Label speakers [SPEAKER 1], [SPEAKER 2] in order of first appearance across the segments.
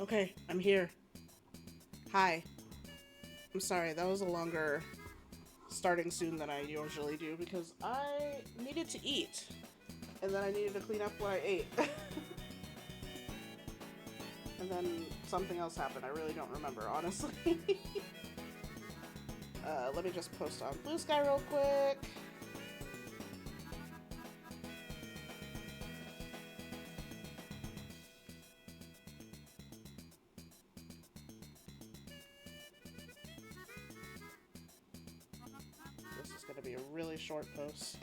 [SPEAKER 1] Okay, I'm here. Hi. I'm sorry, that was a longer starting soon than I usually do because I needed to eat. And then I needed to clean up what I ate. And then something else happened. I really don't remember, honestly. Let me just post on Blue Sky real quick. This is going to be a really short post.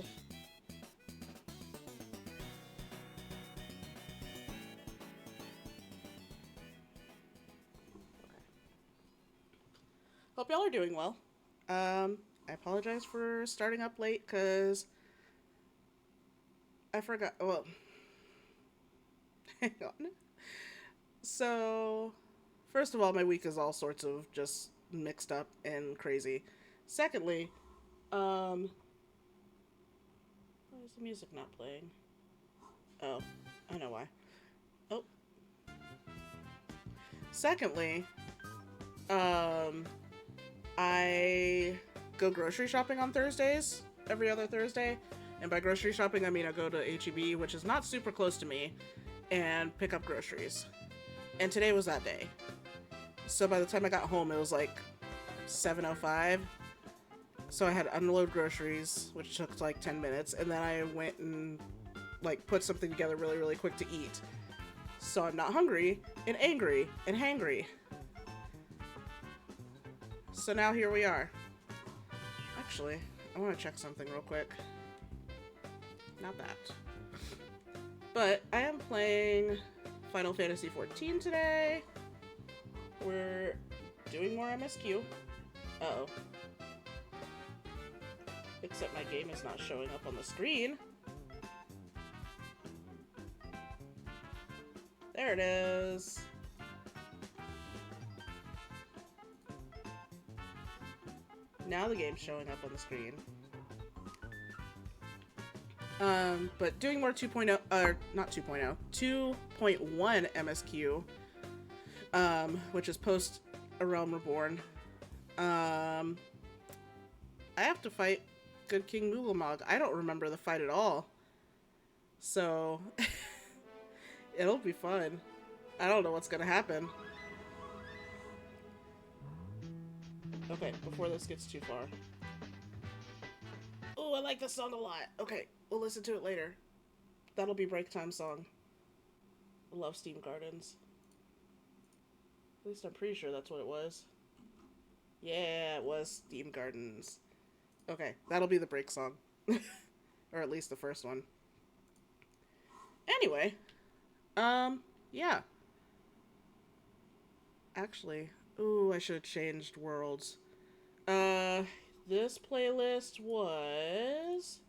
[SPEAKER 1] Hope y'all are doing well. I apologize for starting up late because I forgot. Well, hang on. So, first of all, my week is all sorts of just mixed up and crazy. Secondly, why is the music not playing? Oh, I know why. Oh, secondly, um, I go grocery shopping on Thursdays, every other Thursday. And by grocery shopping, I mean I go to HEB, which is not super close to me, and pick up groceries. And today was that day. So by the time I got home, it was like 7:05. So I had to unload groceries, which took like 10 minutes, and then I went and like put something together really, really quick to eat. So I'm not hungry and angry and hangry. So now here we are. Actually, I want to check something real quick. Not that. But I am playing Final Fantasy XIV today. We're doing more MSQ. Uh oh. Except my game is not showing up on the screen. There it is. Now the game's showing up on the screen. But doing more 2.0, or not 2.0, 2.1 MSQ, which is post A Realm Reborn. I have to fight Good King Mulamog. I don't remember the fight at all. So, it'll be fun. I don't know what's gonna happen. Okay, before this gets too far. Oh, I like this song a lot. Okay, we'll listen to it later. That'll be break time song. I love Steam Gardens. At least I'm pretty sure that's what it was. Yeah, it was Steam Gardens. Okay, that'll be the break song. Or at least the first one. Anyway, yeah. Actually, ooh, I should have changed worlds. Uh, this playlist was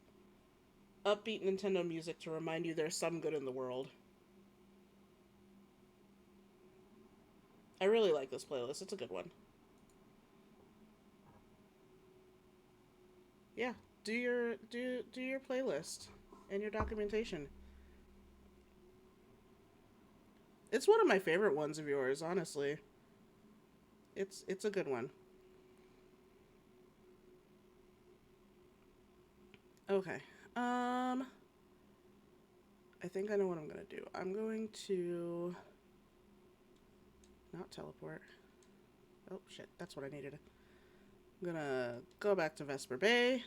[SPEAKER 1] upbeat Nintendo music to remind you there's some good in the world. I really like this playlist. It's a good one. Yeah, do your playlist and your documentation. It's one of my favorite ones of yours, honestly. It's a good one. Okay. Um I think I know what I'm going to do. I'm going to not teleport. Oh shit, that's what I needed. I'm going to go back to Vesper Bay.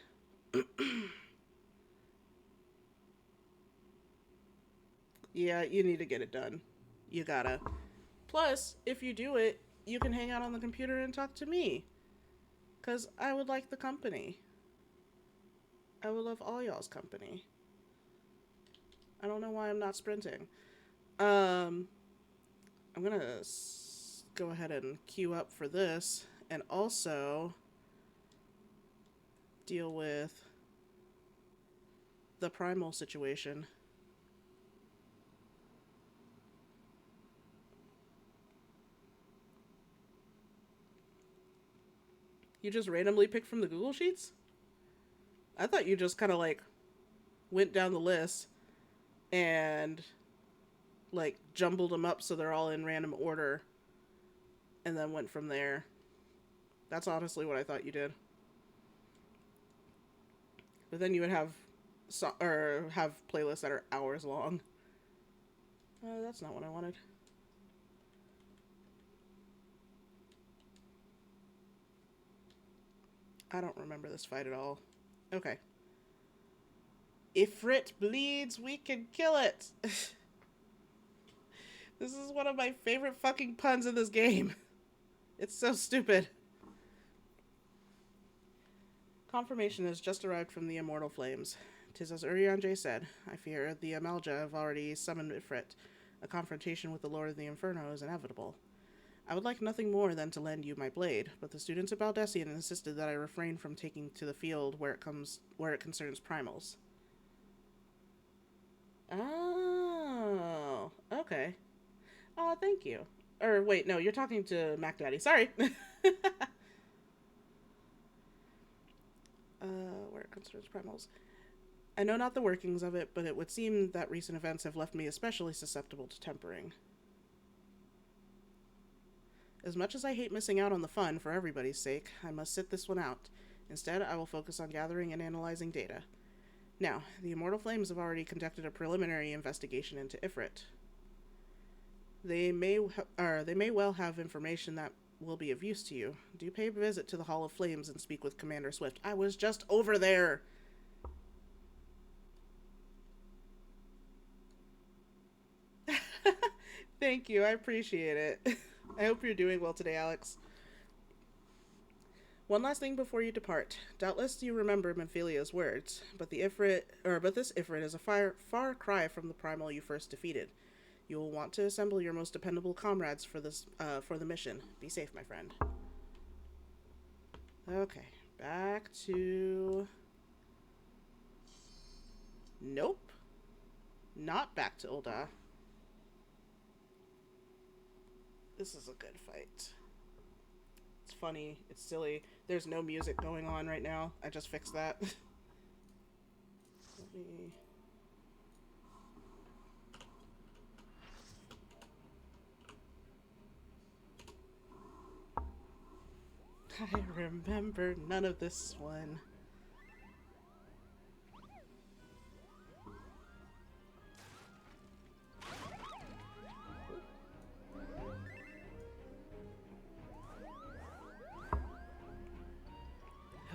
[SPEAKER 1] Yeah, you need to get it done. You gotta. Plus, if you do it, you can hang out on the computer and talk to me. Because I would like the company. I would love all y'all's company. I don't know why I'm not sprinting. Um, I'm gonna go ahead and queue up for this and also deal with the primal situation. You just randomly picked from the Google Sheets? I thought you just kind of like went down the list and like jumbled them up so they're all in random order and then went from there. That's honestly what I thought you did. But then you would have have playlists that are hours long. That's not what I wanted. I don't remember this fight at all. Okay. Ifrit bleeds, we can kill it. This is one of my favorite fucking puns in this game. It's so stupid. Confirmation has just arrived from the immortal flames. 'Tis as Urianger said. I fear the Amalja have already summoned Ifrit. A confrontation with the Lord of the Inferno is inevitable. I would like nothing more than to lend you my blade, but the students of Baldessian insisted that I refrain from taking to the field where it concerns primals. Oh, okay. Oh, thank you. Or wait, no, you're talking to Mac Daddy. Sorry. Where it concerns primals. I know not the workings of it, but it would seem that recent events have left me especially susceptible to tempering. As much as I hate missing out on the fun for everybody's sake, I must sit this one out. Instead, I will focus on gathering and analyzing data. Now, the Immortal Flames have already conducted a preliminary investigation into Ifrit. They may well have information that will be of use to you. Do pay a visit to the Hall of Flames and speak with Commander Swift. I was just over there! Thank you, I appreciate it. I hope you're doing well today, Alex. One last thing before you depart. Doubtless you remember Memphilia's words, but this Ifrit is a far cry from the primal you first defeated. You will want to assemble your most dependable comrades for the mission. Be safe, my friend. Okay, back to... Nope. Not back to Ul'dah. This is a good fight. It's funny. It's silly. There's no music going on right now. I just fixed that. Let me... I remember none of this one.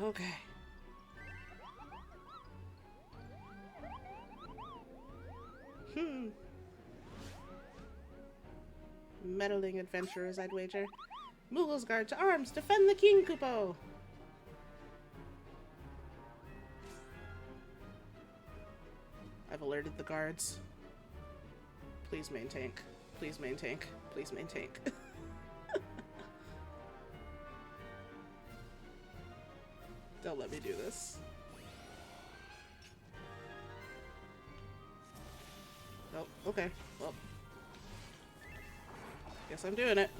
[SPEAKER 1] Okay. Meddling adventurers, I'd wager. Moogle's Guard to arms! Defend the King, Kupo! I've alerted the guards. Please main tank. Please main tank. Please main tank. Don't let me do this. Oh, okay. Well. Guess I'm doing it.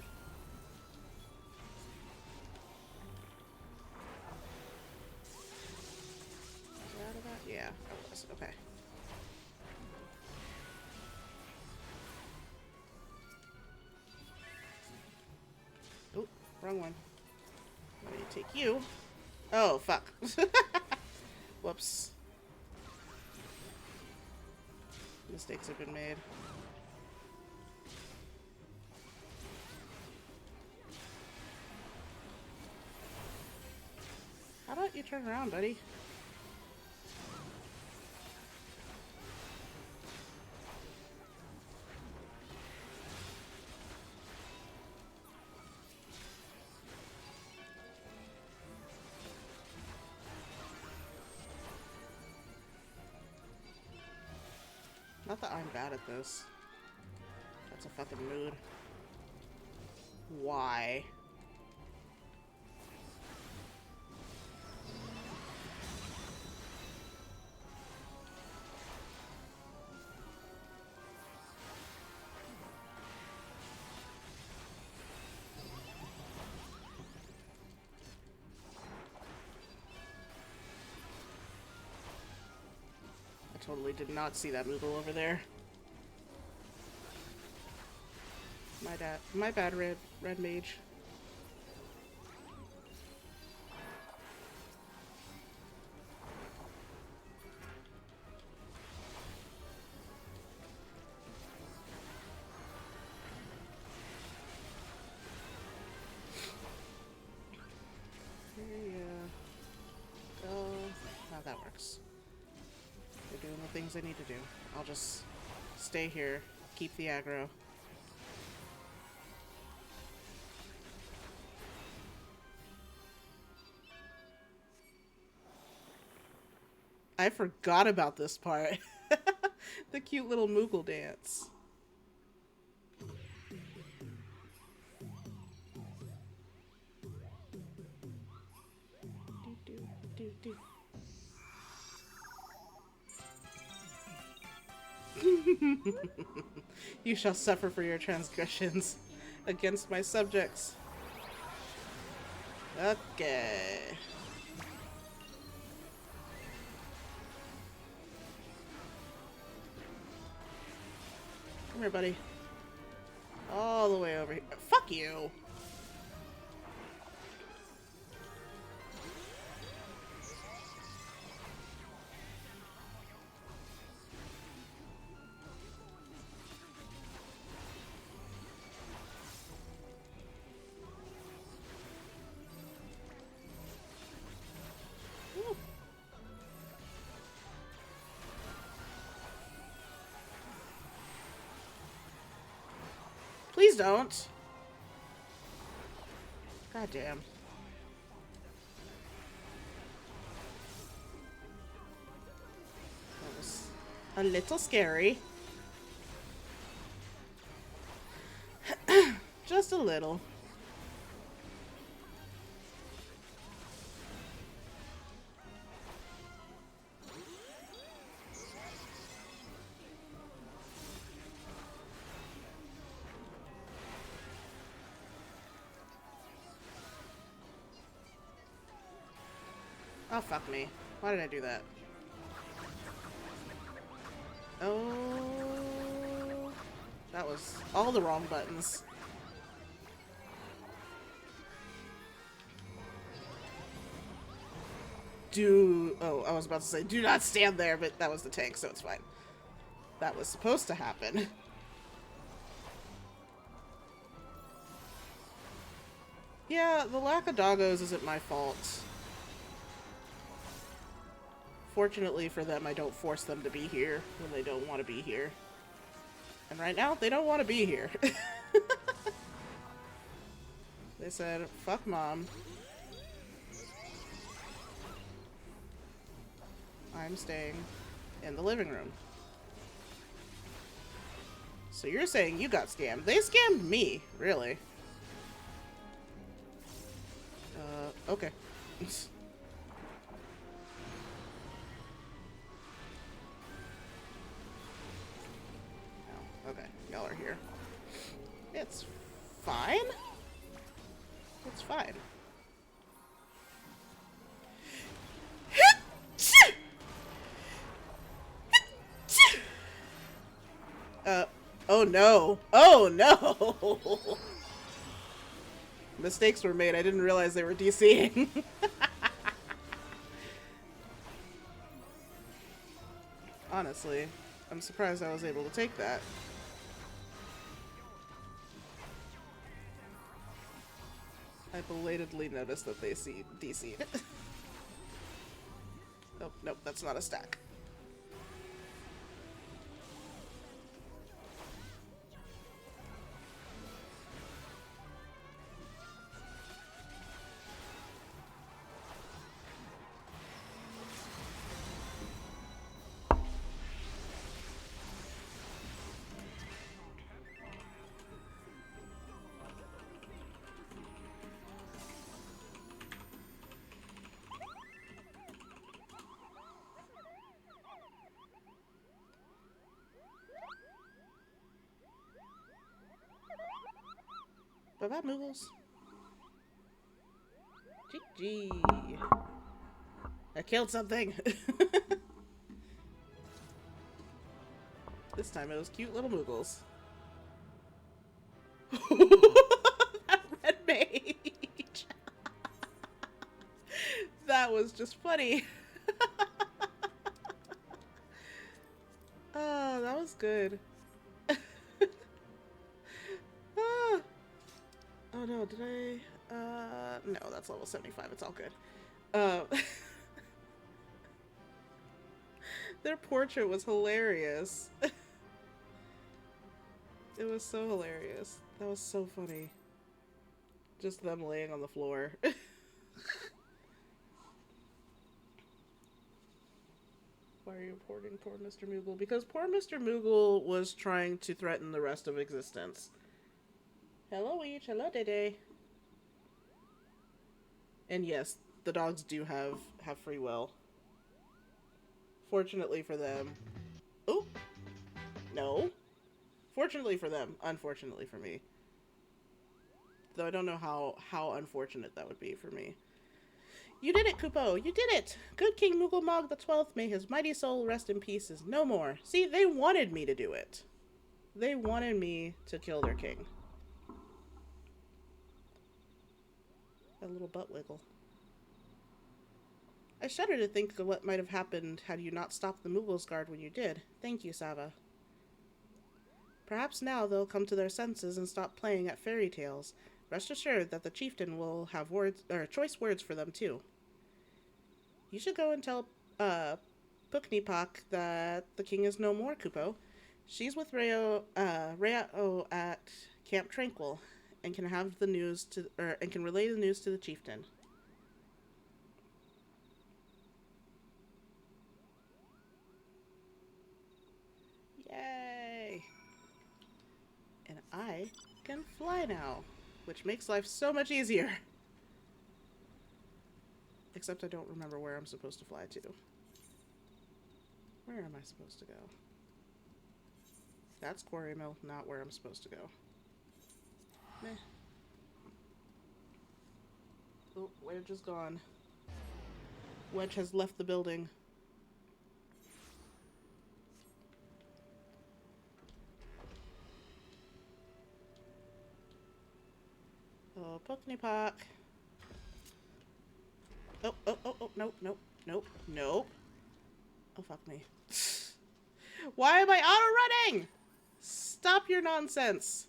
[SPEAKER 1] Yeah, that was. Okay. Oh, wrong one. Let me take you. Oh, fuck. Whoops. Mistakes have been made. How about you turn around, buddy? Not that I'm bad at this. That's a fucking mood. Why? Totally did not see that Moogle over there. My bad, red mage. Go. Now that works. They're doing the things I need to do. I'll just stay here, keep the aggro. I forgot about this part. The cute little Moogle dance. You shall suffer for your transgressions against my subjects. Okay. Come here, buddy. All the way over here. Fuck you! Please don't. God damn. That was a little scary. Just a little. Oh, fuck me. Why did I do that? Oh, that was all the wrong buttons. Oh, I was about to say, do not stand there, but that was the tank, so it's fine. That was supposed to happen. Yeah, the lack of doggos isn't my fault. Fortunately for them, I don't force them to be here when they don't want to be here. And right now, they don't want to be here. They said, fuck mom. I'm staying in the living room. So you're saying you got scammed. They scammed me, really. Okay. Oh, okay, y'all are here. It's fine. It's fine. Oh no. Oh no! Mistakes were made. I didn't realize they were DCing. Honestly, I'm surprised I was able to take that. I belatedly noticed that they DC'd. Oh, nope, that's not a stack. Bye-bye, Moogles. GG. I killed something. This time it was cute little Moogles. That red mage. That was just funny. Oh, that was good. Ah. Oh no, did I? No, that's level 75. It's all good. Their portrait was hilarious. It was so hilarious. That was so funny. Just them laying on the floor. Why are you reporting poor Mr. Moogle? Because poor Mr. Moogle was trying to threaten the rest of existence. Hello, Each. Hello, Dede. And yes, the dogs do have free will. Fortunately for them. Oh, no. Fortunately for them, unfortunately for me. Though I don't know how unfortunate that would be for me. You did it, Kupo! You did it! Good King Moogle the 12th, may his mighty soul rest in peace, is no more. See, they wanted me to do it. They wanted me to kill their king. A little butt wiggle. I shudder to think of what might have happened had you not stopped the Moogle's guard when you did. Thank you, Sava. Perhaps now they'll come to their senses and stop playing at fairy tales. Rest assured that the chieftain will have choice words for them too. You should go and tell Puknipak that the king is no more, Kupo. She's with Reo at Camp Tranquil and can have the news and can relay the news to the chieftain. Yay! And I can fly now, which makes life so much easier. Except I don't remember where I'm supposed to fly to. Where am I supposed to go? That's Quarry Mill, not where I'm supposed to go. Meh. Oh, Wedge is gone. Wedge has left the building. Oh, Puknipak. Oh, nope, nope, nope, nope. Oh, fuck me. Why am I auto-running? Stop your nonsense.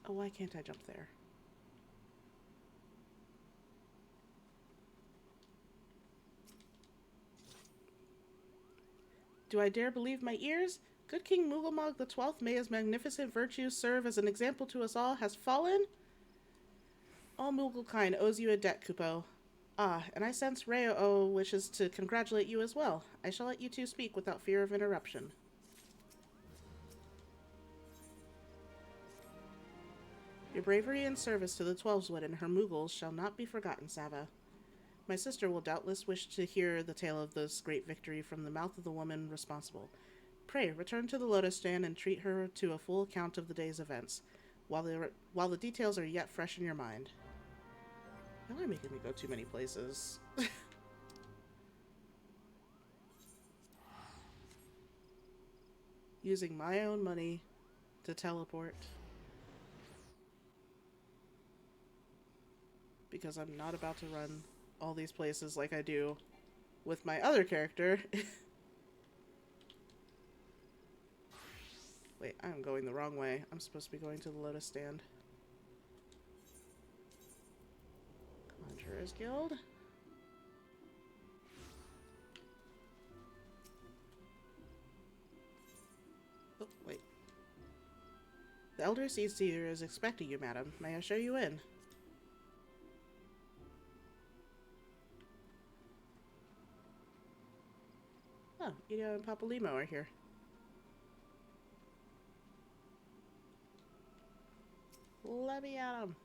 [SPEAKER 1] Oh, why can't I jump there? Do I dare believe my ears? Good King Moogle the 12th, may his magnificent virtues serve as an example to us all, has fallen? All Mooglekind owes you a debt, Kupo. Ah, and I sense Reo wishes to congratulate you as well. I shall let you two speak without fear of interruption. Your bravery and service to the Twelveswood and her Moogles shall not be forgotten, Sava. My sister will doubtless wish to hear the tale of this great victory from the mouth of the woman responsible. Pray, return to the Lotus Stand and treat her to a full account of the day's events, while the details are yet fresh in your mind. Y'all are making me go too many places. Using my own money to teleport. Because I'm not about to run all these places like I do with my other character. Wait, I'm going the wrong way. I'm supposed to be going to the Lotus Stand. Conjurer's Guild. Oh, wait. The Elder Seed Seer is expecting you, madam. May I show you in? Oh, Ido and Papalimo are here. Let me at them.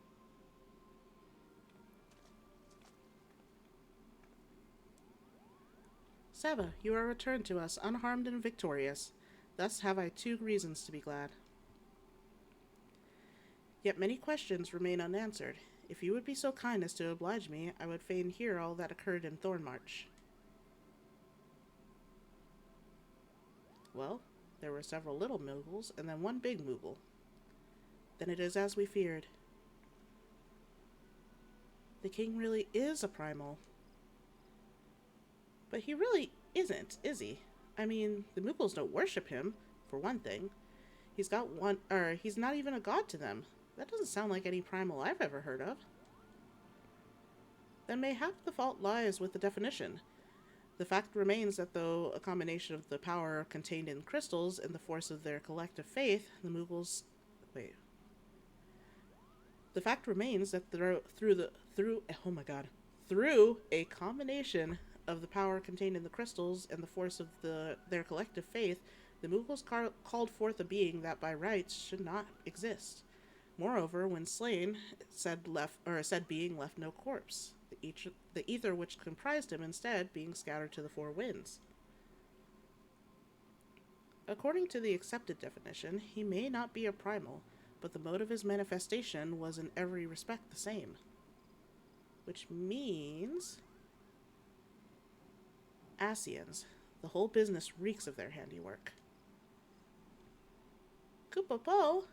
[SPEAKER 1] Sava, you are returned to us, unharmed and victorious. Thus have I 2 reasons to be glad. Yet many questions remain unanswered. If you would be so kind as to oblige me, I would fain hear all that occurred in Thornmarch. Well, There were several little Moogles, and then one big Moogle. Then it is as we feared. The king really is a primal. But he really isn't, is he? I mean, the Moogles don't worship him, for one thing. He's not even a god to them. That doesn't sound like any primal I've ever heard of. Then mayhap the fault lies with the definition. The fact remains that though a combination of the power contained in crystals and the force of their collective faith, the Moogles... Wait. The fact remains that through a combination of the power contained in the crystals and the force of their collective faith, the Moogles called forth a being that by rights should not exist. Moreover, when slain, said being left no corpse, the ether which comprised him instead being scattered to the four winds. According to the accepted definition, he may not be a primal, but the mode of his manifestation was in every respect the same. Which means... Ascians. The whole business reeks of their handiwork. Kupo-po,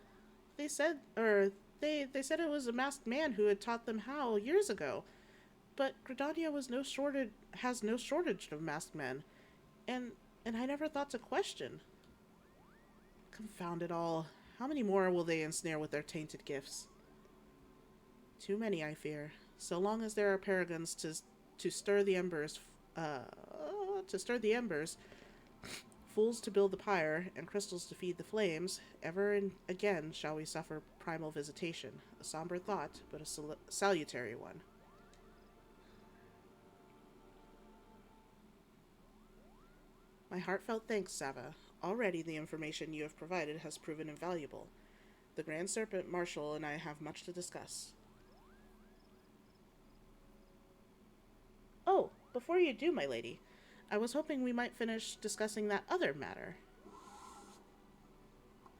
[SPEAKER 1] they said it was a masked man who had taught them how years ago. But Gridania has no shortage of masked men, and I never thought to question. Confound it all. How many more will they ensnare with their tainted gifts? Too many, I fear. So long as there are paragons to stir the embers, fools to build the pyre, and crystals to feed the flames, ever and again shall we suffer primal visitation. A somber thought, but a salutary one. My heartfelt thanks, Sava. Already the information you have provided has proven invaluable. The Grand Serpent Marshal and I have much to discuss. Oh, before you do, my lady, I was hoping we might finish discussing that other matter.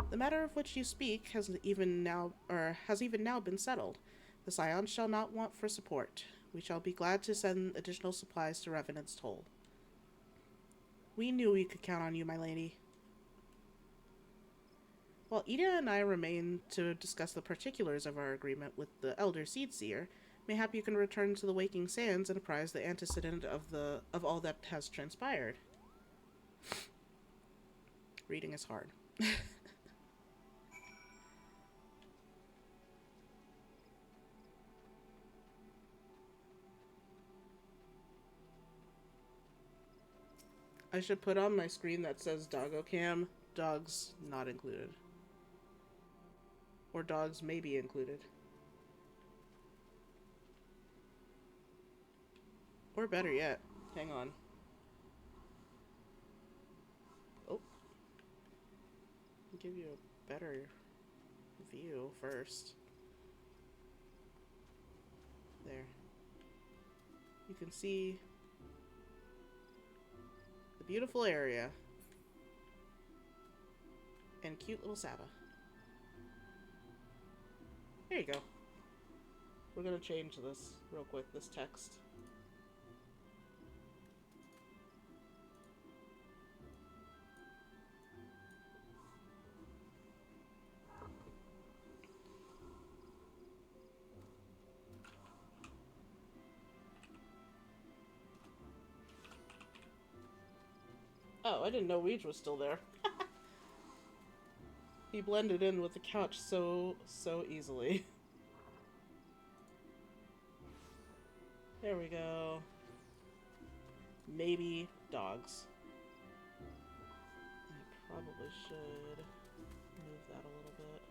[SPEAKER 1] The matter of which you speak has even now been settled. The Scions shall not want for support. We shall be glad to send additional supplies to Revenant's Toll. We knew we could count on you, my lady. While Ida and I remain to discuss the particulars of our agreement with the Elder Seedseer, mayhap you can return to the Waking Sands and apprise the antecedent of all that has transpired. Reading is hard. I should put on my screen that says Doggo Cam, dogs not included. Or dogs may be included. Or better yet, hang on. Oh. I'll give you a better view first. There. You can see the beautiful area. And cute little Sava. There you go. We're gonna change this real quick, this text. Oh, I didn't know Weege was still there. He blended in with the couch so easily. There we go. Maybe dogs. I probably should move that a little bit.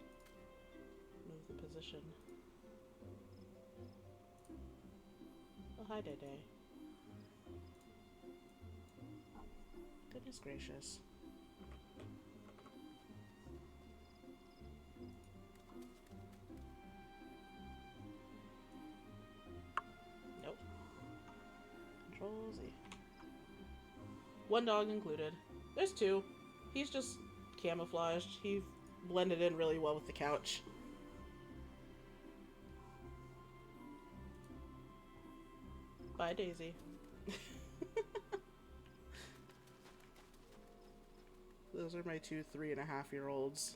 [SPEAKER 1] Move the position. Oh, hi, Day Day. Goodness gracious. Nope. Control Z. One dog included. There's two. He's just camouflaged. He blended in really well with the couch. Bye, Daisy. Those are my two 3.5-year-olds.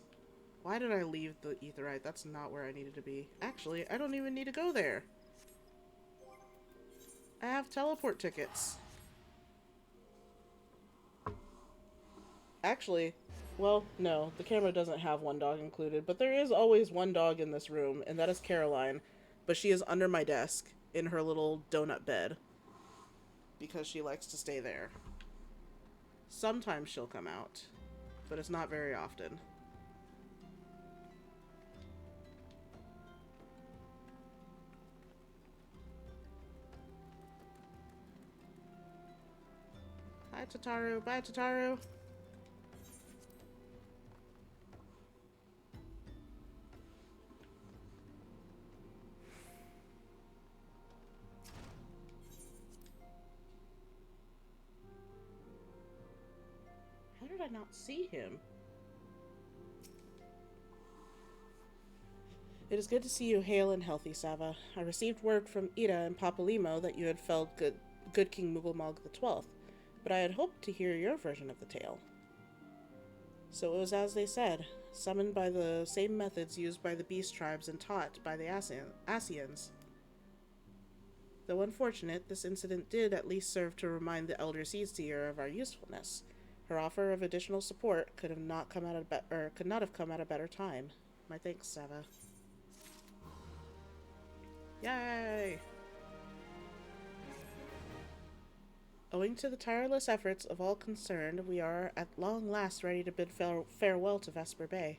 [SPEAKER 1] Why did I leave the Aetheryte? That's not where I needed to be. Actually, I don't even need to go there. I have teleport tickets. Actually, well, no, the camera doesn't have one dog included, but there is always one dog in this room, and that is Caroline. But she is under my desk in her little donut bed because she likes to stay there. Sometimes she'll come out, but it's not very often. Hi, Tataru. Bye, Tataru. How did I not see him? It is good to see you hale and healthy, Sava. I received word from Ida and Papalimo that you had felled good King Mughal the 12th, but I had hoped to hear your version of the tale. So it was as they said, summoned by the same methods used by the beast tribes and taught by the Asians. Though unfortunate, this incident did at least serve to remind the Elder Seedseer of our usefulness. Her offer of additional support could not have come at a better time. My thanks, Sava. Yay! Owing to the tireless efforts of all concerned, we are at long last ready to bid farewell to Vesper Bay.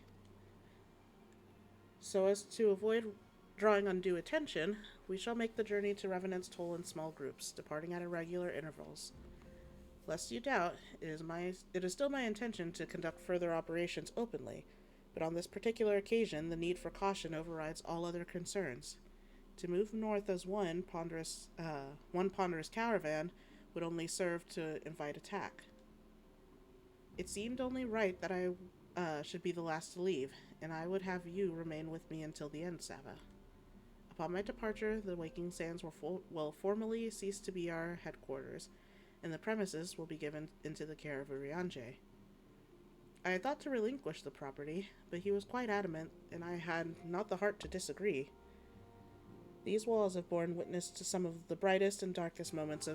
[SPEAKER 1] So as to avoid drawing undue attention, we shall make the journey to Revenant's Toll in small groups, departing at irregular intervals. Lest you doubt, it is still my intention to conduct further operations openly, but on this particular occasion the need for caution overrides all other concerns. To move north as one ponderous caravan would only serve to invite attack. It seemed only right that I should be the last to leave, and I would have you remain with me until the end, Sava. Upon my departure, the Waking Sands will formally cease to be our headquarters, and the premises will be given into the care of Urianger. I had thought to relinquish the property, but he was quite adamant, and I had not the heart to disagree. These walls have borne witness to some of the brightest and darkest moments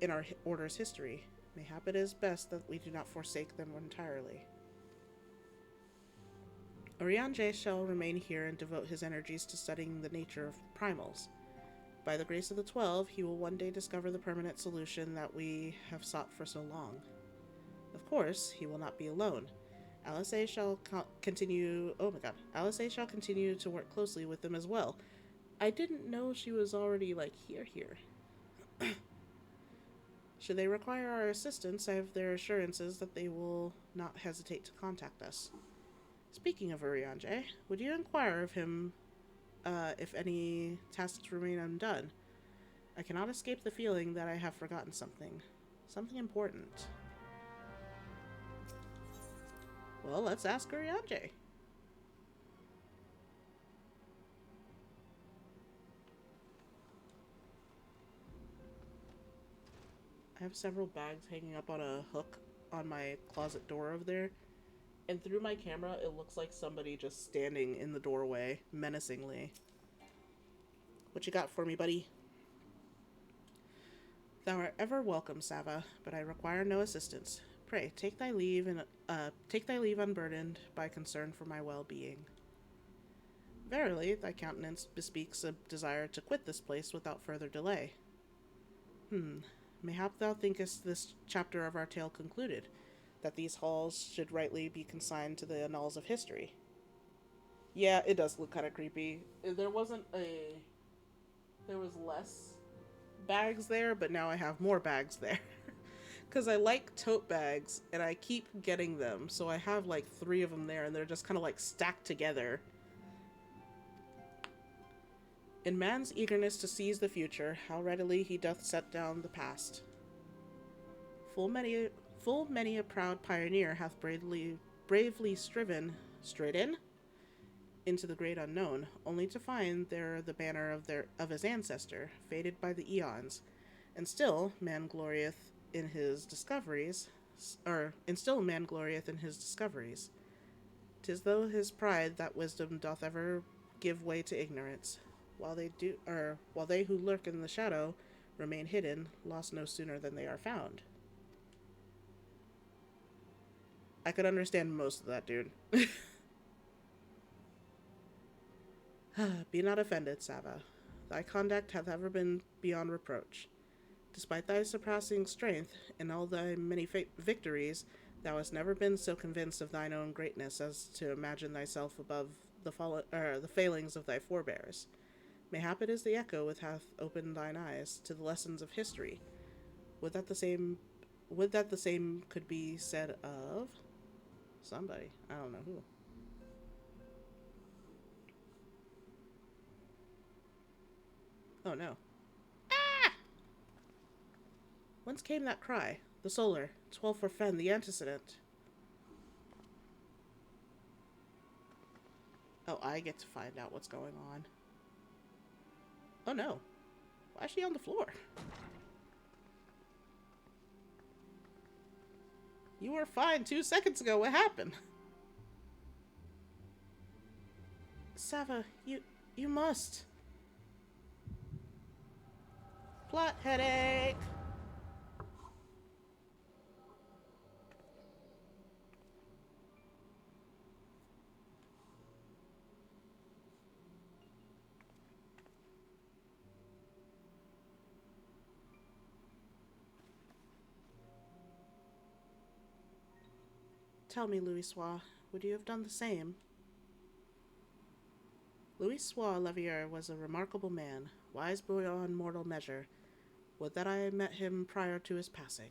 [SPEAKER 1] in our Order's history. Mayhap it is best that we do not forsake them entirely. Urianger shall remain here and devote his energies to studying the nature of primals. By the grace of the 12, he will one day discover the permanent solution that we have sought for so long. Of course, he will not be alone. Alice shall continue to work closely with them as well. I didn't know she was already, here. Should they require our assistance, I have their assurances that they will not hesitate to contact us. Speaking of Urianger, would you inquire of him if any tasks remain undone? I cannot escape the feeling that I have forgotten something. Something important. Well, let's ask Urianger. I have several bags hanging up on a hook on my closet door over there. And through my camera, it looks like somebody just standing in the doorway, menacingly. What you got for me, buddy? Thou art ever welcome, Sava, but I require no assistance. Pray, take thy leave unburdened by concern for my well-being. Verily, thy countenance bespeaks a desire to quit this place without further delay. Mayhap thou thinkest this chapter of our tale concluded, that these halls should rightly be consigned to the annals of history. Yeah, it does look kind of creepy. There was less bags there, but now I have more bags there. Because I like tote bags, and I keep getting them, so I have 3 of them there, and they're just kind of stacked together. In man's eagerness to seize the future, how readily he doth set down the past. Full many a proud pioneer hath bravely striven into the great unknown, only to find there the banner of his ancestor, faded by the eons. And still man glorieth in his discoveries, and still man glorieth in his discoveries. 'Tis though his pride that wisdom doth ever give way to ignorance, while they who lurk in the shadow remain hidden, lost no sooner than they are found. I could understand most of that, dude. Be not offended, Sava. Thy conduct hath ever been beyond reproach. Despite thy surpassing strength and all thy many victories, thou hast never been so convinced of thine own greatness as to imagine thyself above the failings of thy forebears. Mayhap it is the echo which hath opened thine eyes to the lessons of history. Would that the same could be said of somebody. I don't know who. Oh no. Ah! Whence came that cry? The solar. 12 for Fen, the antecedent. Oh, I get to find out what's going on. Oh no. Why is she on the floor? You were fine 2 seconds ago. What happened? Sava, you must. Plot headache. Tell me, Louisoix, would you have done the same? Louisoix Levier was a remarkable man, wise beyond mortal measure. Would that I had met him prior to his passing.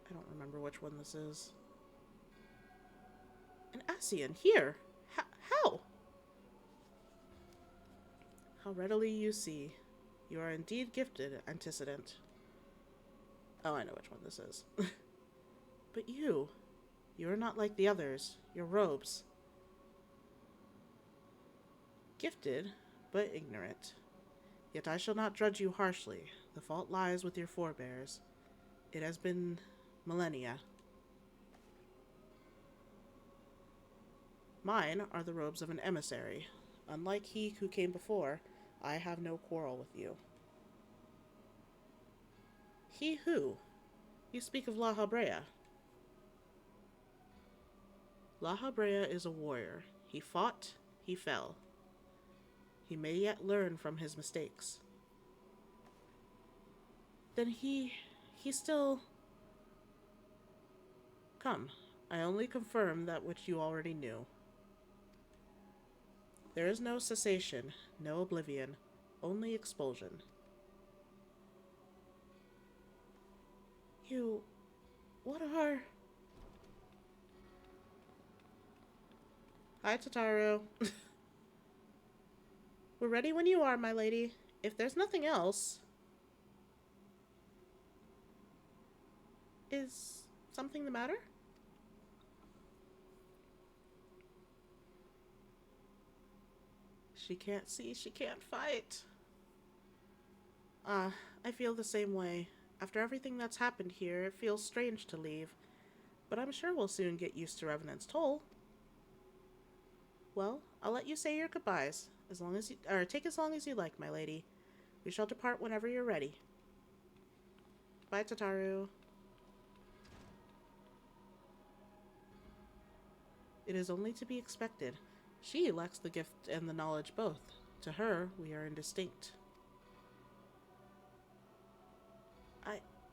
[SPEAKER 1] I don't remember which one this is. An Asian, here! How? How readily you see. You are indeed gifted, antecedent. Oh, I know which one this is. But you are not like the others. Your robes. Gifted, but ignorant. Yet I shall not judge you harshly. The fault lies with your forebears. It has been millennia. Mine are the robes of an emissary. Unlike he who came before, I have no quarrel with you. He who? You speak of La Habrea. La Habrea is a warrior. He fought, he fell. He may yet learn from his mistakes. Then he still... Come, I only confirm that which you already knew. There is no cessation, no oblivion, only expulsion. What are... Hi, Tataru. We're ready when you are, my lady. If there's nothing else... Is something the matter? She can't see, she can't fight. I feel the same way. After everything that's happened here, it feels strange to leave. But I'm sure we'll soon get used to Revenant's toll. Well, I'll let you say your goodbyes. Take as long as you like, my lady. We shall depart whenever you're ready. Bye, Tataru. It is only to be expected. She lacks the gift and the knowledge both. To her, we are indistinct.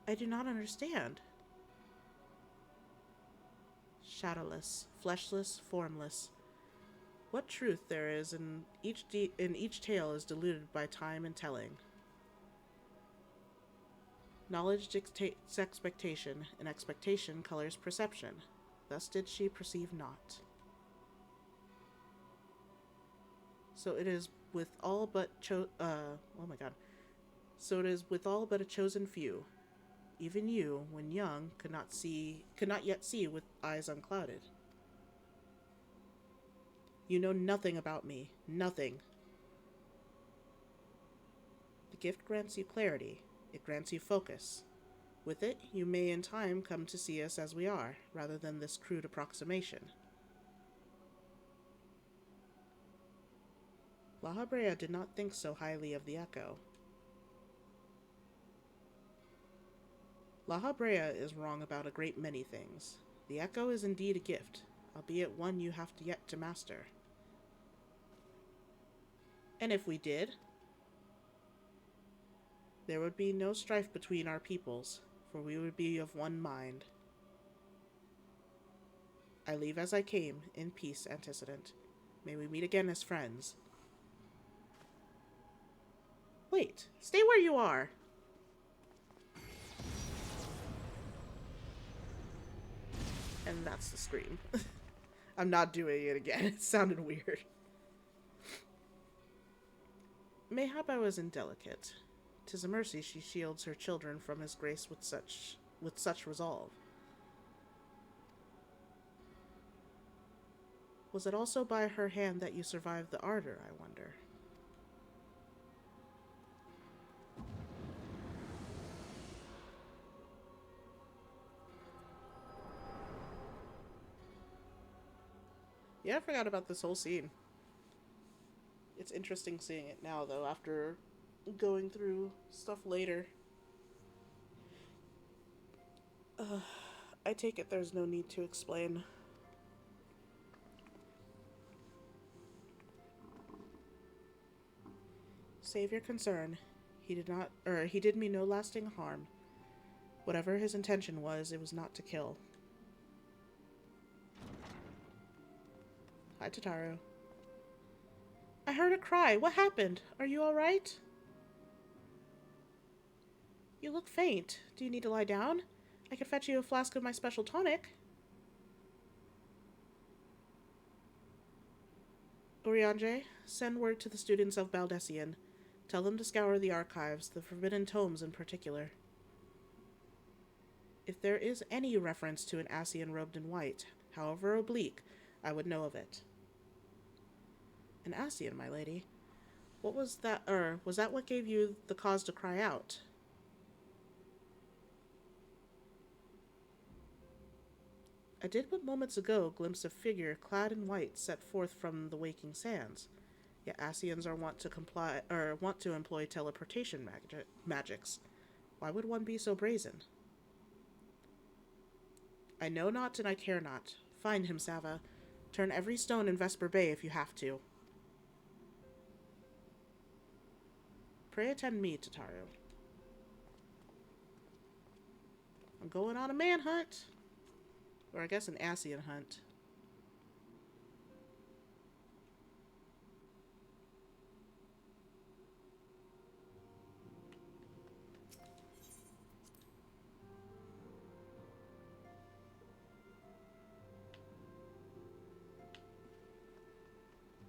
[SPEAKER 1] I do not understand. Shadowless, fleshless, formless. What truth there is in each tale is diluted by time and telling. Knowledge dictates expectation, and expectation colors perception. Thus did she perceive not. So it is with all but So it is with all but a chosen few. Even you, when young, could not yet see with eyes unclouded. You know nothing about me. Nothing. The gift grants you clarity. It grants you focus. With it, you may in time come to see us as we are, rather than this crude approximation. La Habrea did not think so highly of the echo. La Habrea is wrong about a great many things. The echo is indeed a gift, albeit one you have yet to master. And if we did, there would be no strife between our peoples, for we would be of one mind. I leave as I came, in peace, antecedent. May we meet again as friends. Wait, stay where you are! And that's the scream. I'm not doing it again. It sounded weird. Mayhap I was indelicate. 'Tis a mercy she shields her children from his grace with such resolve. Was it also by her hand that you survived the ardor, I wonder? Yeah, I forgot about this whole scene. It's interesting seeing it now, though, after going through stuff later. I take it there's no need to explain. Save your concern. He did me no lasting harm. Whatever his intention was, it was not to kill. Hi, Tataru. I heard a cry. What happened? Are you all right? You look faint. Do you need to lie down? I could fetch you a flask of my special tonic. Urianger, send word to the students of Baldessian. Tell them to scour the archives, the forbidden tomes in particular. If there is any reference to an Ascian robed in white, however oblique, I would know of it. An Ascian, my lady? What was that, was that what gave you the cause to cry out? I did but moments ago glimpse a figure clad in white set forth from the waking sands. Yet Ascians are want to employ teleportation magics. Why would one be so brazen? I know not and I care not. Find him, Sava. Turn every stone in Vesper Bay if you have to. Pray attend me, Tataru. I'm going on a manhunt. Or I guess an Ascian hunt.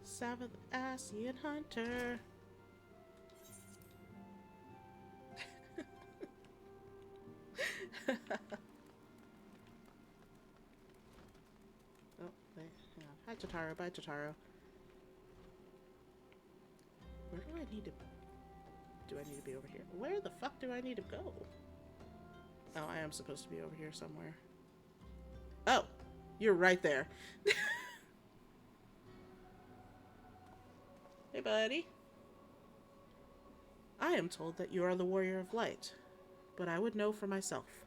[SPEAKER 1] Sava the Ascian hunter. Oh, wait, hang on. Hi, Tataru. Bye, Tataru. Where do I need to... Do I need to be over here? Where the fuck do I need to go? Oh, I am supposed to be over here somewhere. Oh! You're right there. Hey, buddy. I am told that you are the Warrior of Light, but I would know for myself.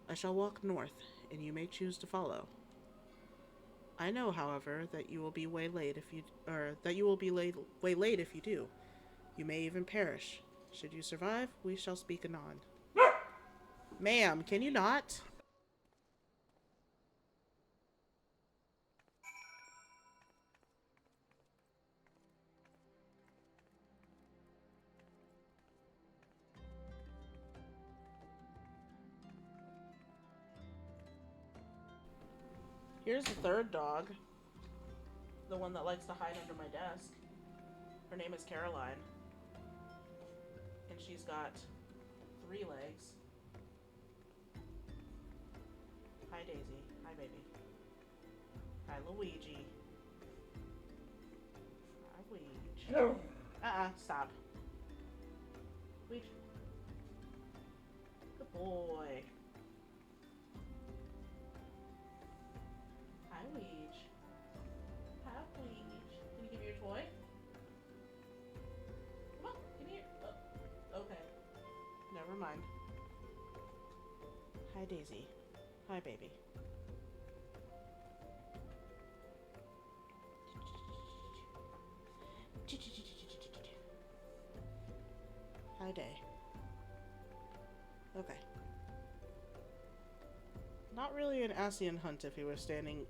[SPEAKER 1] I shall walk north, and you may choose to follow. I know, however, that you will be waylaid if you do. You may even perish. Should you survive, we shall speak anon. Ma'am, can you not? Here's the third dog. The one that likes to hide under my desk. Her name is Caroline. And she's got 3 legs. Hi, Daisy. Hi, baby. Hi, Luigi. Hi, Luigi. Stop. Weej. Good boy. Hi, Weej. Hi, Weej. Can you give me your toy? Come on, give me your... Oh, okay. Never mind. Hi, Daisy. Hi, baby. Hi, Day. Okay. Not really an Asian hunt if he was standing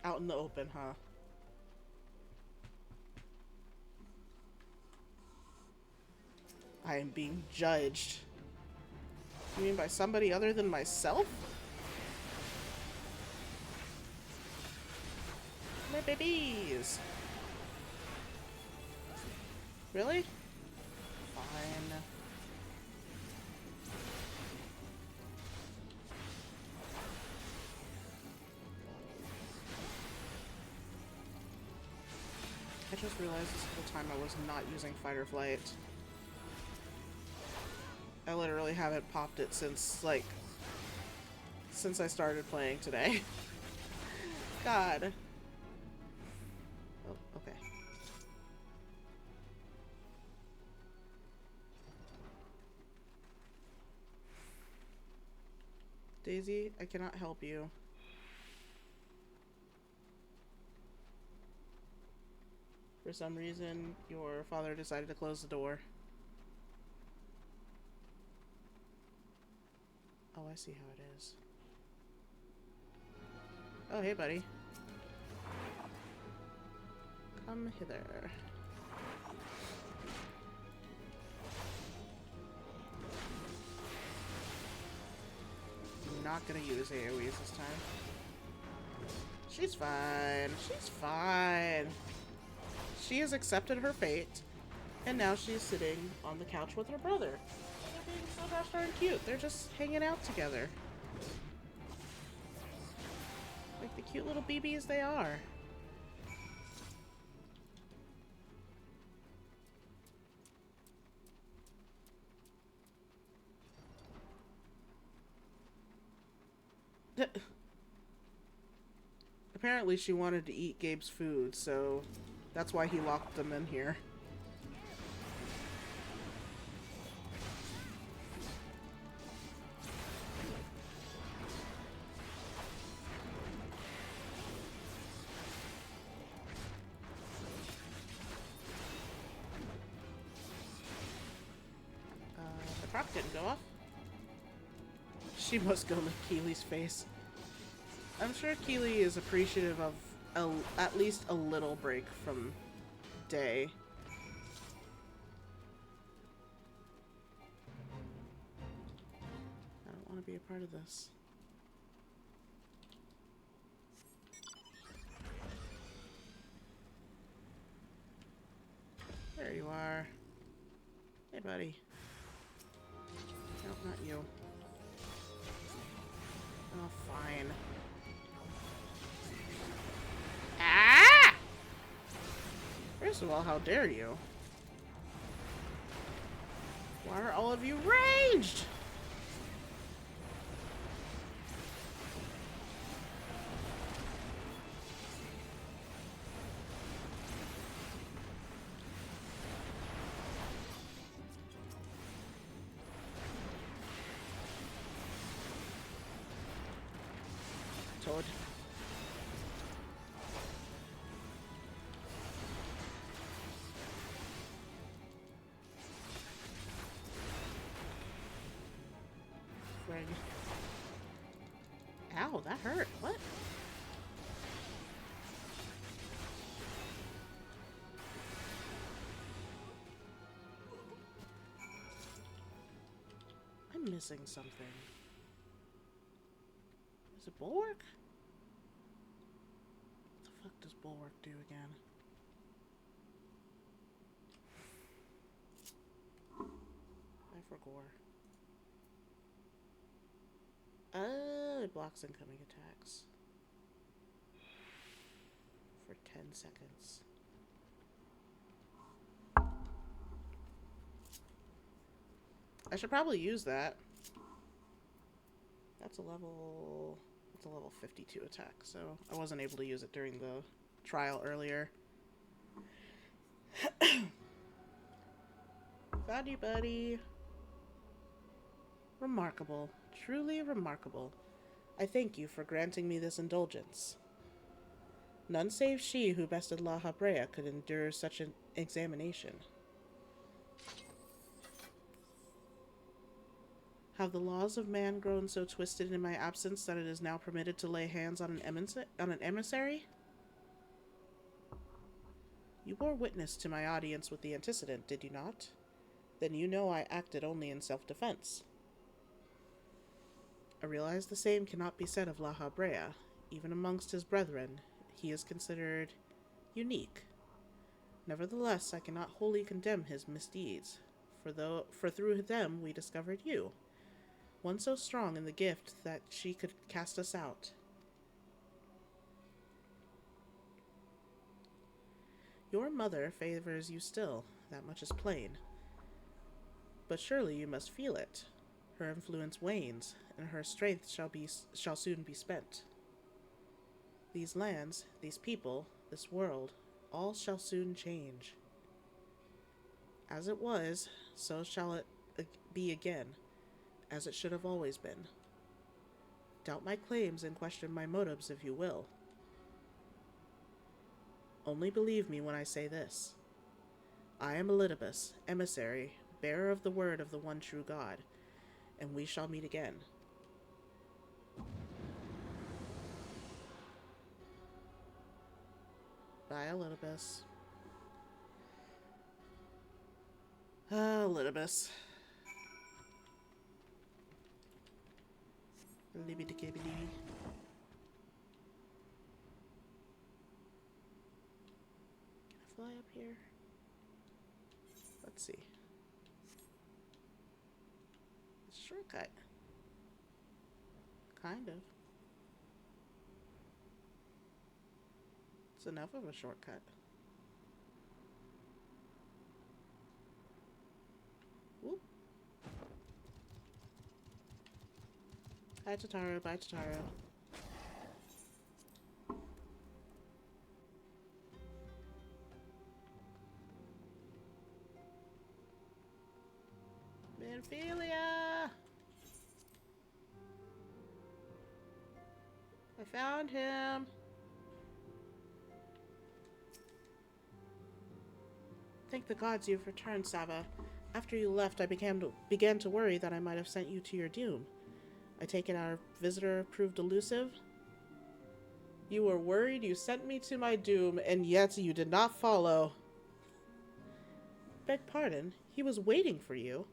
[SPEAKER 1] out in the open, huh? I am being judged. You mean by somebody other than myself? My babies! Really? Fine. I just realized this whole time I was not using fight or flight. I literally haven't popped it since I started playing today. God. Oh, okay. Daisy, I cannot help you. For some reason, your father decided to close the door. Oh, I see how it is. Oh, hey, buddy. Come hither. I'm not gonna use AoEs this time. She's fine. She's fine. She has accepted her fate, and now she's sitting on the couch with her brother. They're being so gosh darn cute. They're just hanging out together. Like the cute little BBs they are. Apparently she wanted to eat Gabe's food, so that's why he locked them in here. The prop didn't go off. She must go lick Keely's face. I'm sure Keely is appreciative of at least a little break from Day. I don't want to be a part of this. There you are. Hey, buddy. Nope, not you. Oh, fine. Ah! First of all, how dare you? Why are all of you raged? Toad. Frig. Ow, that hurt. What? I'm missing something. Is it Bulwark? What the fuck does Bulwark do again? I forgot. It blocks incoming attacks. For 10 seconds. I should probably use that. That's a level 52 attack, so I wasn't able to use it during the trial earlier. Found you, buddy. Remarkable. Truly remarkable. I thank you for granting me this indulgence. None save she who bested La Habrea could endure such an examination. Have the laws of man grown so twisted in my absence that it is now permitted to lay hands on an emissary? You bore witness to my audience with the antecedent, did you not? Then you know I acted only in self-defense. I realize the same cannot be said of La Habrea. Even amongst his brethren, he is considered unique. Nevertheless, I cannot wholly condemn his misdeeds, for through them we discovered you, one so strong in the gift that she could cast us out. Your mother favors you still, that much is plain. But surely you must feel it. Her influence wanes, and her strength shall soon be spent. These lands, these people, this world, all shall soon change. As it was, so shall it be again, as it should have always been. Doubt my claims and question my motives if you will. Only believe me when I say this. I am Elidibus, emissary, bearer of the word of the one true God, and we shall meet again. Bye, Elidibus. Elidibus. Libby-de-gibby-dee. Can I fly up here? Let's see. It's a shortcut. Kind of. It's enough of a shortcut. Whoop. Hi, Totaro. Bye, Totaro. Minfilia! I found him! Thank the gods you've returned, Sava. After you left, I began to worry that I might have sent you to your doom. I take it our visitor proved elusive? You were worried you sent me to my doom, and yet you did not follow. Beg pardon, he was waiting for you.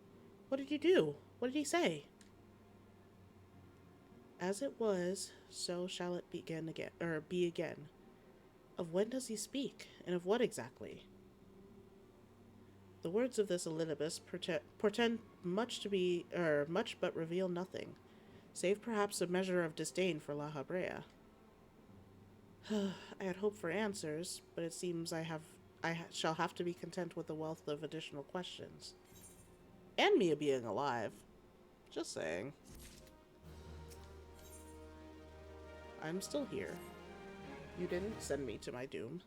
[SPEAKER 1] What did you do? What did he say? As it was, so shall it begin again, or be again. Of when does he speak, and of what exactly? The words of this Elidibus portend much but reveal nothing, save perhaps a measure of disdain for La Habrea. I had hoped for answers, but it seems I shall have to be content with a wealth of additional questions. And me being alive. Just saying. I'm still here. You didn't send me to my doom.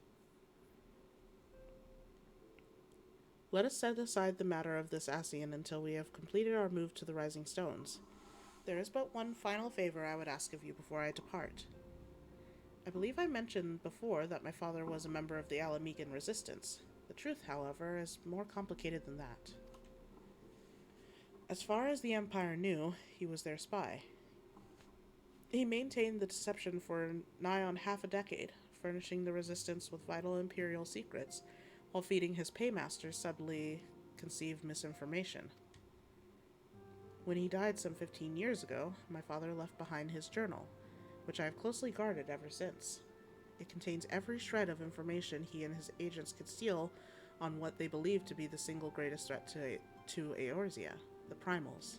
[SPEAKER 1] Let us set aside the matter of this Ascian until we have completed our move to the Rising Stones. There is but one final favor I would ask of you before I depart. I believe I mentioned before that my father was a member of the Alamegan Resistance. The truth, however, is more complicated than that. As far as the Empire knew, he was their spy. He maintained the deception for nigh on half a decade, furnishing the Resistance with vital Imperial secrets, while feeding his paymasters subtly conceived misinformation. When he died some 15 years ago, my father left behind his journal, which I have closely guarded ever since. It contains every shred of information he and his agents could steal on what they believed to be the single greatest threat to Eorzea, the Primals.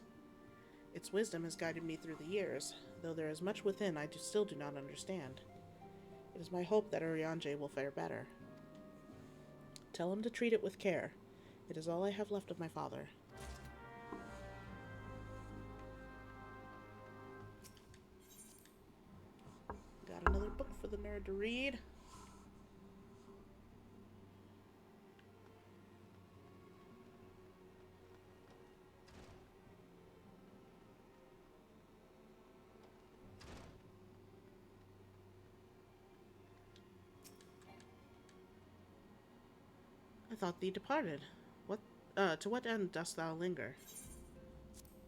[SPEAKER 1] Its wisdom has guided me through the years, though there is much within I still do not understand. It is my hope that Urianger will fare better. Tell him to treat it with care. It is all I have left of my father. the nerd to read. I thought thee departed. What, to what end dost thou linger?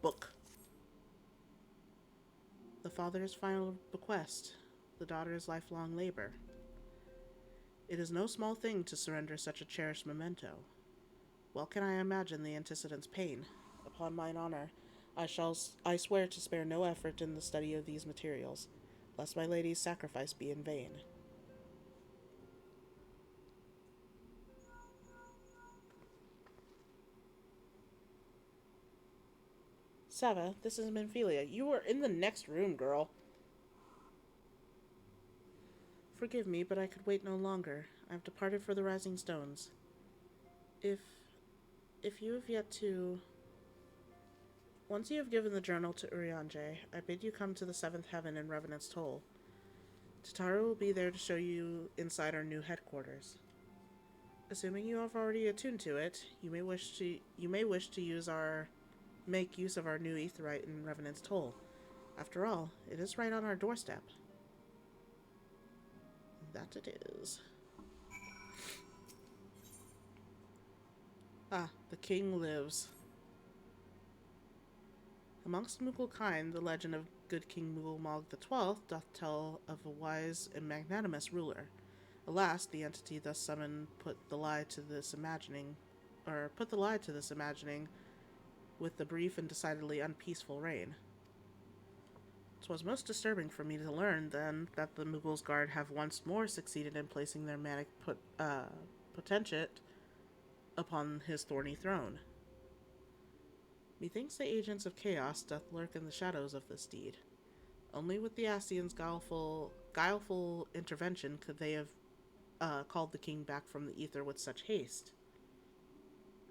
[SPEAKER 1] Book. The father's final bequest, the daughter's lifelong labor. It is no small thing to surrender such a cherished memento. Well can I imagine the antecedent's pain. Upon mine honor, I swear to spare no effort in the study of these materials, lest my lady's sacrifice be in vain. Sava, this is Minphilia. You are in the next room, girl. Forgive me, but I could wait no longer. I have departed for the Rising Stones. If you have yet to... Once you have given the journal to Urianger, I bid you come to the seventh heaven in Revenant's Toll. Tataru will be there to show you inside our new headquarters. Assuming you have already attuned to it, you may wish to make use of our new aetheryte in Revenant's Toll. After all, it is right on our doorstep. That it is. Ah, the king lives. Amongst Moogle kind, the legend of good King Moogle XII doth tell of a wise and magnanimous ruler. Alas, the entity thus summoned put the lie to this imagining with the brief and decidedly unpeaceful reign. 'Twas most disturbing for me to learn, then, that the Moogle's Guard have once more succeeded in placing their manic potentate upon his thorny throne. Methinks the agents of chaos doth lurk in the shadows of this deed. Only with the Ascians' guileful intervention could they have called the king back from the ether with such haste.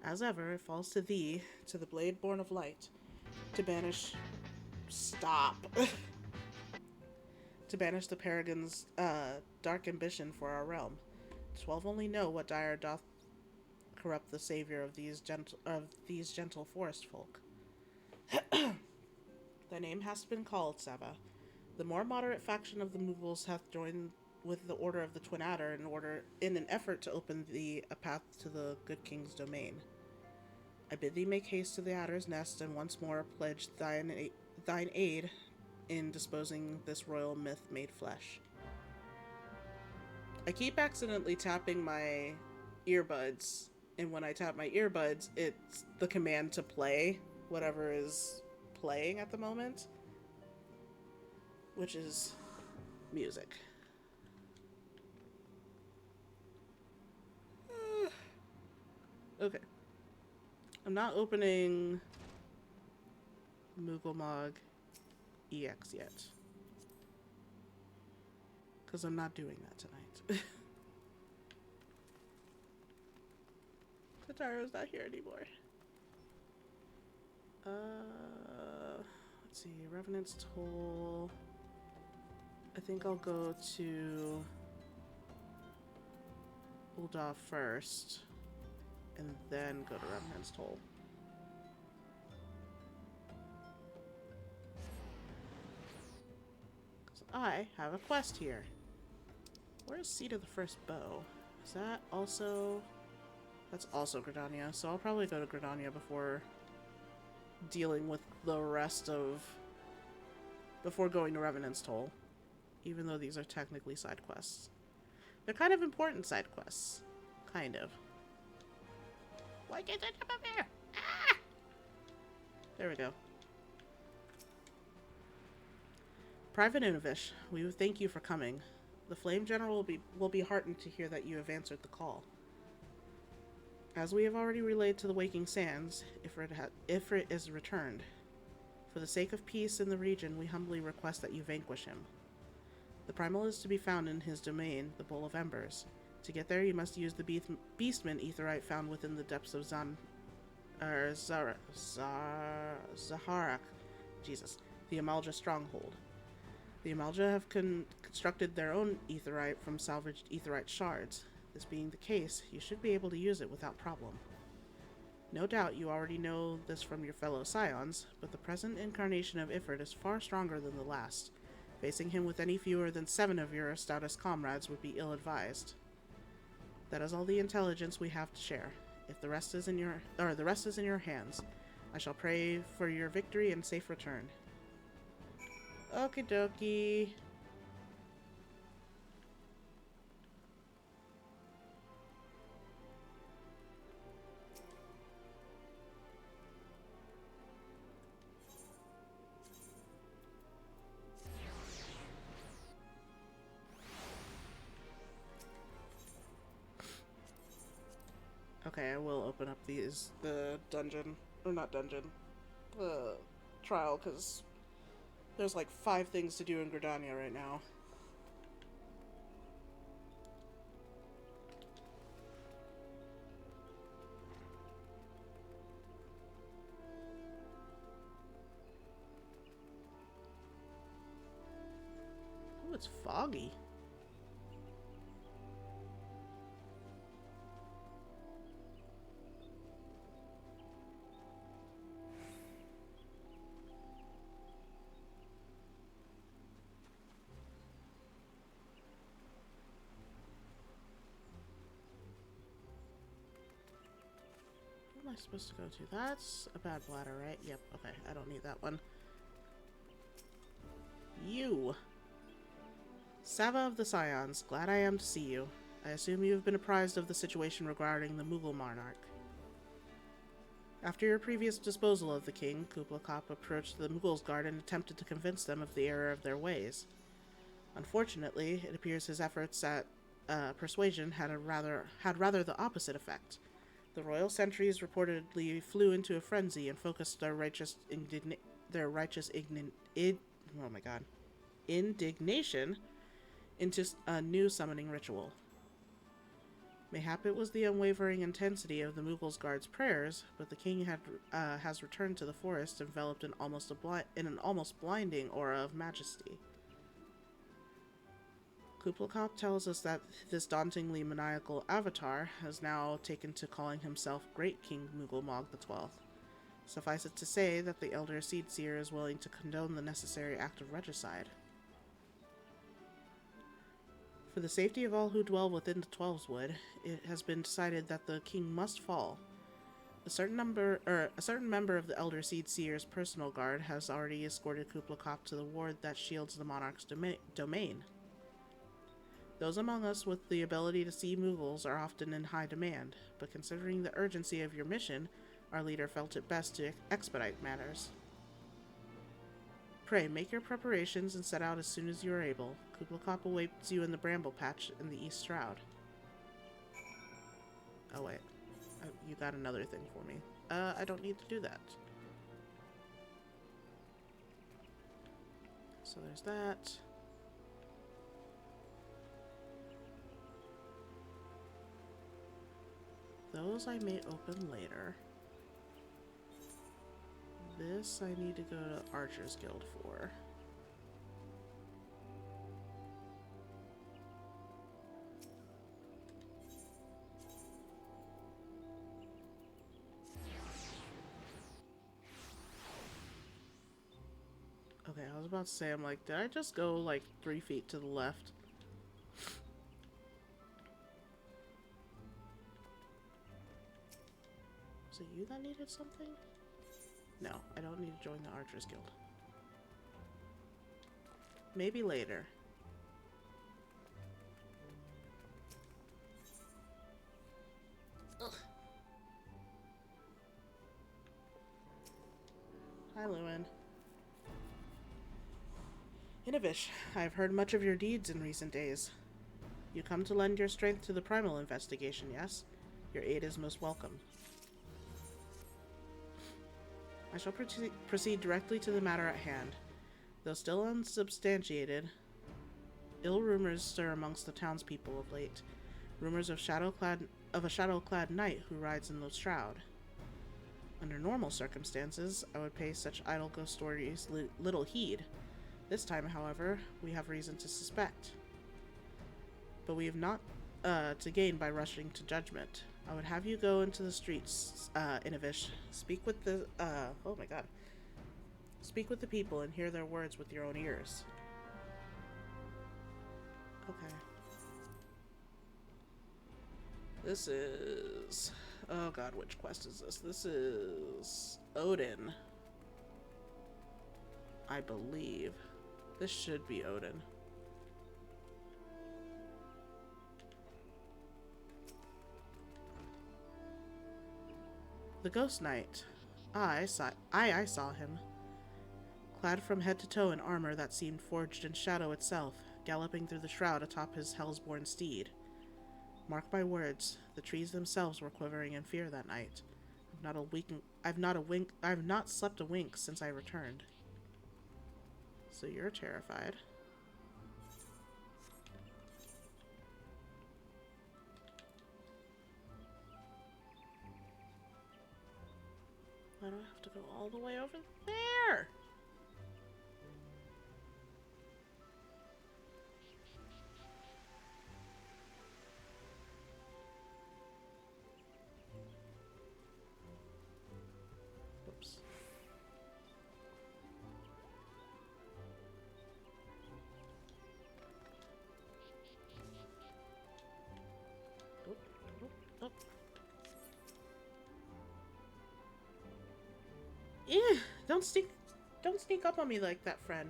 [SPEAKER 1] As ever, it falls to thee, to the blade born of light, to banish... Stop! To banish the Paragon's dark ambition for our realm. 12 only know what dire doth corrupt the savior of these gentle forest folk. Thy name hast been called, Sava. The more moderate faction of the Moogles hath joined with the Order of the Twin Adder in an effort to open thee a path to the good king's domain. I bid thee make haste to the Adder's nest and once more pledge thine aid in disposing this royal myth made flesh. I keep accidentally tapping my earbuds, and when I tap my earbuds, it's the command to play whatever is playing at the moment, which is music. Okay. I'm not opening Mooglemog EX yet, because I'm not doing that tonight. Tataro's not here anymore. Let's see, Revenant's Toll. I think I'll go to Ul'dah first, and then go to Revenant's Toll. Because I have a quest here. Where's Seat of the First Bow? Is that also... That's also Gridania, so I'll probably go to Gridania before dealing with the rest of... before going to Revenant's Toll. Even though these are technically side quests. They're kind of important side quests. Kind of. Why can't I jump up here? Ah! There we go. Private Unovish, we thank you for coming. The Flame General will be heartened to hear that you have answered the call. As we have already relayed to the Waking Sands, Ifrit is returned. For the sake of peace in the region, we humbly request that you vanquish him. The Primal is to be found in his domain, the Bowl of Embers. To get there, you must use the Beastman aetheryte found within the depths of Zaharak. Jesus. The Amalja Stronghold. The Amalja have constructed their own aetherite from salvaged aetherite shards. This being the case, you should be able to use it without problem. No doubt you already know this from your fellow scions, but the present incarnation of Ifrit is far stronger than the last. Facing him with any fewer than 7 of your stoutest comrades would be ill-advised. That is all the intelligence we have to share. If the rest is in your hands, I shall pray for your victory and safe return. Okie dokie. Okay, I will open up the dungeon, or not dungeon, the trial, because there's like 5 things to do in Gridania right now. Oh, it's foggy. Am I supposed to go to? That's a bad bladder, right? Yep, okay, I don't need that one. You! Sava of the Scions, glad I am to see you. I assume you have been apprised of the situation regarding the Mughal monarch. After your previous disposal of the king, Kublai Khan approached the Mughals' guard and attempted to convince them of the error of their ways. Unfortunately, it appears his efforts at persuasion had rather the opposite effect. The royal sentries reportedly flew into a frenzy and focused their indignation into a new summoning ritual. Mayhap it was the unwavering intensity of the Mughals' guard's prayers, but the king has returned to the forest enveloped in an almost blinding aura of majesty. Kublai Khan tells us that this dauntingly maniacal avatar has now taken to calling himself Great King Mughal Mog XII. Suffice it to say that the Elder Seed Seer is willing to condone the necessary act of regicide. For the safety of all who dwell within the Twelveswood, it has been decided that the king must fall. A certain member of the Elder Seed Seer's personal guard has already escorted Kublai Khan to the ward that shields the monarch's domain. Those among us with the ability to see Mughals are often in high demand, but considering the urgency of your mission, our leader felt it best to expedite matters. Pray, make your preparations and set out as soon as you are able. Kublai Khan awaits you in the bramble patch in the East Shroud. Oh wait, you got another thing for me. I don't need to do that. So there's that. Those I may open later. This I need to go to Archer's Guild for. Okay, I was about to say, I'm like, did I just go like 3 feet to the left? Was it you that needed something? No, I don't need to join the Archers Guild. Maybe later. Ugh. Hi, Lewin. Innovish, I have heard much of your deeds in recent days. You come to lend your strength to the Primal investigation, yes? Your aid is most welcome. I shall proceed directly to the matter at hand. Though still unsubstantiated, ill rumors stir amongst the townspeople of late. Rumors of a shadow-clad knight who rides in the shroud. Under normal circumstances, I would pay such idle ghost stories little heed, This time, however, we have reason to suspect. But we have not to gain by rushing to judgment. I would have you go into the streets, Inovish. Speak with the, oh my god. Speak with the people and hear their words with your own ears. Okay. This is... Oh god, which quest is this? This is... Odin. I believe. This should be Odin. The Ghost Knight. I saw him. Clad from head to toe in armor that seemed forged in shadow itself, galloping through the shroud atop his hellsborn steed. Mark my words, the trees themselves were quivering in fear that night. I've not slept a wink since I returned. So you're terrified. Why do I have to go all the way over there? Whoops. Oop, oop, oop. Ew, don't sneak up on me like that, friend.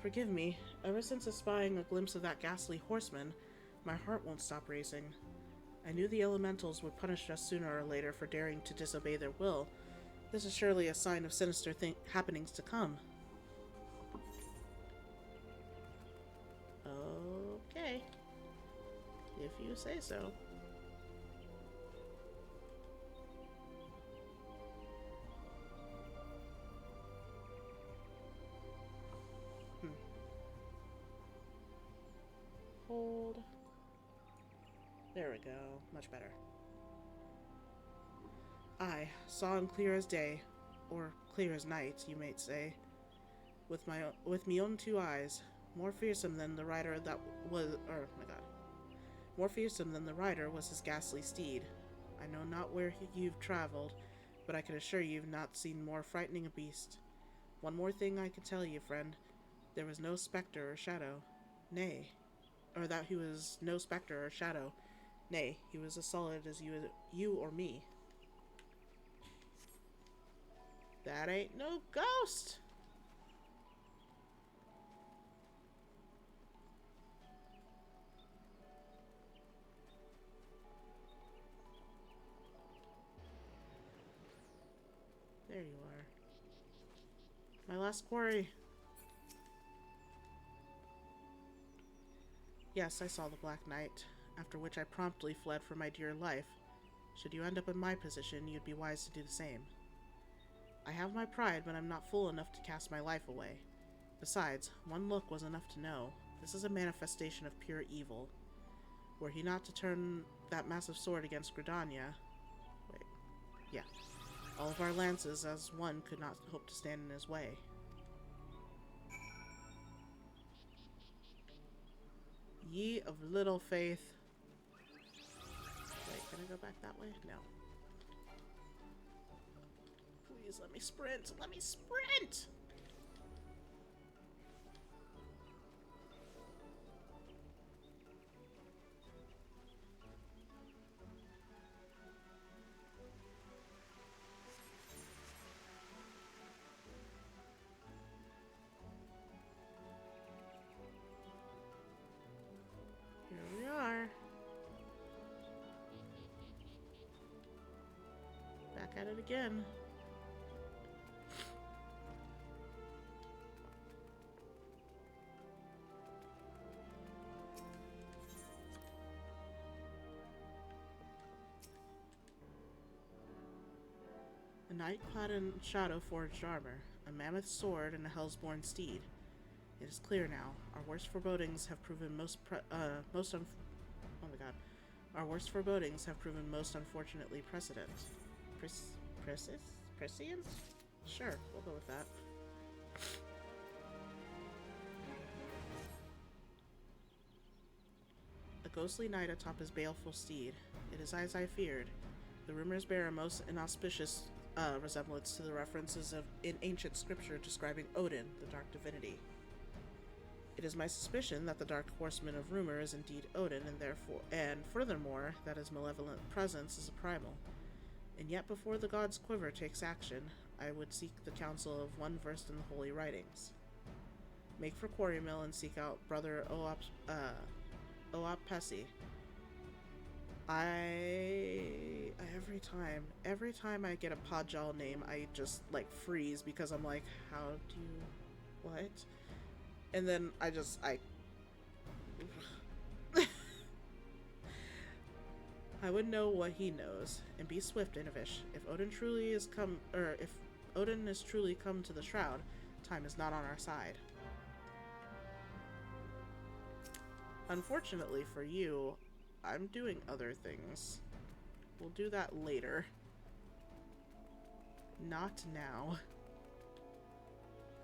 [SPEAKER 1] Forgive me. Ever since espying a glimpse of that ghastly horseman, my heart won't stop racing. I knew the elementals would punish us sooner or later for daring to disobey their will. This is surely a sign of sinister happenings to come. Okay. If you say so. Hold. There we go. Much better. I saw him clear as day, or clear as night, you might say, with me own two eyes, more fearsome than the rider that was. Oh my god. More fearsome than the rider was his ghastly steed. I know not where you've traveled, but I can assure you've not seen more frightening a beast. One more thing I can tell you, friend. There was no spectre or shadow. Nay. Or that he was no spectre or shadow. Nay, he was as solid as you or me. That ain't no ghost! There you are. My last quarry. Yes, I saw the Black Knight, after which I promptly fled for my dear life. Should you end up in my position, you'd be wise to do the same. I have my pride, but I'm not fool enough to cast my life away. Besides, one look was enough to know. This is a manifestation of pure evil. Were he not to turn that massive sword against Gridania... Wait. Yeah. All of our lances as one could not hope to stand in his way. Ye of little faith. Wait, can I go back that way? No. Please let me sprint. Let me sprint! Here we are. Back at it again. A knight clad in shadow-forged armor, a mammoth sword, and a hellsborn steed. It is clear now. Our worst forebodings have proven Our worst forebodings have proven most unfortunately prescient. Prescient? Sure, we'll go with that. ghostly knight atop his baleful steed. It is as I feared. The rumors bear a most inauspicious resemblance to the references in ancient scripture describing Odin, the dark divinity. It is my suspicion that the dark horseman of rumor is indeed Odin, and furthermore, that his malevolent presence is a primal. And yet before the god's quiver takes action, I would seek the counsel of one versed in the holy writings. Make for Quarry Mill and seek out Brother Oap Pesi. Every time I get a Pajal name, I just like freeze because I'm like, how do you, what? And then I I would know what he knows, and be swift, Inavish. If Odin is truly come to the shroud, time is not on our side. Unfortunately for you, I'm doing other things. We'll do that later. Not now.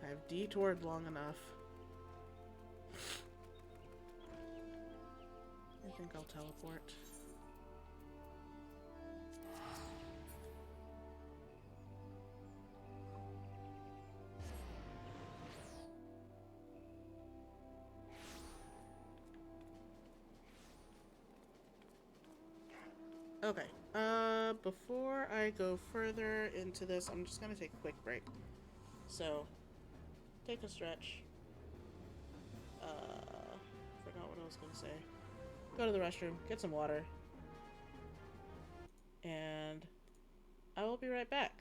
[SPEAKER 1] I've detoured long enough. I think I'll teleport. Okay, before I go further into this, I'm just gonna take a quick break. So, take a stretch. Forgot what I was gonna say. Go to the restroom, get some water, and I will be right back.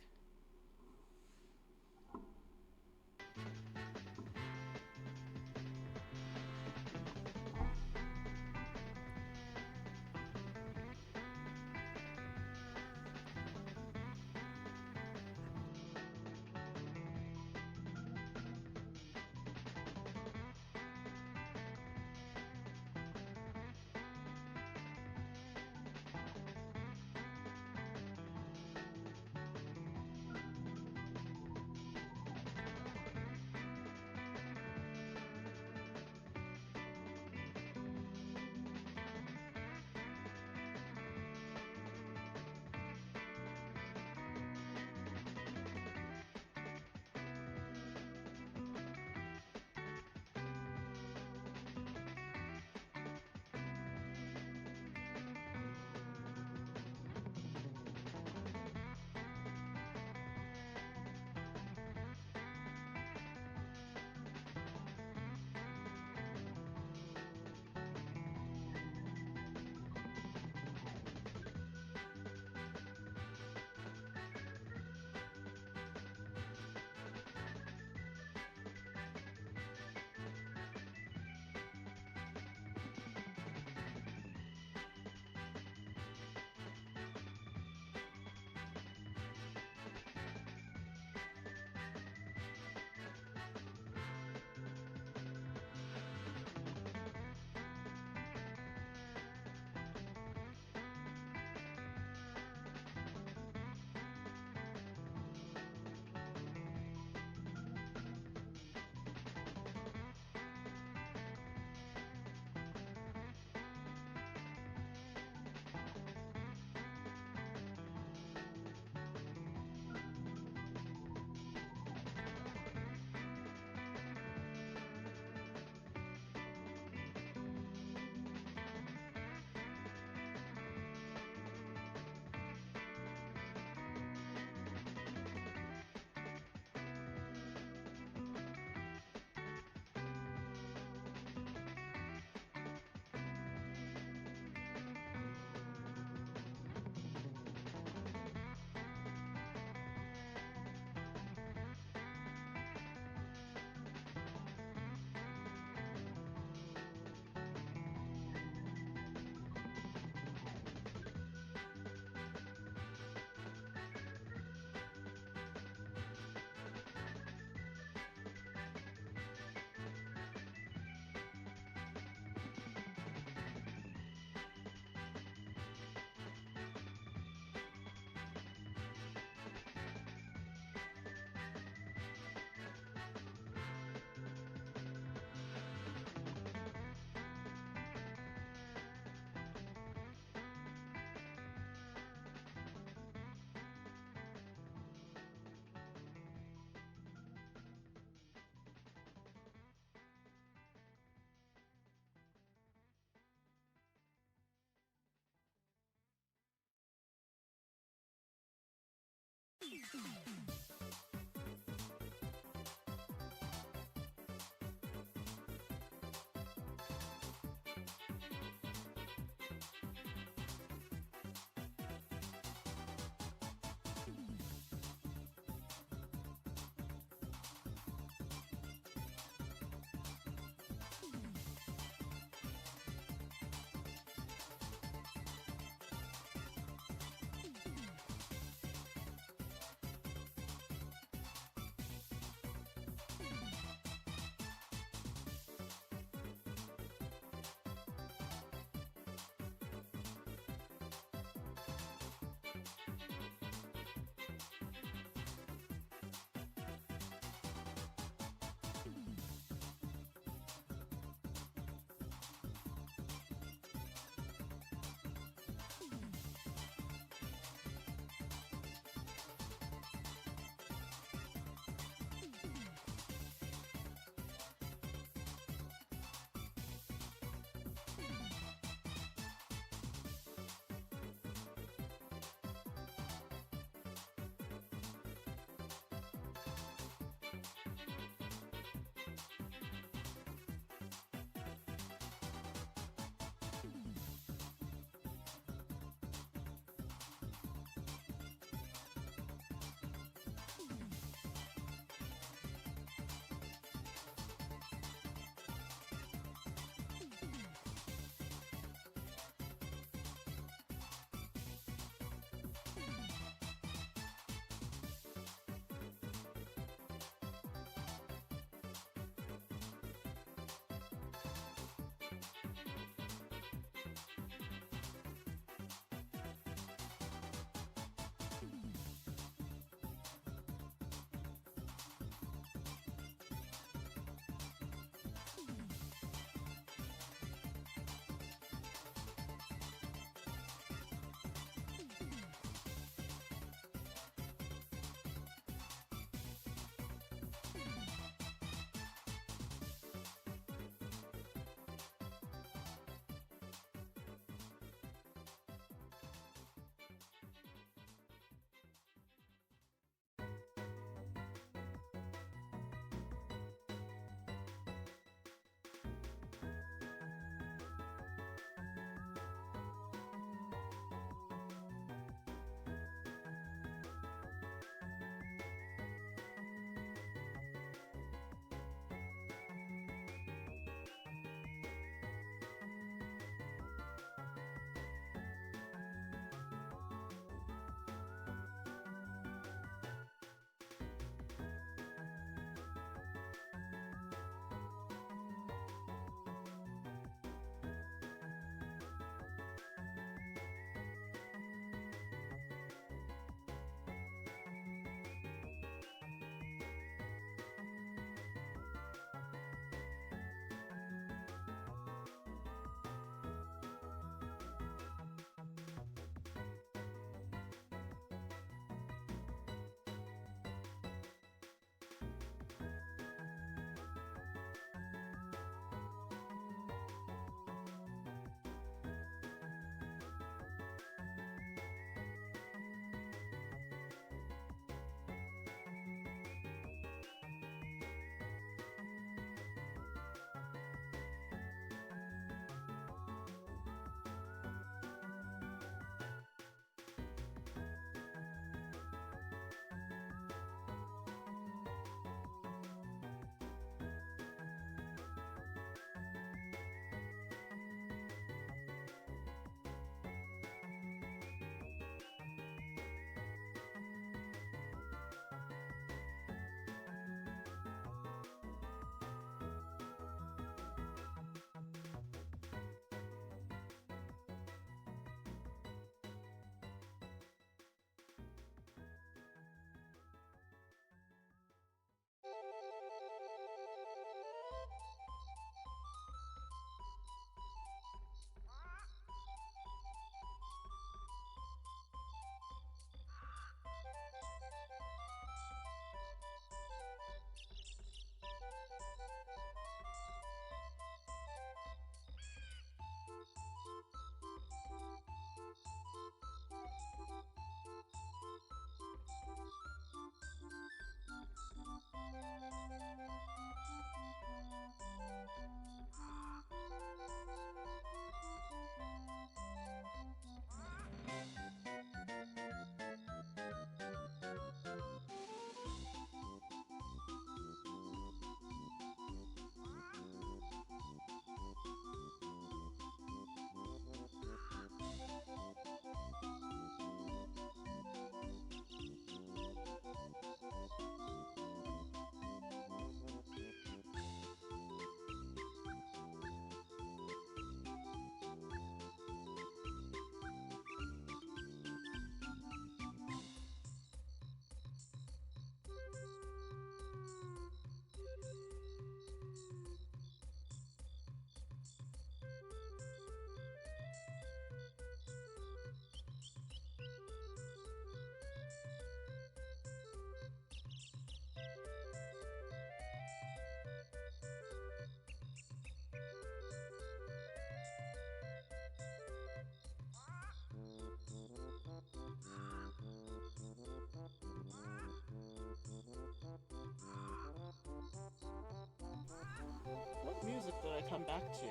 [SPEAKER 1] music that I come back to.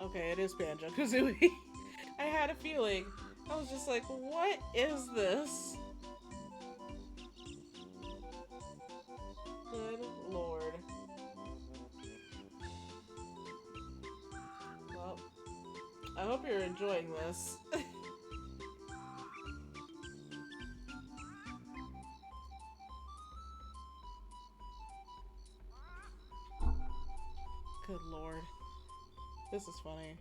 [SPEAKER 1] Okay, it is Banjo-Kazooie. I had a feeling. I was just like, what is this? Good lord. Well, I hope you're enjoying this. Good lord. This is funny.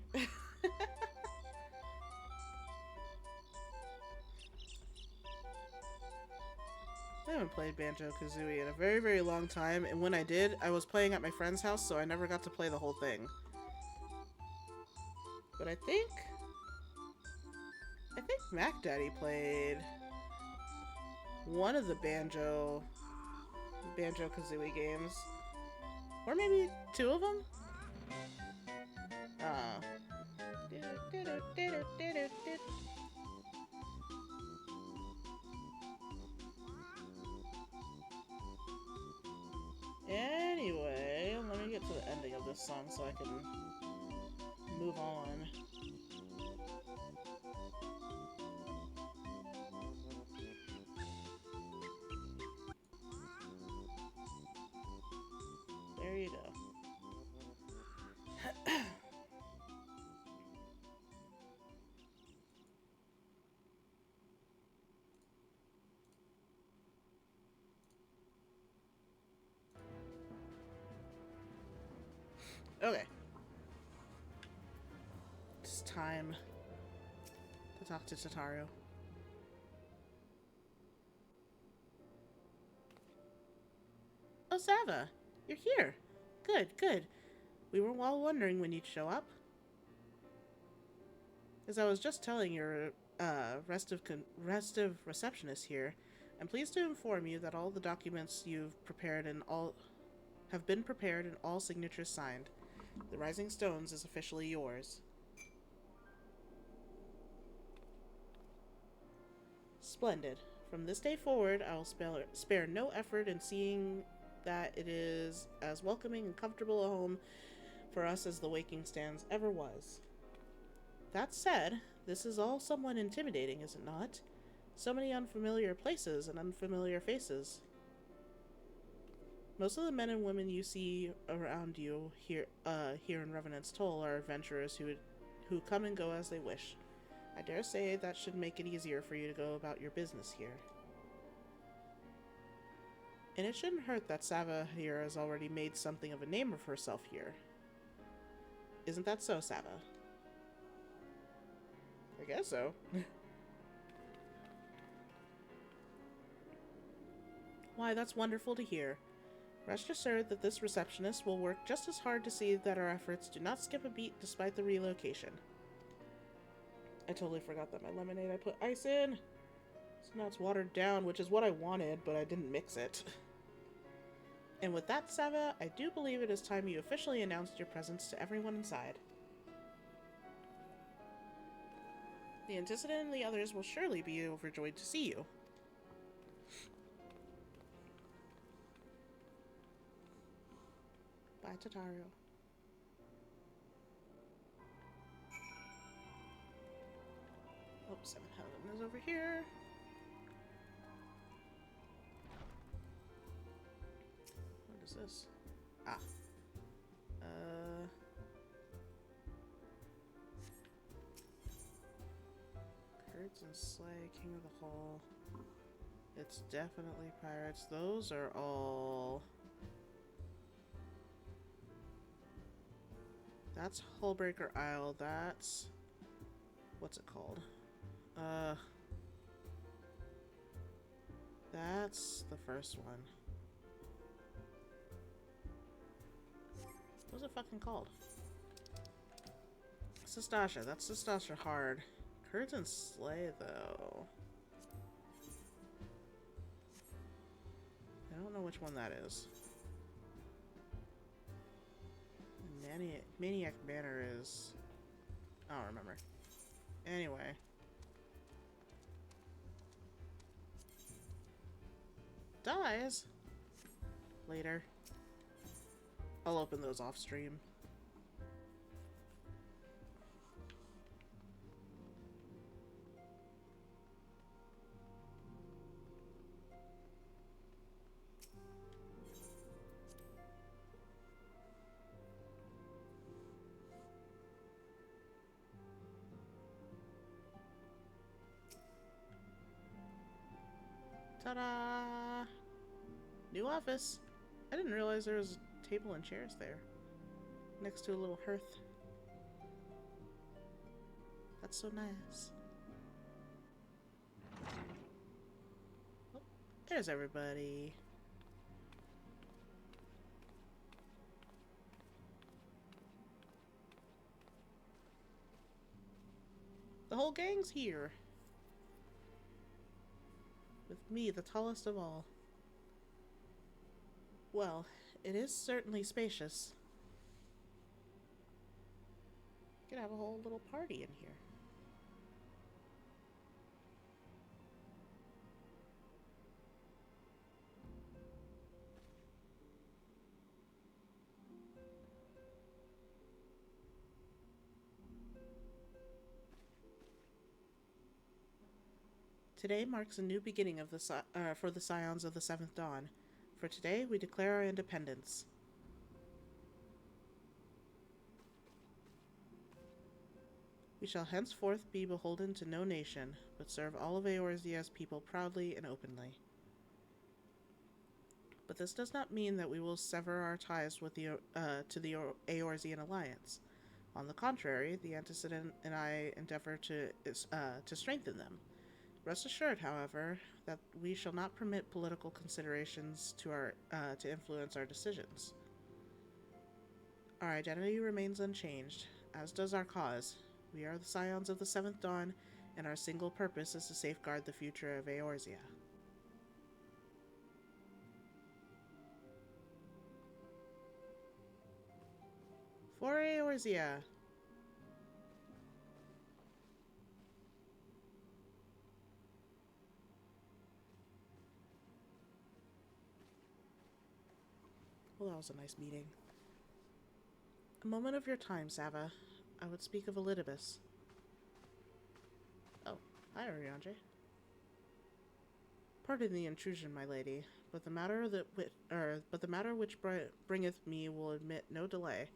[SPEAKER 1] I haven't played Banjo-Kazooie in a very, very long time, and when I did, I was playing at my friend's house, so I never got to play the whole thing. But I think Mac Daddy played one of the Banjo-Kazooie games. Or maybe two of them? Anyway, let me get to the ending of this song so I can move on. There you go. Okay. It's time to talk to Tataru. Oh, Sava! You're here! Good, good. We were all wondering when you'd show up. As I was just telling your restive receptionist here, I'm pleased to inform you that all the documents you've prepared and all have been prepared and all signatures signed. The Rising Stones is officially yours. Splendid. From this day forward, I will spare no effort in seeing that it is as welcoming and comfortable a home for us as the Waking Stands ever was. That said, this is all somewhat intimidating, is it not? So many unfamiliar places and unfamiliar faces. Most of the men and women you see around you here in Revenant's Toll are adventurers who come and go as they wish. I dare say that should make it easier for you to go about your business here. And it shouldn't hurt that Sava here has already made something of a name of herself here. Isn't that so, Sava? I guess so. Why, that's wonderful to hear. Rest assured that this receptionist will work just as hard to see that our efforts do not skip a beat despite the relocation. I totally forgot that my lemonade I put ice in. So now it's watered down, which is what I wanted, but I didn't mix it. And with that, Sava, I do believe it is time you officially announced your presence to everyone inside. The antecedent and the others will surely be overjoyed to see you. Bye, Tataru. Oh, 7 Helen is over here. What is this? Ah. Kurtz and Slay, King of the Hall. It's definitely pirates. Those are all... That's Hullbreaker Isle. That's... What's it called? That's the first one. What's it fucking called? Sestasha. That's Sestasha Hard. Kurtz and Slay, though. I don't know which one that is. Maniac Manor is... I don't remember. Anyway. dies. Later. I'll open those off stream. Ta-da! New office. I didn't realize there was a table and chairs there. Next to a little hearth. That's so nice. Oh, there's everybody. The whole gang's here. With me, the tallest of all. Well, it is certainly spacious. Could have a whole little party in here. Today marks a new beginning of for the Scions of the Seventh Dawn. For today, we declare our independence. We shall henceforth be beholden to no nation, but serve all of Eorzea's people proudly and openly. But this does not mean that we will sever our ties with the Eorzean alliance. On the contrary, the antecedent and I endeavor to strengthen them. Rest assured, however, that we shall not permit political considerations to influence our decisions. Our identity remains unchanged, as does our cause. We are the Scions of the Seventh Dawn, and our single purpose is to safeguard the future of Eorzea. For Eorzea! Well, that was a nice meeting. A moment of your time, Sava. I would speak of Elidibus. Oh, hi, Ariandre. Pardon the intrusion, my lady, but the matter which bringeth me will admit no delay.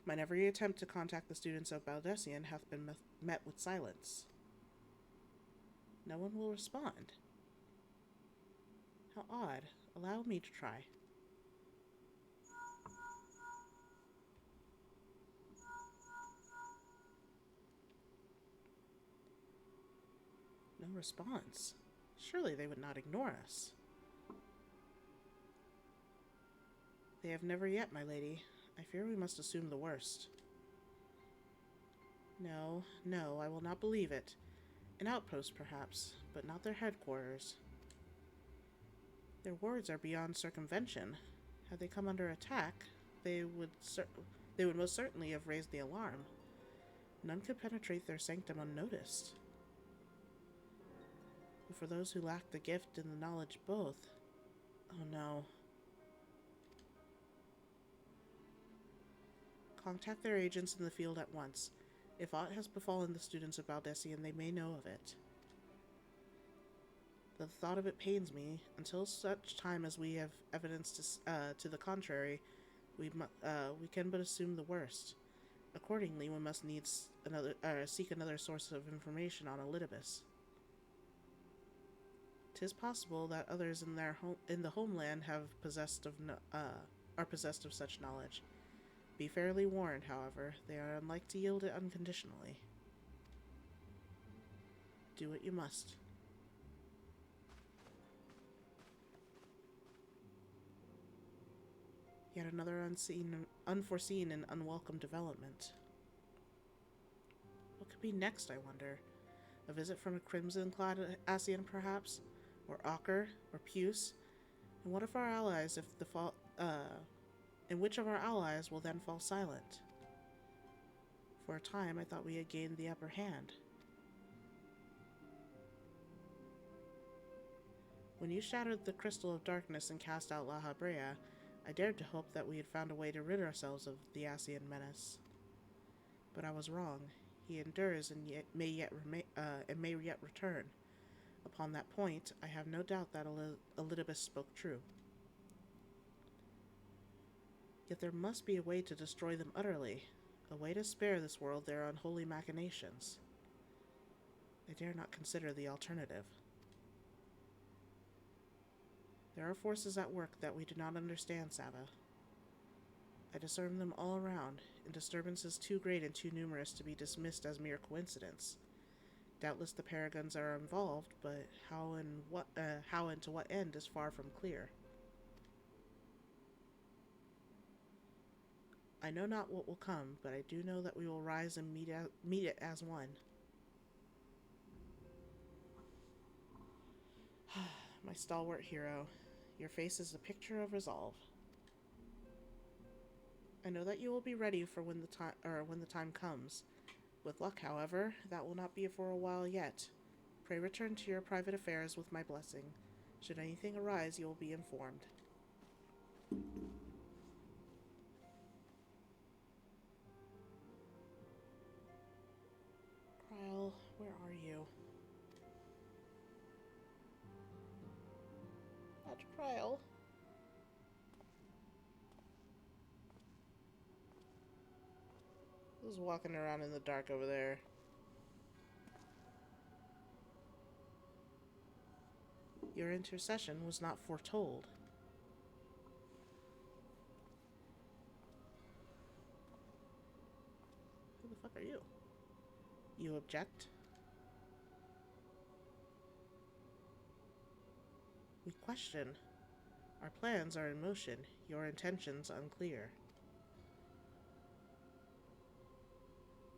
[SPEAKER 1] Mine every attempt to contact the students of Baldessian hath been met with silence. No one will respond. How odd. Allow me to try. No response. Surely they would not ignore us. They have never yet, my lady. I fear we must assume the worst. No, no, I will not believe it. An outpost, perhaps, but not their headquarters. Their words are beyond circumvention. Had they come under attack, they would most certainly have raised the alarm. None could penetrate their sanctum unnoticed. But for those who lack the gift and the knowledge both, oh no. Contact their agents in the field at once. If aught has befallen the students of Baldessian, they may know of it. The thought of it pains me. Until such time as we have evidence to the contrary, we can but assume the worst. Accordingly, we must needs seek another source of information on Elidibus. 'Tis possible that others in the homeland are possessed of such knowledge. Be fairly warned, however, they are unlike to yield it unconditionally. Do what you must. Yet another unforeseen and unwelcome development. What could be next, I wonder? A visit from a crimson-clad Ascian, perhaps? Or Ocker? Or Puce? And what of our allies and which of our allies will then fall silent? For a time, I thought we had gained the upper hand. When you shattered the crystal of darkness and cast out La Habrea, I dared to hope that we had found a way to rid ourselves of the Asian menace. But I was wrong. He endures and may yet return. Upon that point, I have no doubt that Elidibus spoke true. Yet there must be a way to destroy them utterly, a way to spare this world their unholy machinations. I dare not consider the alternative. There are forces at work that we do not understand, Sava. I discern them all around, in disturbances too great and too numerous to be dismissed as mere coincidence. Doubtless the Paragons are involved, but how and to what end is far from clear. I know not what will come, but I do know that we will rise and meet it as one. My stalwart hero, your face is a picture of resolve. I know that you will be ready for when the time comes. With luck, however, that will not be for a while yet. Pray return to your private affairs with my blessing. Should anything arise, you will be informed. Kyle, where are you? That's Kyle. Who's walking around in the dark over there? Your intercession was not foretold. Who the fuck are you? You object? We question. Our plans are in motion, your intentions unclear.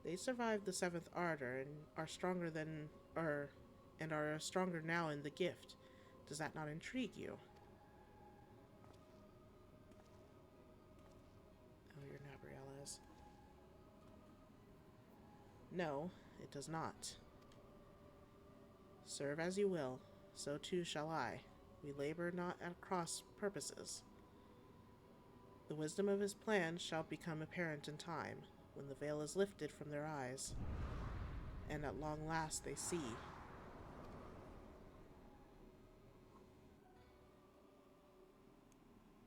[SPEAKER 1] They survived the seventh ardor and are stronger now in the gift. Does that not intrigue you? Oh, you're Gabriella's. No, it does not. Serve as you will, so too shall I. We labor not at cross purposes. The wisdom of his plan shall become apparent in time, when the veil is lifted from their eyes, and at long last they see.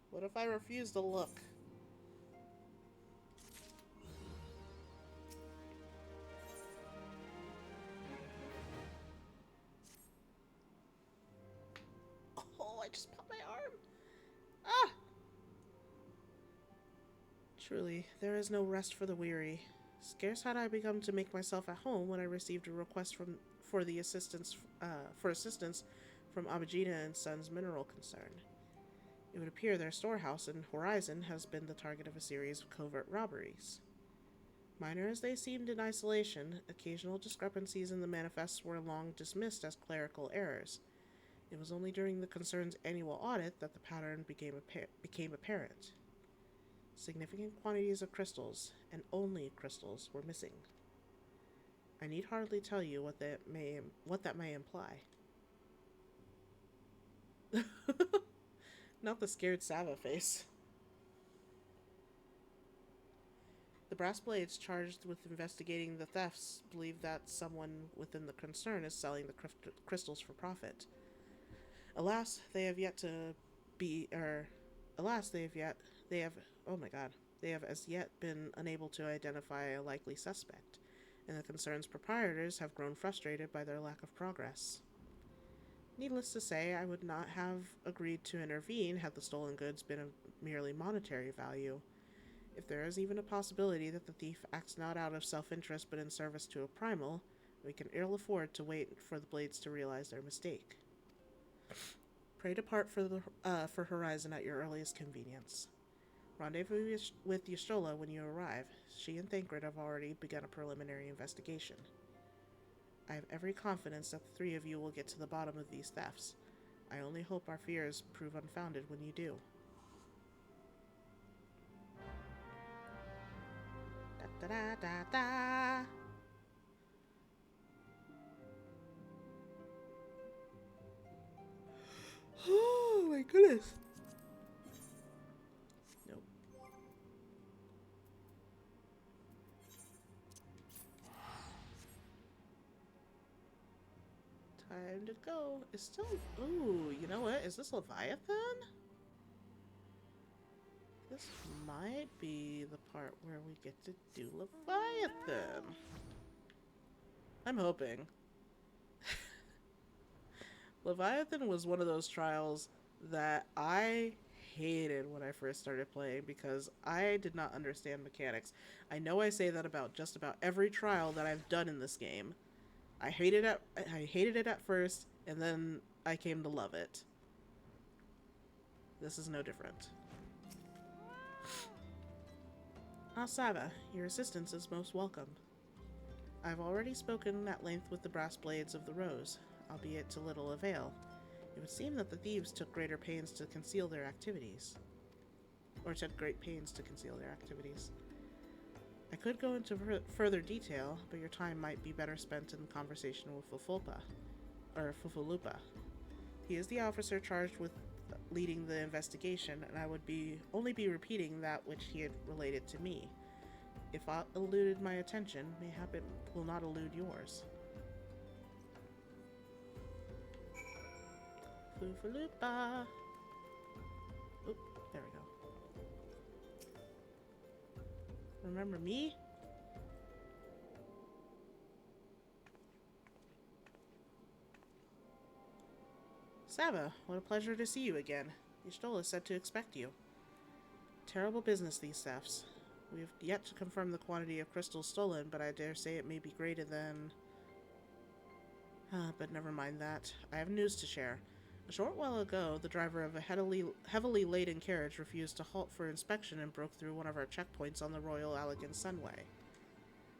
[SPEAKER 1] What if I refuse to look? Oh, I just popped my arm. Ah! Truly, there is no rest for the weary. Scarce had I begun to make myself at home when I received a request for assistance from Abhijita and Sons Mineral Concern. It would appear their storehouse in Horizon has been the target of a series of covert robberies. Minor as they seemed in isolation, occasional discrepancies in the manifests were long dismissed as clerical errors. It was only during the concern's annual audit that the pattern became apparent. Significant quantities of crystals, and only crystals, were missing. I need hardly tell you what that may imply. Not the scared Sava face. The brass blades charged with investigating the thefts believe that someone within the concern is selling the crystals for profit. Alas, they have as yet been unable to identify a likely suspect, and the concern's proprietors have grown frustrated by their lack of progress. Needless to say, I would not have agreed to intervene had the stolen goods been of merely monetary value. If there is even a possibility that the thief acts not out of self-interest but in service to a primal, we can ill afford to wait for the blades to realize their mistake. Pray depart for Horizon at your earliest convenience. Rendezvous with Ystrola when you arrive. She and Thancred have already begun a preliminary investigation. I have every confidence that the three of you will get to the bottom of these thefts. I only hope our fears prove unfounded when you do. Da da da da da. to go is still... Ooh, you know what? Is this Leviathan? This might be the part where we get to do Leviathan. I'm hoping. Leviathan was one of those trials that I hated when I first started playing because I did not understand mechanics. I know I say that about just about every trial that I've done in this game. I hated it at first, and then I came to love it. This is no different. Sava, your assistance is most welcome. I've already spoken at length with the brass blades of the Rose, albeit to little avail. It would seem that the thieves took great pains to conceal their activities. I could go into further detail, but your time might be better spent in conversation with Fufulupa. He is the officer charged with leading the investigation, and I would only be repeating that which he had related to me. If aught eluded my attention, mayhap it will not elude yours. Fufulupa. Oop, there we go. Remember me? Sava, what a pleasure to see you again. Y'shtola is said to expect you. Terrible business, these thefts. We have yet to confirm the quantity of crystals stolen, but I dare say it may be greater than... but never mind that. I have news to share. A short while ago, the driver of a heavily laden carriage refused to halt for inspection and broke through one of our checkpoints on the Royal Allegan Sunway.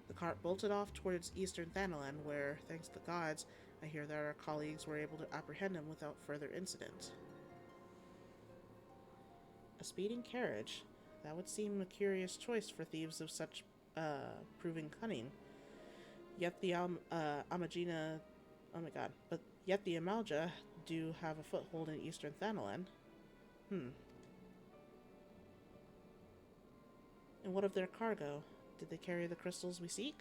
[SPEAKER 1] The cart bolted off towards eastern Thanalan, where, thanks to the gods, I hear that our colleagues were able to apprehend him without further incident. A speeding carriage? That would seem a curious choice for thieves of such, proving cunning. Yet the Amagina... Oh my god. But yet the Amalja do have a foothold in eastern Thanalan. And what of their cargo? Did they carry the crystals we seek?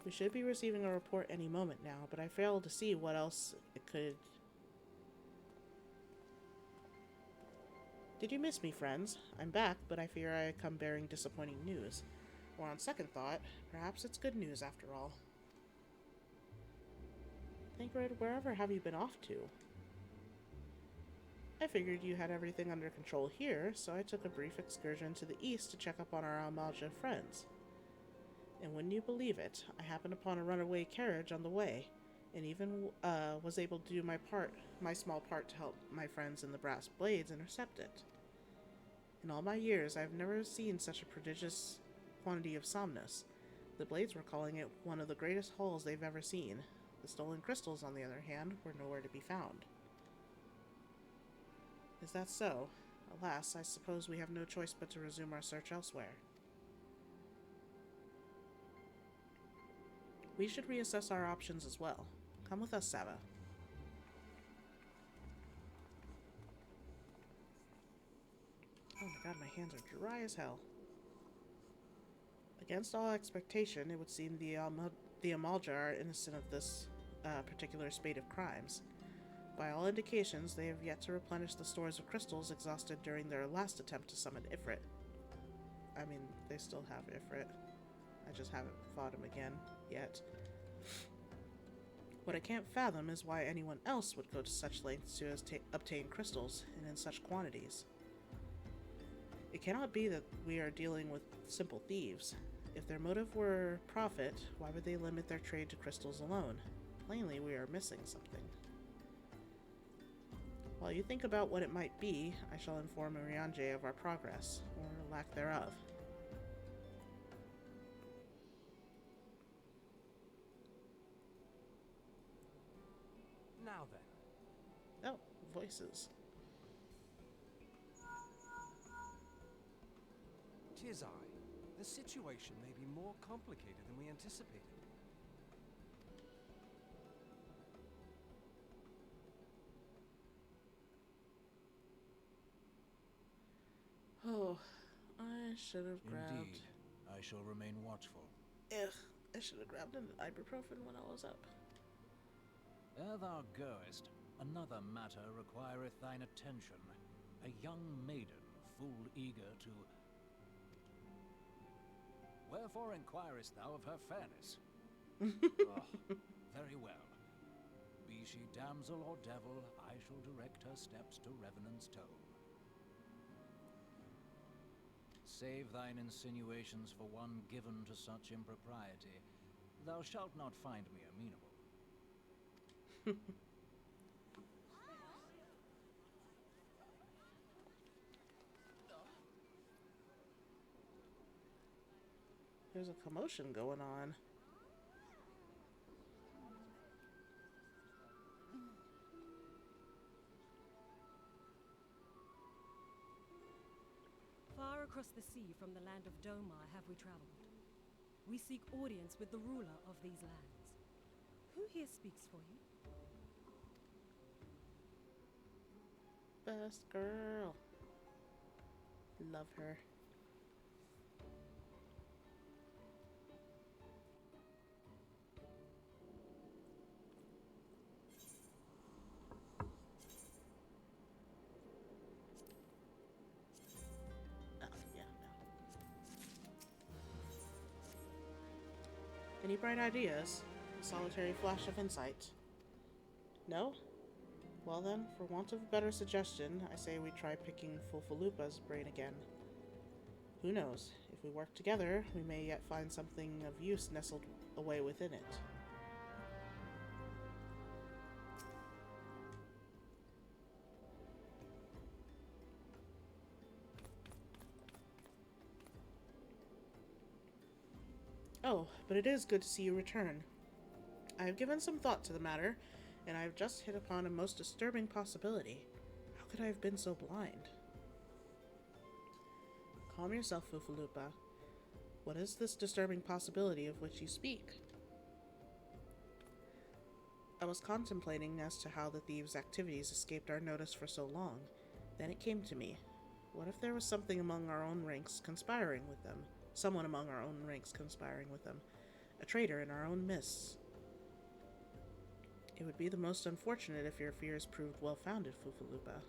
[SPEAKER 1] We should be receiving a report any moment now, but I fail to see what else it could... Did you miss me, friends? I'm back, but I fear I come bearing disappointing news. Or on second thought, perhaps it's good news after all. Thancred, wherever have you been off to? I figured you had everything under control here, so I took a brief excursion to the east to check up on our Amalja friends. And wouldn't you believe it, I happened upon a runaway carriage on the way, and even was able to do my small part to help my friends in the Brass Blades intercept it. In all my years, I've never seen such a prodigious quantity of somnus. The Blades were calling it one of the greatest hauls they've ever seen. The stolen crystals, on the other hand, were nowhere to be found. Is that so? Alas, I suppose we have no choice but to resume our search elsewhere. We should reassess our options as well. Come with us, Sava. Oh my god, my hands are dry as hell. Against all expectation, it would seem the Amalja are innocent of this particular spate of crimes. By all indications, they have yet to replenish the stores of crystals exhausted during their last attempt to summon Ifrit. I mean, they still have Ifrit. I just haven't fought him again yet. What I can't fathom is why anyone else would go to such lengths to obtain crystals, and in such quantities. It cannot be that we are dealing with simple thieves. If their motive were profit, why would they limit their trade to crystals alone? Plainly, we are missing something. While you think about what it might be, I shall inform Urianger of our progress, or lack thereof.
[SPEAKER 2] Now then.
[SPEAKER 1] Oh, voices.
[SPEAKER 2] 'Tis I. The situation may be more complicated than we anticipated.
[SPEAKER 1] Oh, I should have grabbed...
[SPEAKER 3] Indeed. I shall remain watchful.
[SPEAKER 1] Ugh, I should have grabbed an ibuprofen when I was up.
[SPEAKER 3] Ere thou goest, another matter requireth thine attention. A young maiden, full eager to... Wherefore inquirest thou of her fairness? Oh, very well. Be she damsel or devil, I shall direct her steps to Revenant's Tome. Save thine insinuations for one given to such impropriety. Thou shalt not find me amenable.
[SPEAKER 1] There's a commotion going on.
[SPEAKER 4] Far across the sea from the land of Domar have we traveled. We seek audience with the ruler of these lands. Who here speaks for you?
[SPEAKER 1] Best girl. Love her. Yeah, no. Any bright ideas? A solitary flash of insight? No? Well then, for want of a better suggestion, I say we try picking Fulfalupa's brain again. Who knows? If we work together, we may yet find something of use nestled away within it. Oh, but it is good to see you return. I have given some thought to the matter, and I have just hit upon a most disturbing possibility. How could I have been so blind? Calm yourself, Fufalupa. What is this disturbing possibility of which you speak? I was contemplating as to how the thieves' activities escaped our notice for so long. Then it came to me. What if there was something among our own ranks conspiring with them? Someone among our own ranks conspiring with them. A traitor in our own midst. It would be the most unfortunate if your fears proved well-founded, Fufalupa.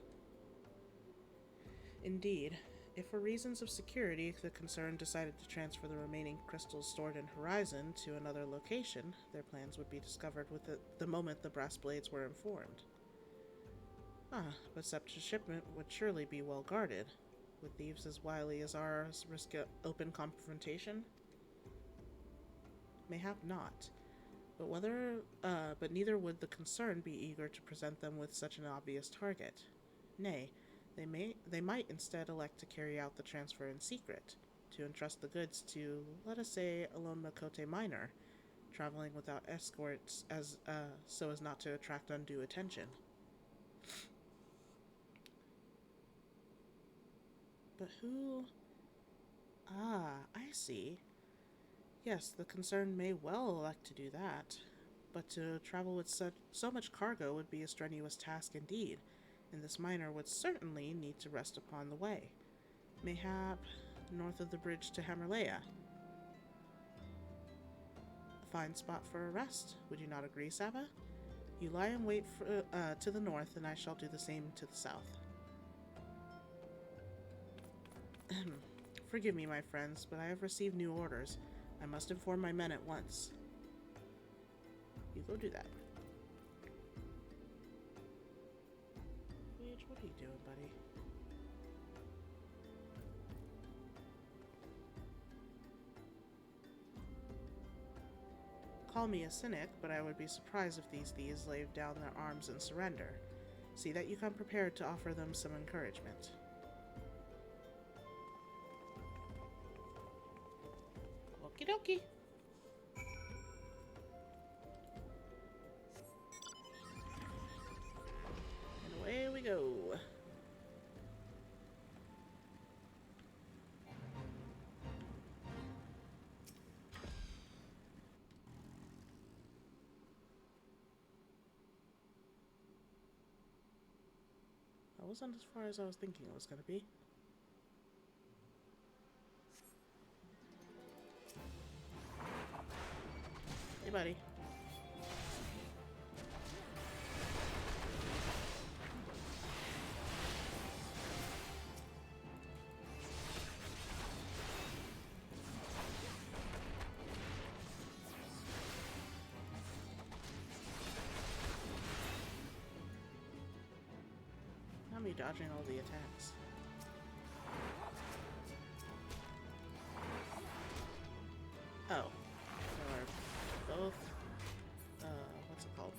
[SPEAKER 1] Indeed, if for reasons of security the concern decided to transfer the remaining crystals stored in Horizon to another location, their plans would be discovered with the moment the brass blades were informed. But such a shipment would surely be well guarded. Would thieves as wily as ours risk open confrontation? Mayhap not. But neither would the concern be eager to present them with such an obvious target. Nay, they might instead elect to carry out the transfer in secret, to entrust the goods to, let us say, a lone Makote miner, traveling without escorts so as not to attract undue attention. But who... I see. Yes, the concern may well elect to do that, but to travel with so much cargo would be a strenuous task indeed, and this miner would certainly need to rest upon the way. Mayhap north of the bridge to Hammerlea. A fine spot for a rest, would you not agree, Sava? You lie in wait to the north, and I shall do the same to the south. Forgive me, my friends, but I have received new orders. I must inform my men at once. You go do that. Paige, what are you doing, buddy? Call me a cynic, but I would be surprised if these thieves laid down their arms and surrender. See that you come prepared to offer them some encouragement. Okie dokie. And away we go. That wasn't as far as I was thinking it was going to be. Hey, buddy. Not me dodging all the attacks. Oh. They are both, what's it called?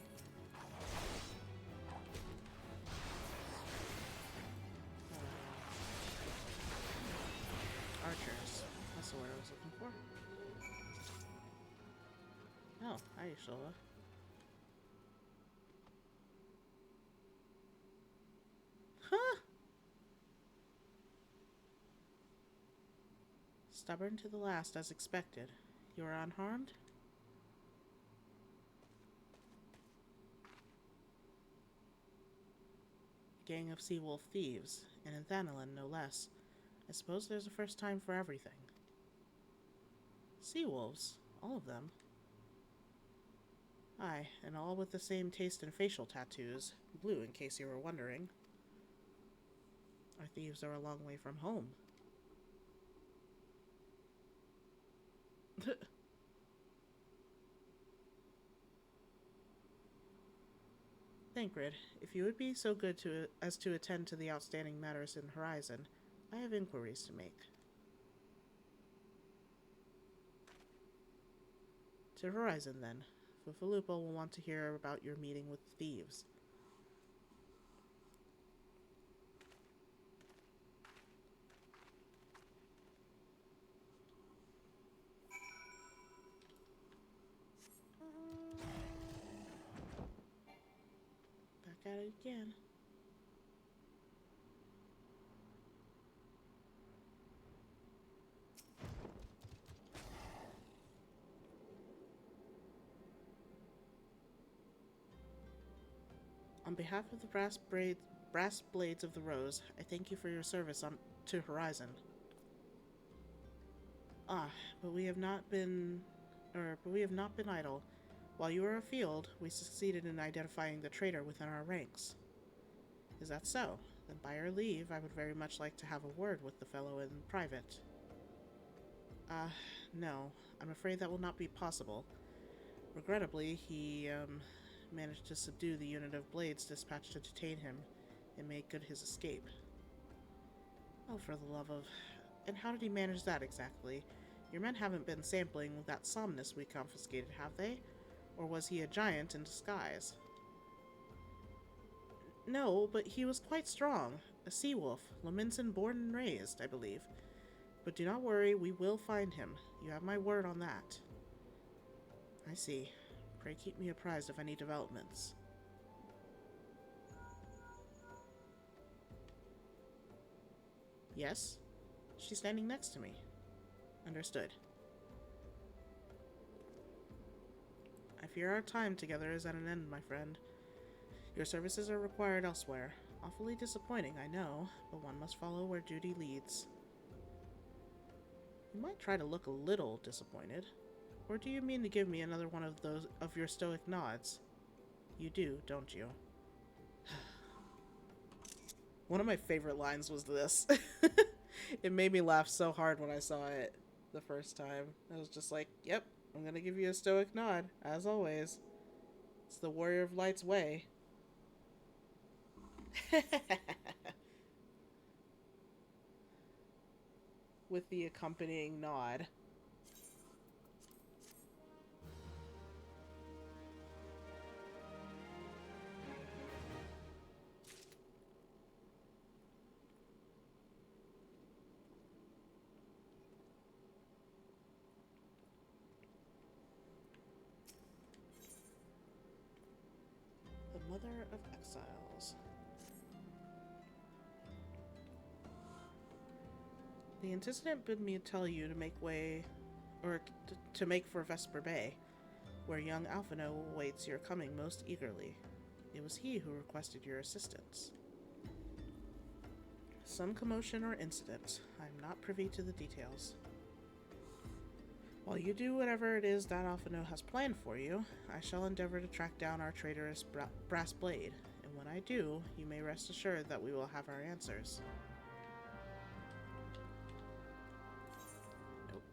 [SPEAKER 1] Archers. That's the word I was looking for. Oh, hi, Sava. Huh! Stubborn to the last, as expected. You are unharmed? A gang of sea wolf thieves, and in Thanalan, no less. I suppose there's a first time for everything. Sea wolves? All of them? Aye, and all with the same taste in facial tattoos. Blue, in case you were wondering. Our thieves are a long way from home. Thancred, if you would be so good as to attend to the outstanding matters in Horizon, I have inquiries to make. To Horizon, then. Fufalupa will want to hear about your meeting with thieves. Back at it again. On behalf of the brass blades of the Rose, I thank you for your service to Horizon. Ah, but we have not been idle. While you were afield, we succeeded in identifying the traitor within our ranks. Is that so? Then by your leave, I would very much like to have a word with the fellow in private. No. I'm afraid that will not be possible. Regrettably, he, managed to subdue the unit of blades dispatched to detain him and make good his escape. Oh, for the love of... And how did he manage that exactly? Your men haven't been sampling that somnus we confiscated, have they? Or was he a giant in disguise? No, but he was quite strong. A sea wolf, Lominson born and raised, I believe. But do not worry, we will find him. You have my word on that. I see. Pray keep me apprised of any developments. Yes? She's standing next to me. Understood. I fear our time together is at an end, my friend. Your services are required elsewhere. Awfully disappointing, I know, but one must follow where duty leads. You might try to look a little disappointed. Or do you mean to give me another one of your stoic nods? You do, don't you? One of my favorite lines was this. It made me laugh so hard when I saw it the first time. I was just like, yep, I'm gonna give you a stoic nod, as always. It's the Warrior of Light's way. With the accompanying nod. The Mother of Exiles. The antecedent bid me tell you to make way, or to make for Vesper Bay, where young Alphino awaits your coming most eagerly. It was he who requested your assistance. Some commotion or incident. I am not privy to the details. While you do whatever it is that Alphino has planned for you, I shall endeavor to track down our traitorous brass blade, and when I do, you may rest assured that we will have our answers. Nope.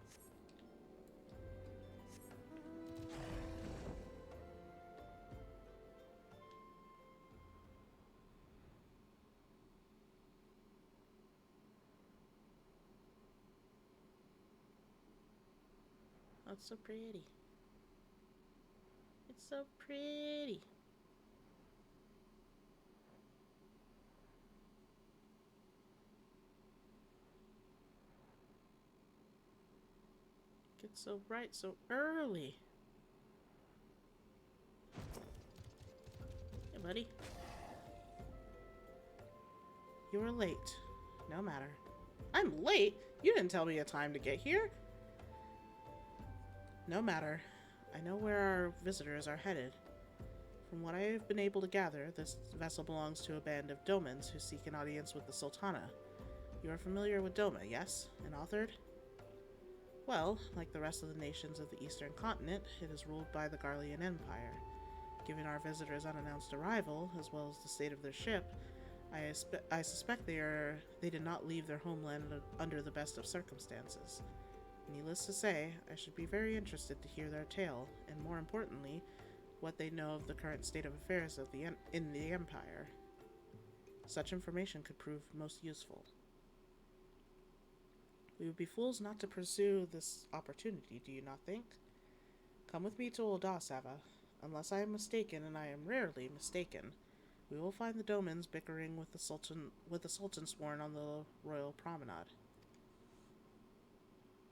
[SPEAKER 1] That's so pretty. It's so pretty. Gets so bright so early. Hey, buddy. You were late. No matter. I'm late? You didn't tell me a time to get here. No matter. I know where our visitors are headed. From what I have been able to gather, this vessel belongs to a band of Domans who seek an audience with the Sultana. You are familiar with Doma, yes? And authored? Well, like the rest of the nations of the Eastern Continent, it is ruled by the Garlean Empire. Given our visitors' unannounced arrival, as well as the state of their ship, I suspect they did not leave their homeland under the best of circumstances. Needless to say, I should be very interested to hear their tale, and more importantly, what they know of the current state of affairs in the Empire. Such information could prove most useful. We would be fools not to pursue this opportunity, do you not think? Come with me to Ul'dah, Sava. Unless I am mistaken, and I am rarely mistaken, we will find the Domans bickering with the Sultan sworn on the royal promenade.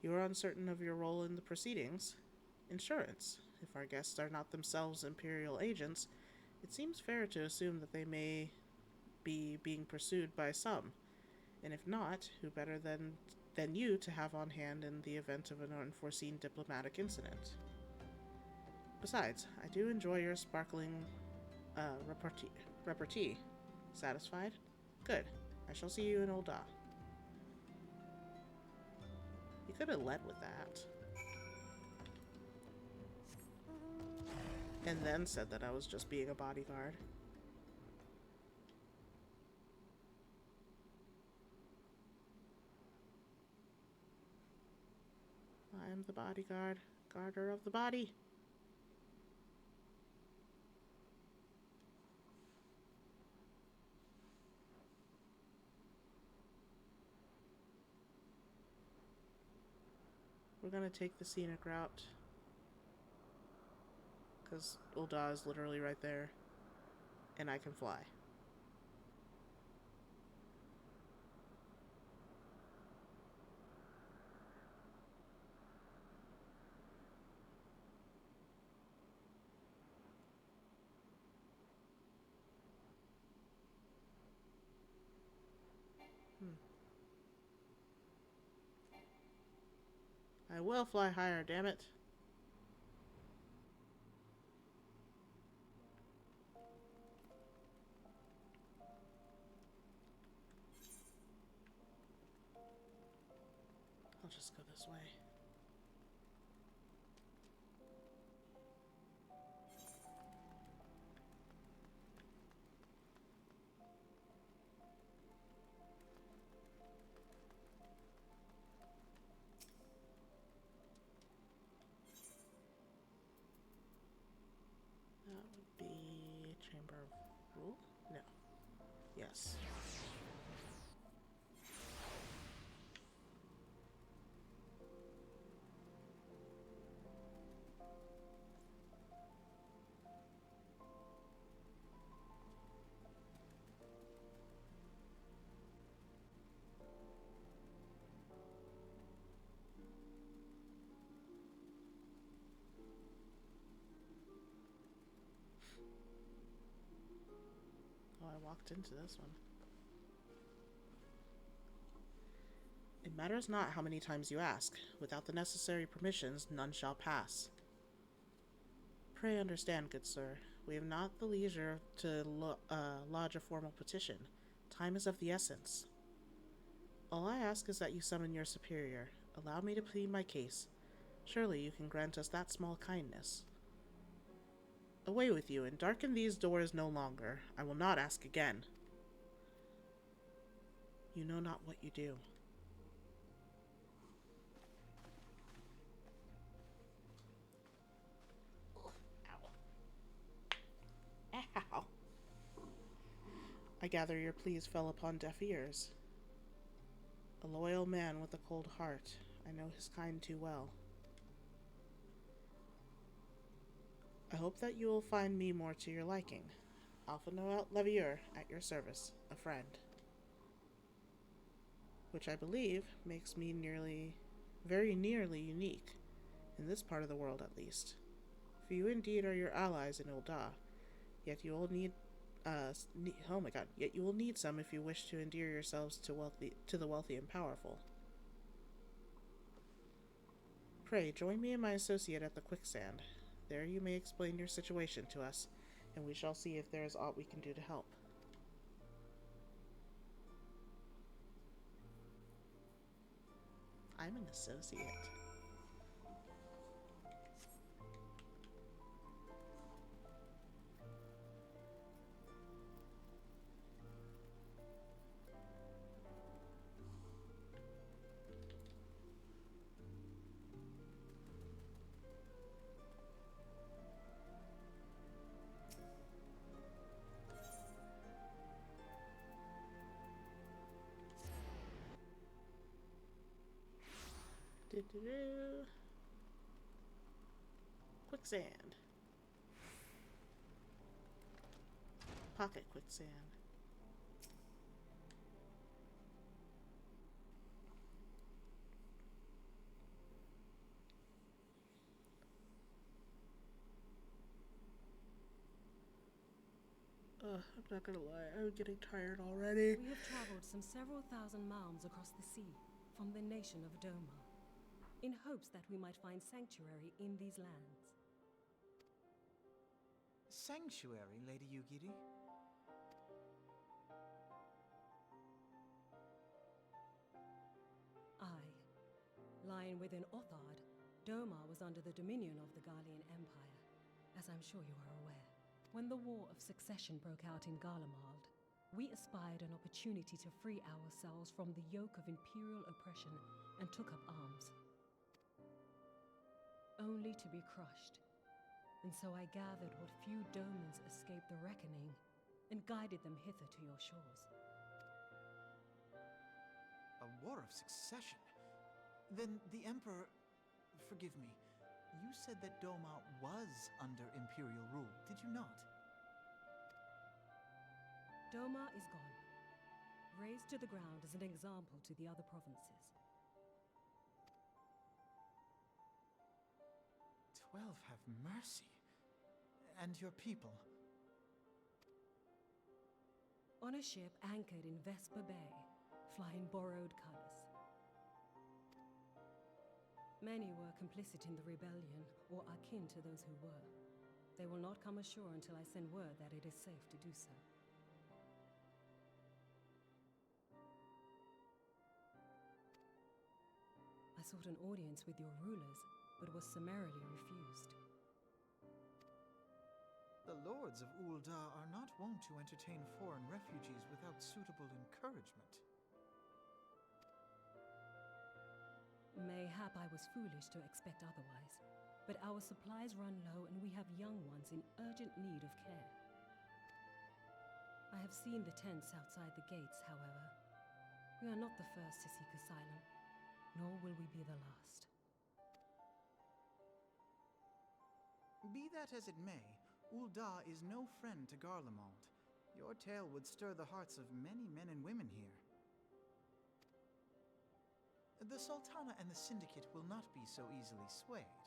[SPEAKER 1] You are uncertain of your role in the proceedings? Insurance. If our guests are not themselves Imperial agents, it seems fair to assume that they may be being pursued by some. And if not, who better than you to have on hand in the event of an unforeseen diplomatic incident? Besides, I do enjoy your sparkling repartee. Satisfied? Good. I shall see you in Ul'dah. You could have led with that. And then said that I was just being a bodyguard. I am the bodyguard, guarder of the body. We're gonna take the scenic route, because Ul'dah is literally right there, and I can fly. I will fly higher, damn it. I'll just go this way. That would be Chamber of Rule? No. Yes. Oh, I walked into this one. It matters not how many times you ask. Without the necessary permissions, none shall pass. Pray understand, good sir. We have not the leisure to lodge a formal petition. Time is of the essence. All I ask is that you summon your superior. Allow me to plead my case. Surely you can grant us that small kindness. Away with you, and darken these doors no longer. I will not ask again. You know not what you do. Ow. Ow. I gather your pleas fell upon deaf ears. A loyal man with a cold heart. I know his kind too well. I hope that you will find me more to your liking. Alpha Noel Levier, at your service, a friend. Which I believe makes me very nearly unique, in this part of the world at least. For you indeed are your allies in Ul'dah, yet you will need, yet you will need some if you wish to endear yourselves to the wealthy and powerful. Pray, join me and my associate at the quicksand. There you may explain your situation to us, and we shall see if there is aught we can do to help. I'm an associate. Do-do-do. Quicksand. Pocket quicksand. I'm not gonna lie, I'm getting tired already.
[SPEAKER 4] We have traveled some several thousand miles across the sea from the nation of Doma, in hopes that we might find sanctuary in these lands.
[SPEAKER 5] Sanctuary, Lady Yugiri?
[SPEAKER 4] Aye. Lying within Othard, Doma was under the dominion of the Garlean Empire, as I'm sure you are aware. When the War of Succession broke out in Garlemald, we espied an opportunity to free ourselves from the yoke of imperial oppression and took up arms. Only to be crushed. And so I gathered what few Domans escaped the reckoning and guided them hither to your shores.
[SPEAKER 5] A war of succession? Then the Emperor... Forgive me. You said that Doma was under Imperial rule, did you not?
[SPEAKER 4] Doma is gone. Razed to the ground as an example to the other provinces.
[SPEAKER 5] 12 have mercy. And your people?
[SPEAKER 4] On a ship anchored in Vesper Bay, flying borrowed colors. Many were complicit in the rebellion, or akin to those who were. They will not come ashore until I send word that it is safe to do so. I sought an audience with your rulers, but was summarily refused.
[SPEAKER 5] The lords of Ul'dah are not wont to entertain foreign refugees without suitable encouragement.
[SPEAKER 4] Mayhap I was foolish to expect otherwise, but our supplies run low and we have young ones in urgent need of care. I have seen the tents outside the gates, however. We are not the first to seek asylum, nor will we be the last.
[SPEAKER 5] Be that as it may, Ul'dah is no friend to Garlemald. Your tale would stir the hearts of many men and women here. The Sultana and the Syndicate will not be so easily swayed,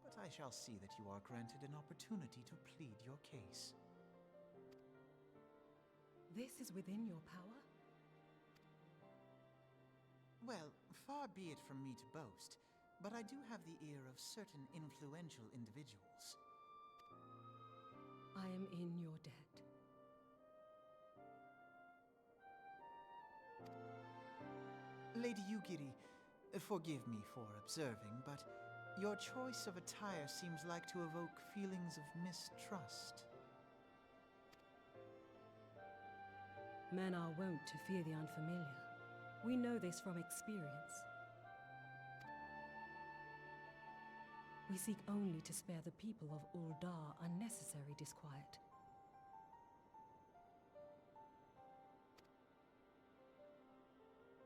[SPEAKER 5] but I shall see that you are granted an opportunity to plead your case.
[SPEAKER 4] This is within your power?
[SPEAKER 5] Well, far be it from me to boast, but I do have the ear of certain influential individuals.
[SPEAKER 4] I am in your debt.
[SPEAKER 5] Lady Yugiri, forgive me for observing, but your choice of attire seems like to evoke feelings of mistrust.
[SPEAKER 4] Men are wont to fear the unfamiliar. We know this from experience. We seek only to spare the people of Ul'dah unnecessary disquiet.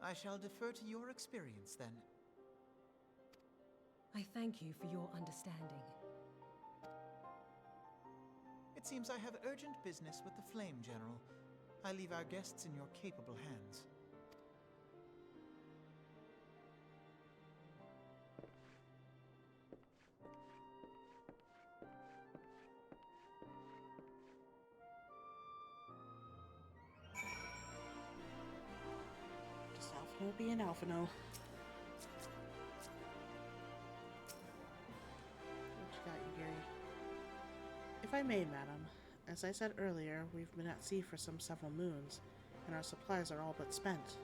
[SPEAKER 5] I shall defer to your experience, then.
[SPEAKER 4] I thank you for your understanding.
[SPEAKER 5] It seems I have urgent business with the Flame General. I leave our guests in your capable hands.
[SPEAKER 1] Just Alphino being Alphino. What you got, Yugiri? If I may, madam, as I said earlier, we've been at sea for some several moons, and our supplies are all but spent.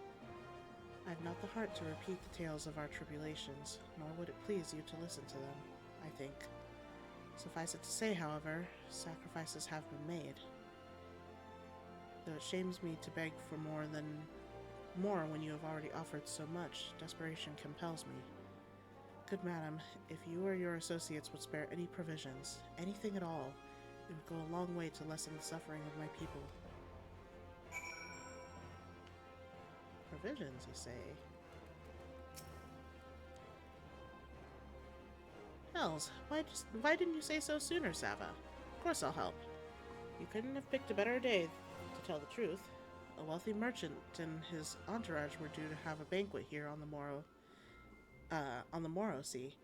[SPEAKER 1] I have not the heart to repeat the tales of our tribulations, nor would it please you to listen to them, I think. Suffice it to say, however, sacrifices have been made. Though it shames me to beg for more when you have already offered so much, desperation compels me. Good madam, if you or your associates would spare any provisions, anything at all, it would go a long way to lessen the suffering of my people. Provisions, you say? Hells, why didn't you say so sooner, Sava? Of course I'll help. You couldn't have picked a better day, to tell the truth. A wealthy merchant and his entourage were due to have a banquet here on the Morrow Sea,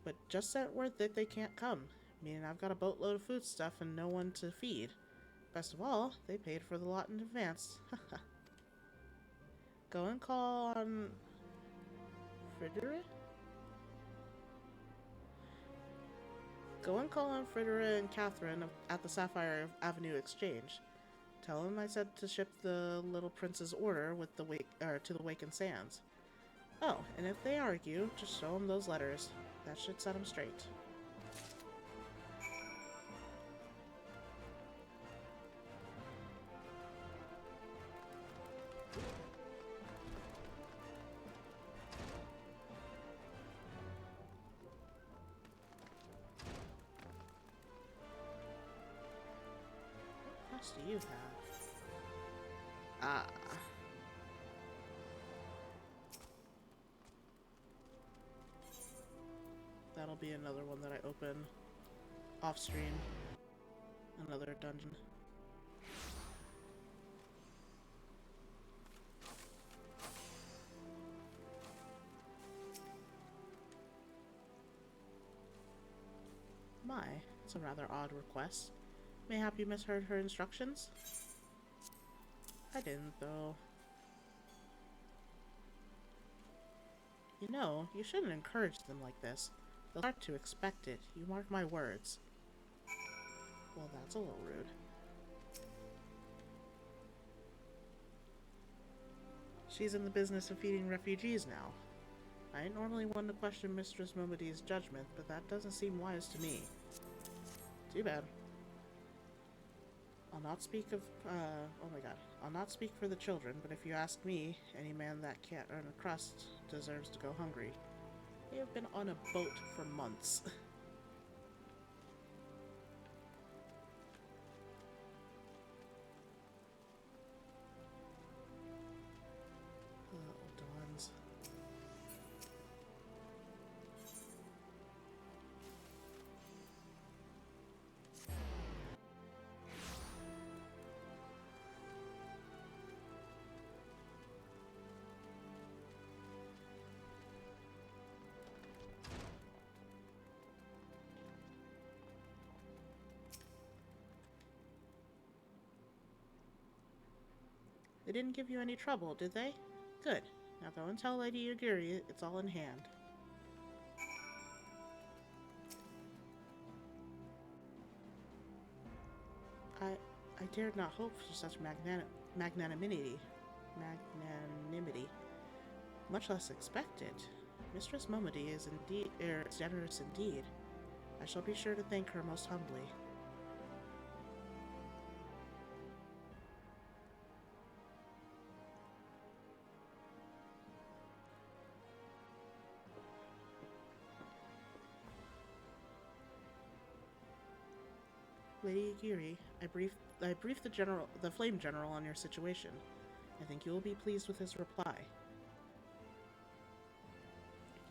[SPEAKER 1] but just sent word that they can't come, meaning I've got a boatload of foodstuff and no one to feed. Best of all, they paid for the lot in advance. Go and call on Fridera? Go and call on Fridera and Catherine at the Sapphire Avenue Exchange. Tell them I said to ship the little prince's order with the to the Wakened Sands. Oh, and if they argue, just show them those letters. That should set them straight. What else do you have? Ah. That'll be another one that I open off stream. Another dungeon. My, it's a rather odd request. Mayhap you misheard her instructions? I didn't, though. You know, you shouldn't encourage them like this. They'll start to expect it. You mark my words. Well, that's a little rude. She's in the business of feeding refugees now. I ain't normally one to question Mistress Momody's judgment, but that doesn't seem wise to me. Too bad. I'll not speak of, oh my god. I'll not speak for the children, but if you ask me, any man that can't earn a crust deserves to go hungry. They have been on a boat for months. Oh, Dawns. They didn't give you any trouble, did they? Good. Now go and tell Lady Yugiri it's all in hand. I dared not hope for such magnanimity. Much less expected. Mistress Momody is indeed generous indeed. I shall be sure to thank her most humbly. Lady Yugiri, I briefed the Flame General on your situation. I think you will be pleased with his reply.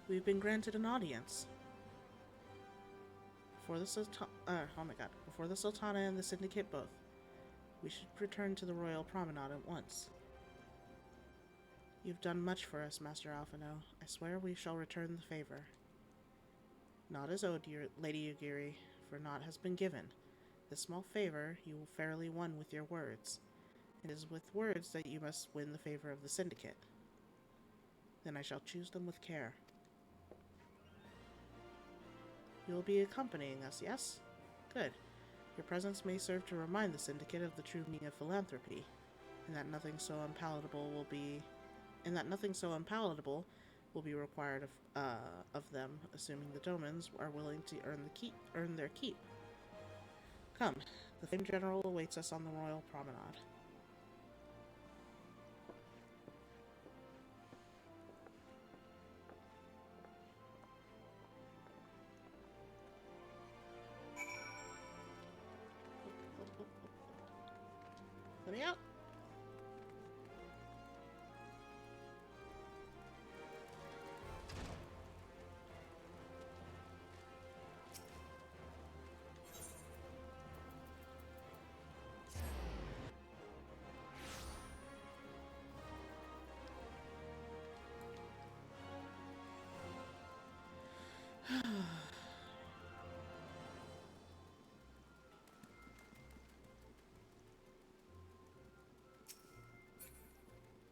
[SPEAKER 1] We've been granted an audience before the before the Sultana and the Syndicate both. We should return to the Royal Promenade at once. You've done much for us, Master Alphino. I swear we shall return the favor. Not as owed, Lady Yugiri, for naught has been given. This small favor you will fairly won with your words. It is with words that you must win the favor of the Syndicate. Then I shall choose them with care. You will be accompanying us, yes? Good. Your presence may serve to remind the Syndicate of the true meaning of philanthropy, and that nothing so unpalatable will be required of them, assuming the Domans are willing to earn their keep. Come, the Flame General awaits us on the Royal Promenade. Let me out.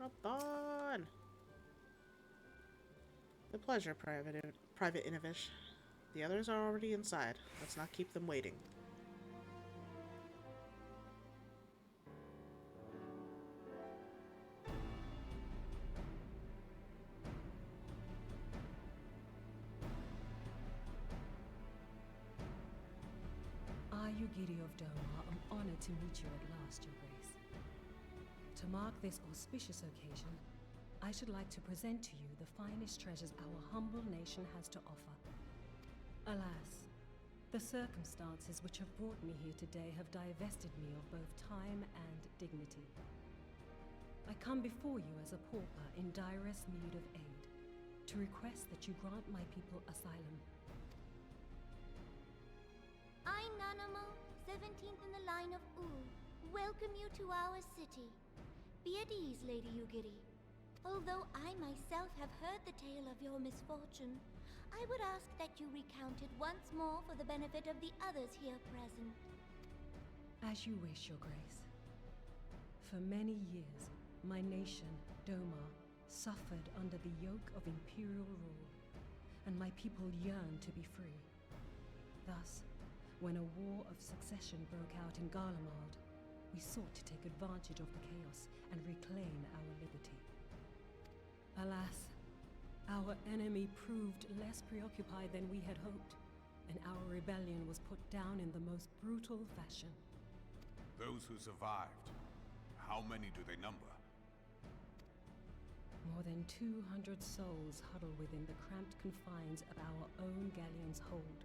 [SPEAKER 1] Rabban! With pleasure, Private Inovish. The others are already inside. Let's not keep them waiting.
[SPEAKER 4] I, Yugiri of Doma, am honored to meet you at last, Your Grace. To mark this auspicious occasion, I should like to present to you the finest treasures our humble nation has to offer. Alas, the circumstances which have brought me here today have divested me of both time and dignity. I come before you as a pauper in direst need of aid, to request that you grant my people asylum.
[SPEAKER 6] I, Nanamo, 17th in the line of Ul, welcome you to our city. Be at ease, Lady Yugiri. Although I myself have heard the tale of your misfortune, I would ask that you recount it once more for the benefit of the others here present.
[SPEAKER 4] As you wish, Your Grace. For many years, my nation, Doma, suffered under the yoke of imperial rule, and my people yearned to be free. Thus, when a war of succession broke out in Garlemald, we sought to take advantage of the chaos and reclaim our liberty. Alas, our enemy proved less preoccupied than we had hoped, and our rebellion was put down in the most brutal fashion.
[SPEAKER 7] Those who survived, how many do they number?
[SPEAKER 4] More than 200 souls huddle within the cramped confines of our own galleon's hold.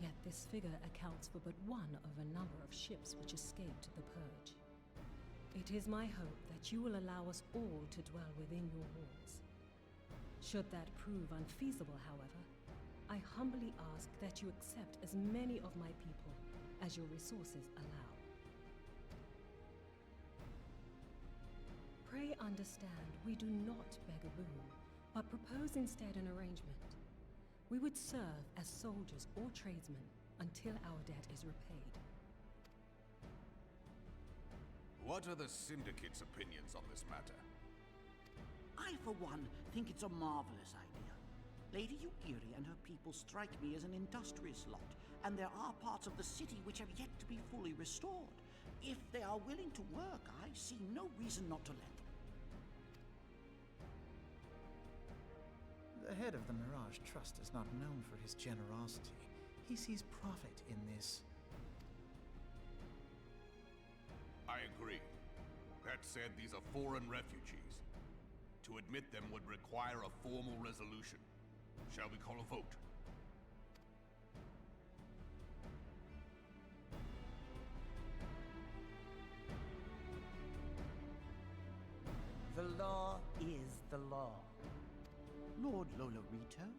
[SPEAKER 4] Yet this figure accounts for but one of a number of ships which escaped the Purge. It is my hope that you will allow us all to dwell within your walls. Should that prove unfeasible, however, I humbly ask that you accept as many of my people as your resources allow. Pray understand, we do not beg a boon, but propose instead an arrangement. We would serve as soldiers or tradesmen until our debt is repaid.
[SPEAKER 7] What are the Syndicate's opinions on this matter?
[SPEAKER 8] I, for one, think it's a marvelous idea. Lady Yugiri and her people strike me as an industrious lot, and there are parts of the city which have yet to be fully restored. If they are willing to work, I see no reason not to let them.
[SPEAKER 5] The head of the Mirage Trust is not known for his generosity. He sees profit in this.
[SPEAKER 7] I agree. That said, these are foreign refugees. To admit them would require a formal resolution. Shall we call a vote?
[SPEAKER 9] The law is the law.
[SPEAKER 8] Lord Lolorito?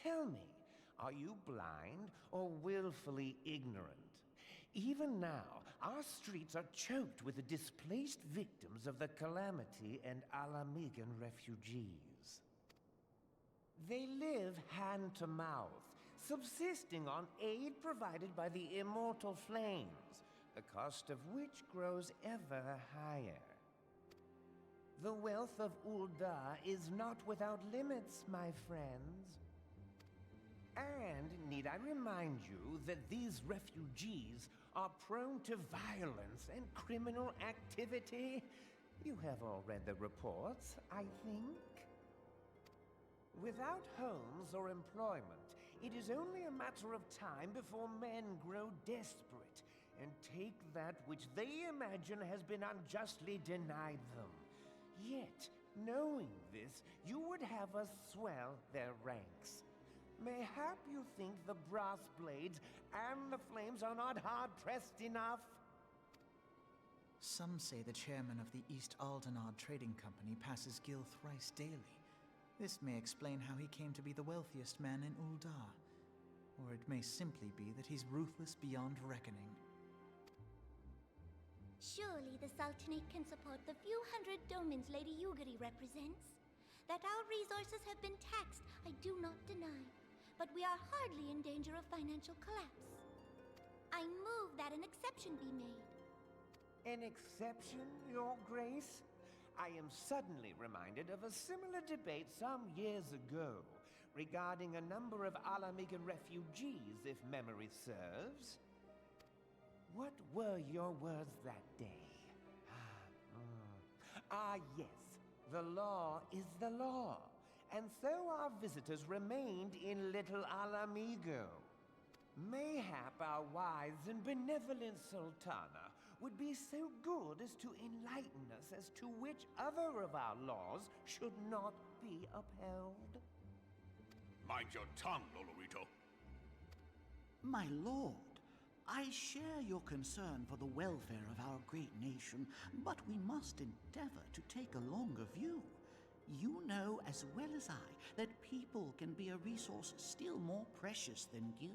[SPEAKER 10] Tell me, are you blind or willfully ignorant? Even now, our streets are choked with the displaced victims of the Calamity and Alamigan refugees. They live hand to mouth, subsisting on aid provided by the immortal flames, the cost of which grows ever higher. The wealth of Ul'dah is not without limits, my friends. And need I remind you that these refugees are prone to violence and criminal activity? You have all read the reports, I think. Without homes or employment, it is only a matter of time before men grow desperate and take that which they imagine has been unjustly denied them. Yet, knowing this, you would have us swell their ranks. Mayhap you think the brass blades and the flames are not hard-pressed enough?
[SPEAKER 5] Some say the chairman of the East Aldenard Trading Company passes Gil thrice daily. This may explain how he came to be the wealthiest man in Ul'dah. Or it may simply be that he's ruthless beyond reckoning.
[SPEAKER 6] Surely the Sultanate can support the few hundred domins Lady Yugiri represents. That our resources have been taxed, I do not deny. But we are hardly in danger of financial collapse. I move that an exception be made.
[SPEAKER 10] An exception, Your Grace? I am suddenly reminded of a similar debate some years ago regarding a number of Alamigan refugees, if memory serves. What were your words that day? Yes. The law is the law. And so our visitors remained in Little Alamigo. Mayhap our wise and benevolent Sultana would be so good as to enlighten us as to which other of our laws should not be upheld.
[SPEAKER 7] Mind your tongue, Lolorito.
[SPEAKER 8] My lord, I share your concern for the welfare of our great nation, but we must endeavor to take a longer view. You know as well as I that people can be a resource still more precious than gil.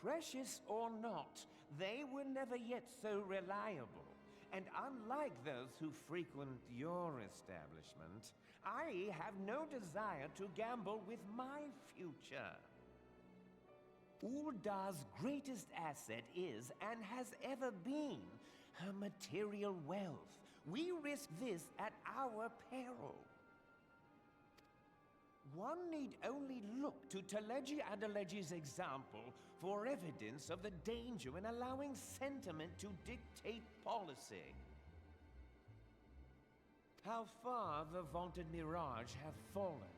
[SPEAKER 10] Precious or not, they were never yet so reliable. And unlike those who frequent your establishment, I have no desire to gamble with my future. Ul'dah's greatest asset is, and has ever been, her material wealth. We risk this at our peril. One need only look to Teleji Adeleji's example for evidence of the danger in allowing sentiment to dictate policy. How far the vaunted Mirage have fallen,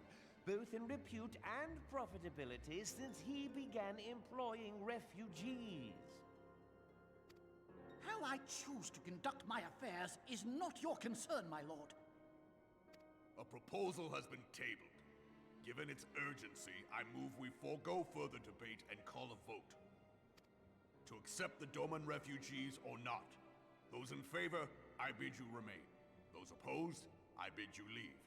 [SPEAKER 10] both in repute and profitability, since he began employing refugees.
[SPEAKER 8] How I choose to conduct my affairs is not your concern, my lord.
[SPEAKER 7] A proposal has been tabled. Given its urgency, I move we forego further debate and call a vote. To accept the Doman refugees or not. Those in favor, I bid you remain. Those opposed, I bid you leave.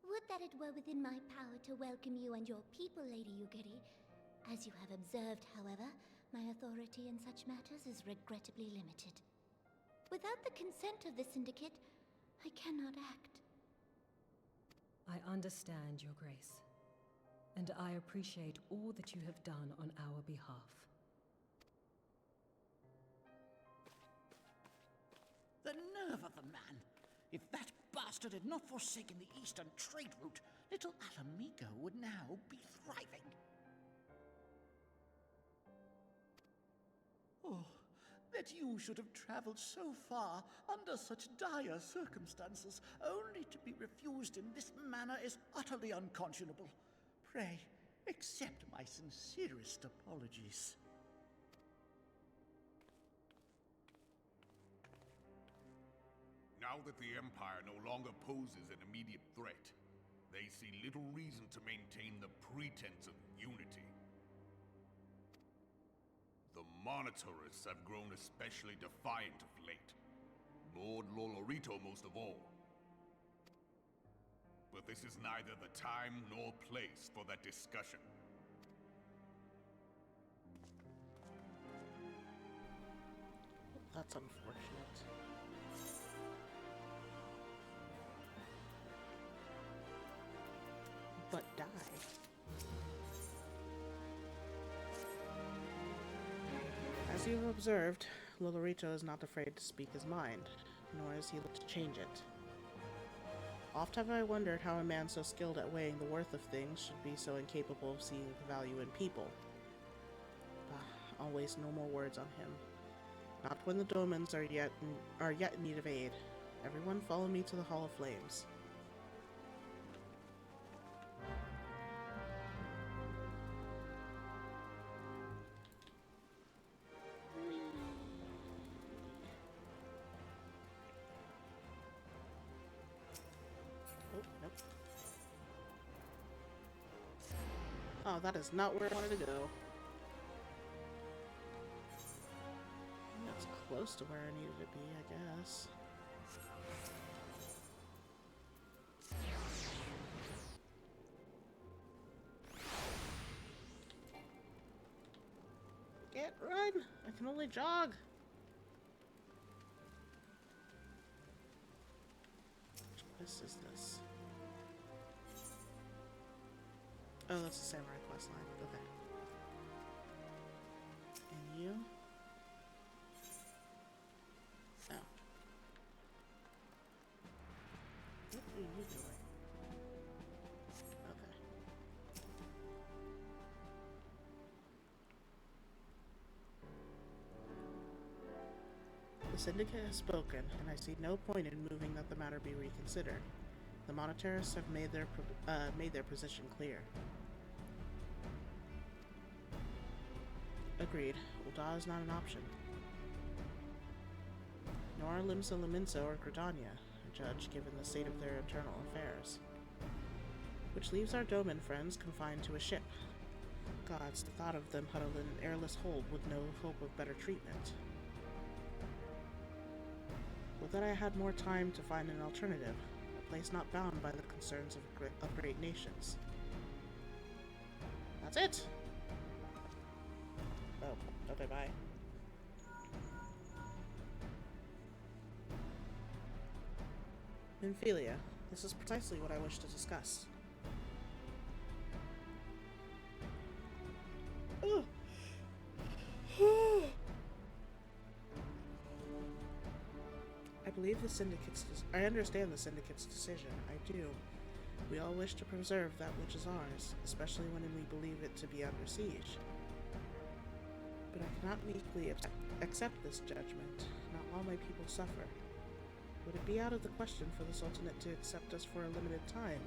[SPEAKER 6] Would that it were within my power to welcome you and your people, Lady Yugiri. As you have observed, however, my authority in such matters is regrettably limited. Without the consent of the Syndicate, I cannot act.
[SPEAKER 4] I understand, Your Grace, and I appreciate all that you have done on our behalf.
[SPEAKER 8] The nerve of the man! If that bastard had not forsaken the eastern trade route, Little Alamigo would now be thriving. Oh, that you should have traveled so far under such dire circumstances, only to be refused in this manner is utterly unconscionable. Pray, accept my sincerest apologies.
[SPEAKER 7] Now that the Empire no longer poses an immediate threat, they see little reason to maintain the pretense of unity. The Monitorists have grown especially defiant of late. Lord Lolorito most of all. But this is neither the time nor place for that discussion.
[SPEAKER 1] That's unfortunate. But die. As you've observed, Lolorito is not afraid to speak his mind, nor is he looked to change it. Oft have I wondered how a man so skilled at weighing the worth of things should be so incapable of seeing the value in people. I'll waste no more words on him. Not when the Domans are yet in need of aid. Everyone follow me to the Hall of Flames. Oh, nope. Oh, that is not where I wanted to go. That's close to where I needed to be, I guess. Can't run! I can only jog! Which quest is this? Oh, that's the Samurai quest line. Okay. And you? Oh. What are you doing? Okay. The Syndicate has spoken, and I see no point in moving that the matter be reconsidered. The Monitarists have made their position clear. Agreed. Ul'dah is not an option. Nor are Limsa Lominsa or Gridania a judge given the state of their internal affairs. Which leaves our Doman friends confined to a ship. Gods, the thought of them huddled in an airless hold with no hope of better treatment. Would that I had more time to find an alternative, a place not bound by the concerns of great nations. That's it! Oh, okay, bye. Minfilia, this is precisely what I wish to discuss. I understand the Syndicate's decision. I do. We all wish to preserve that which is ours, especially when we believe it to be under siege. But I cannot meekly accept this judgment, not while my people suffer. Would it be out of the question for the Sultanate to accept us for a limited time?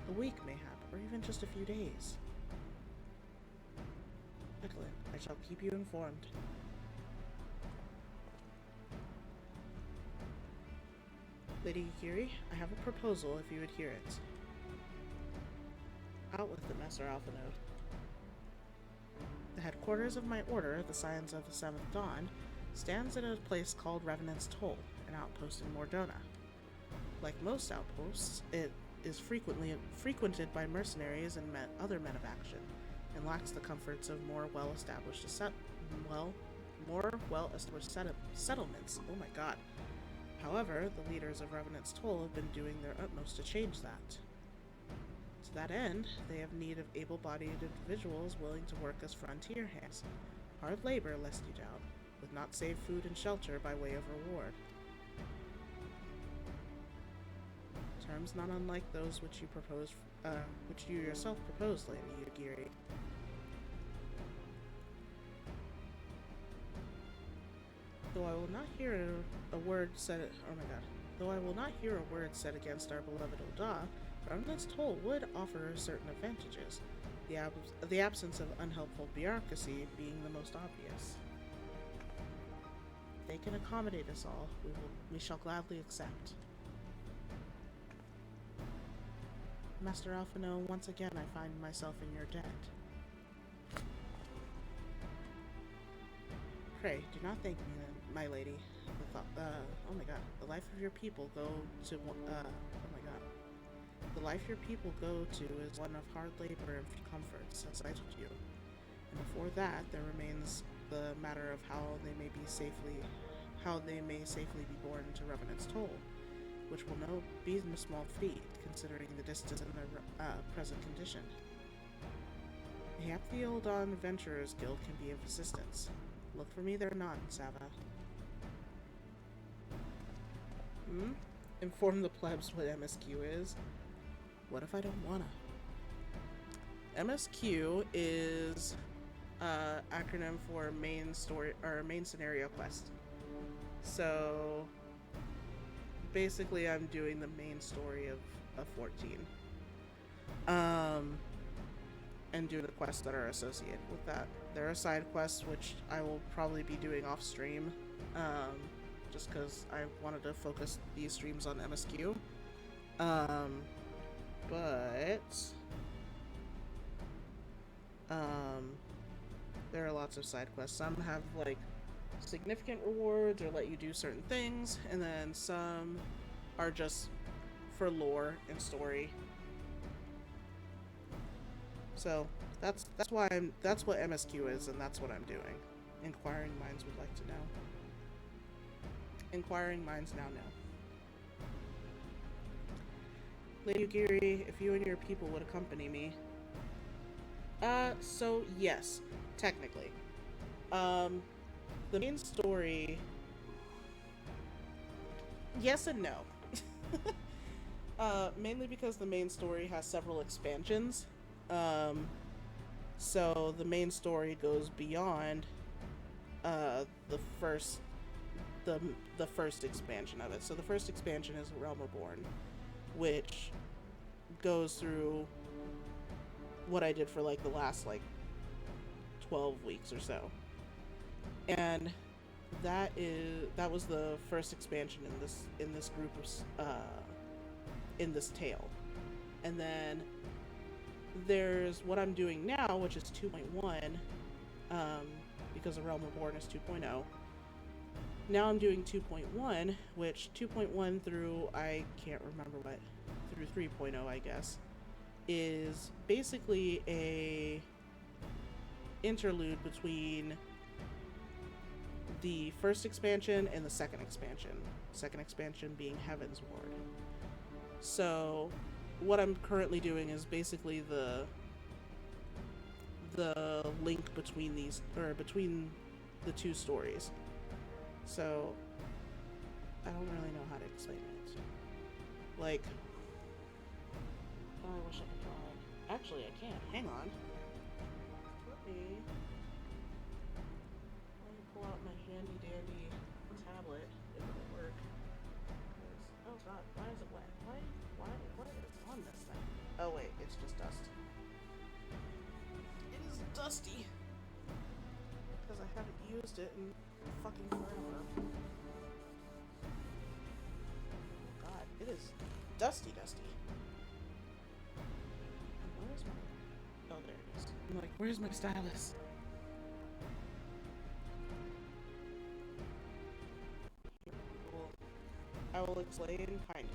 [SPEAKER 1] A week, mayhap, or even just a few days? Excellent. I shall keep you informed. Lady Yukiri, I have a proposal if you would hear it. Out with the Messer Alphanode. The headquarters of my order, the Scions of the Seventh Dawn, stands in a place called Revenant's Toll, an outpost in Mordona. Like most outposts, it is frequented by mercenaries and other men of action, and lacks the comforts of more well-established settlements. Oh my god. However, the leaders of Revenant's Toll have been doing their utmost to change that. To that end, they have need of able-bodied individuals willing to work as frontier hands. Hard labor, lest you doubt, with not save food and shelter by way of reward. Terms not unlike those which you yourself proposed, Lady Yugiri. Though I will not hear a word said. Oh my god. Though I will not hear a word said against our beloved Oda, Remnant's toll would offer certain advantages. The absence of unhelpful bureaucracy being the most obvious. If they can accommodate us all, we shall gladly accept. Master Alphino, once again I find myself in your debt. Pray, do not thank me, my lady. Oh my god. The life of your people go to, oh my god. The life your people go to is one of hard labor and comforts, as I told you. And before that, there remains the matter of how they may safely be borne to Revenant's toll, which will no be a small feat, considering the distance and their present condition. Mayhap the Eldon Adventurers Guild can be of assistance. Look for me there none, Sava. Inform the plebs what MSQ is. What if I don't wanna? MSQ is acronym for main story or main scenario quest. So basically I'm doing the main story of 14. And doing the quests that are associated with that. There are side quests which I will probably be doing off stream. Just because I wanted to focus these streams on MSQ. There are lots of side quests. Some have like significant rewards or let you do certain things, and then some are just for lore and story. So that's what MSQ is, and that's what I'm doing. Inquiring minds would like to know. Inquiring minds now know. Lady Ugiri, if you and your people would accompany me. So yes, technically. The main story. Yes and no. Mainly because the main story has several expansions. So the main story goes beyond the first expansion of it. So the first expansion is Realm Reborn, which goes through what I did for like the last like 12 weeks or so. And that was the first expansion in this group of in this tale. And then there's what I'm doing now, which is 2.1, because the Realm Reborn is 2.0. Now I'm doing 2.1, which 2.1 through, I can't remember what, through 3.0, I guess, is basically a interlude between the first expansion and the second expansion. Second expansion being Heaven's Ward. So what I'm currently doing is basically the link between these, or between the two stories. So I don't really know how to explain it. Like, oh, I wish I could draw it. Actually, I can't. Hang on. Let me pull out my handy dandy tablet if it'll work. Oh god, why is it wet? What is on this thing? Oh wait, it's just dust. It is dusty because I haven't used it in fucking forever. Oh god, it is dusty. And where's my... Oh, there it is. I'm like, where's my stylus? I will explain kind of.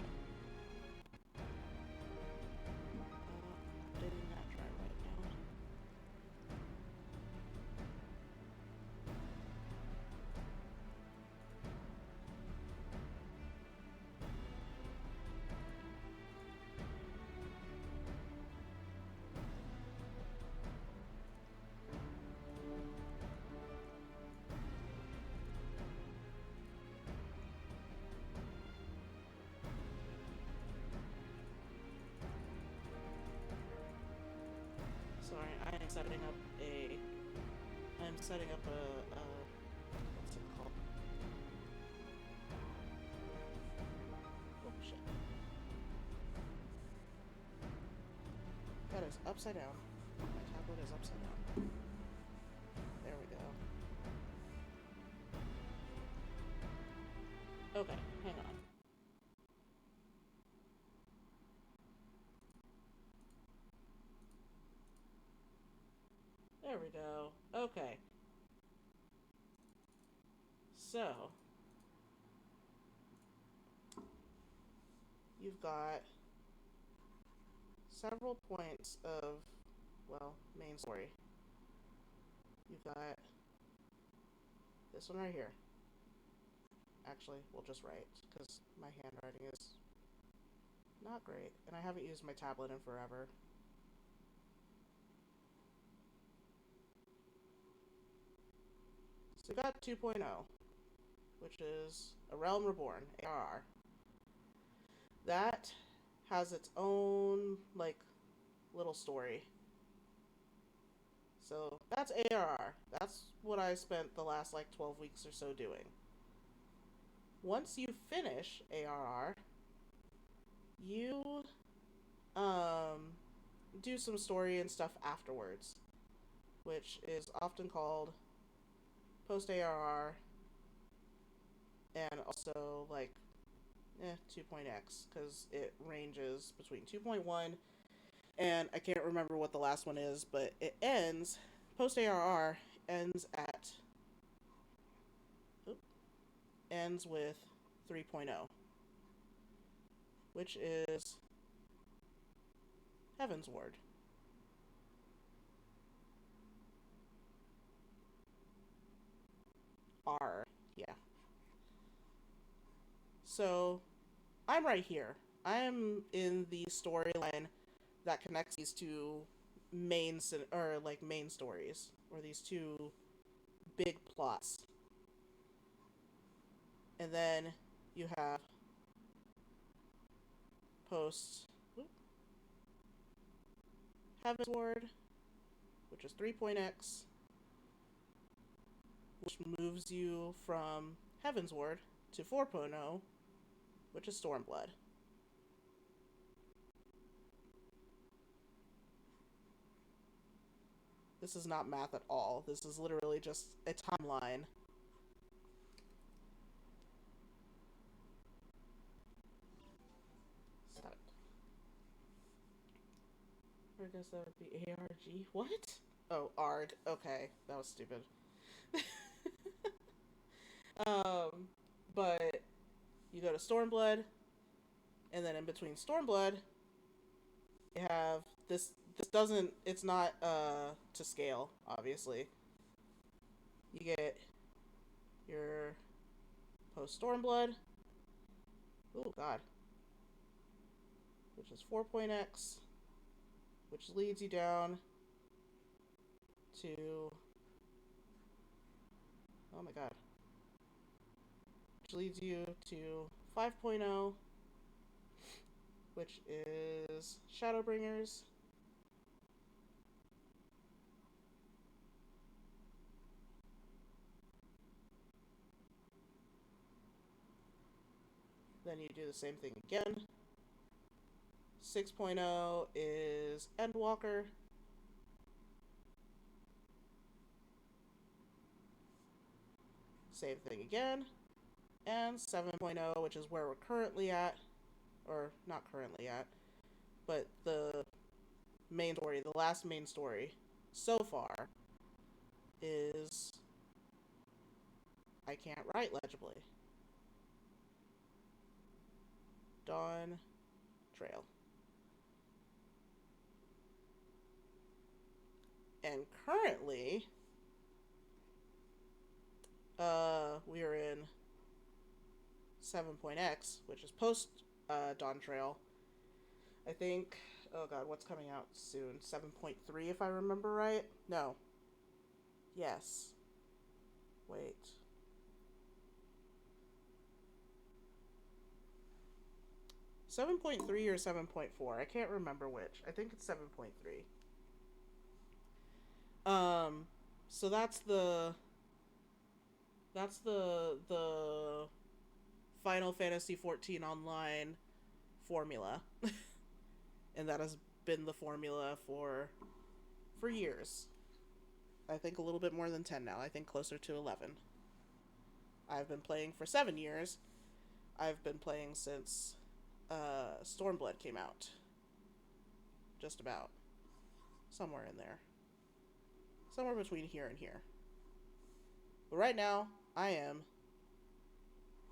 [SPEAKER 1] Updating that try right now. Sorry, I'm setting up a what's it called? is upside down. My tablet is upside down. There we go. Okay, hang on. There we go. Okay. So, you've got several points of, well, main story. You've got this one right here. Actually, we'll just write, because my handwriting is not great, and I haven't used my tablet in forever. So we got 2.0, which is A Realm Reborn, ARR. That has its own, like, little story. So that's ARR. That's what I spent the last, like, 12 weeks or so doing. Once you finish ARR, you do some story and stuff afterwards, which is often called post ARR, and also like 2.x, because it ranges between 2.1 and I can't remember what the last one is, but it ends, post ARR ends at ends with 3.0, which is Heaven's Ward. R, yeah. So, I'm right here. I'm in the storyline that connects these two main stories, or these two big plots. And then you have post Heaven's Ward, which is 3.x, which moves you from Heaven's Ward to 4.0, which is Stormblood. This is not math at all. This is literally just a timeline. Stop it. Or I guess that would be ARG. What? Oh, ARG. Okay, that was stupid. But you go to Stormblood, and then in between Stormblood, you have this. This doesn't. It's not to scale, obviously. You get your post Stormblood. Oh God. Which is 4.x, which leads you down to. Oh my God. Which leads you to 5.0, which is Shadowbringers. Then you do the same thing again. 6.0 is Endwalker. Same thing again. And 7.0, which is where we're currently at. Or, not currently at. But the main story, the last main story so far is... I can't write legibly. Dawn Trail. And currently, we are in 7.x, which is post Dawn Trail. I think, oh God, what's coming out soon? 7.3, if I remember right? No. Yes. Wait. Seven 7.3 or 7.4. I can't remember which. I think it's 7.3. So that's the Final Fantasy XIV Online formula. And that is been the formula for years. I think a little bit more than 10 now. I think closer to 11. I've been playing for 7 years. I've been playing since Stormblood came out. Just about. Somewhere in there. Somewhere between here and here. But right now, I am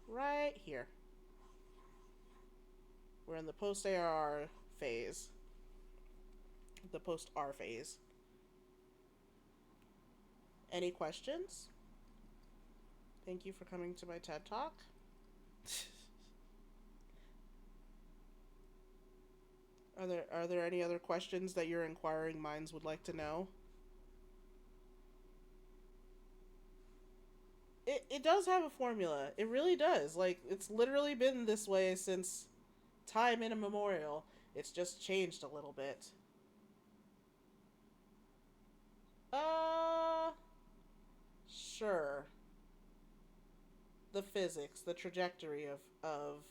[SPEAKER 1] right here. We're in the post-ARR phase. The post-R phase. Any questions? Thank you for coming to my TED Talk. Are there any other questions that your inquiring minds would like to know? It does have a formula. It really does. Like, it's literally been this way since time immemorial. It's just changed a little bit. Sure. The physics, the trajectory of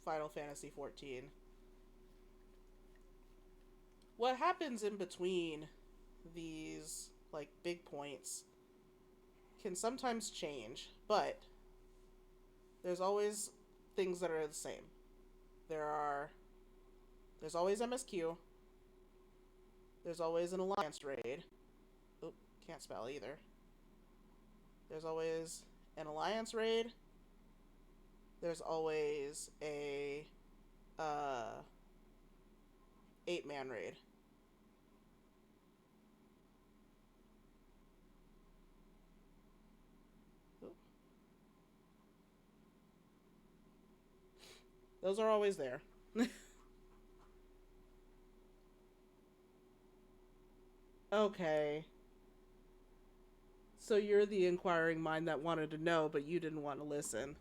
[SPEAKER 1] Final Fantasy XIV. What happens in between these, like, big points can sometimes change, but there's always things that are the same. There's always MSQ. There's always an alliance raid. Oop, can't spell either. There's always an alliance raid. There's always a 8-man raid. Oop. Those are always there. Okay. So you're the inquiring mind that wanted to know, but you didn't want to listen.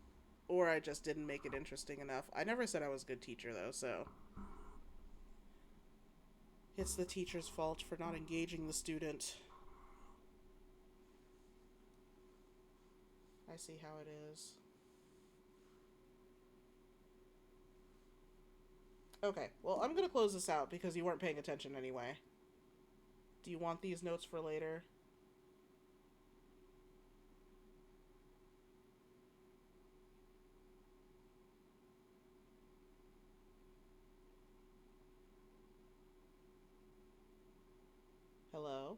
[SPEAKER 1] Or I just didn't make it interesting enough. I never said I was a good teacher, though, so... It's the teacher's fault for not engaging the student. I see how it is. Okay, well, I'm gonna close this out because you weren't paying attention anyway. Do you want these notes for later? Hello?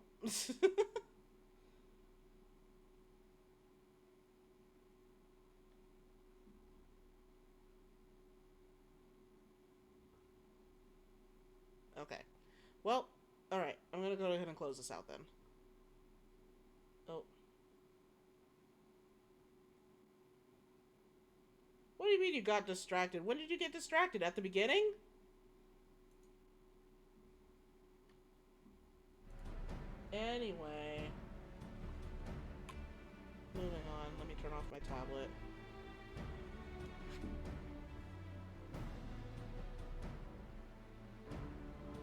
[SPEAKER 1] Okay. Well, alright. I'm gonna go ahead and close this out then. Oh. What do you mean you got distracted? When did you get distracted? At the beginning? Anyway. Moving on. Let me turn off my tablet.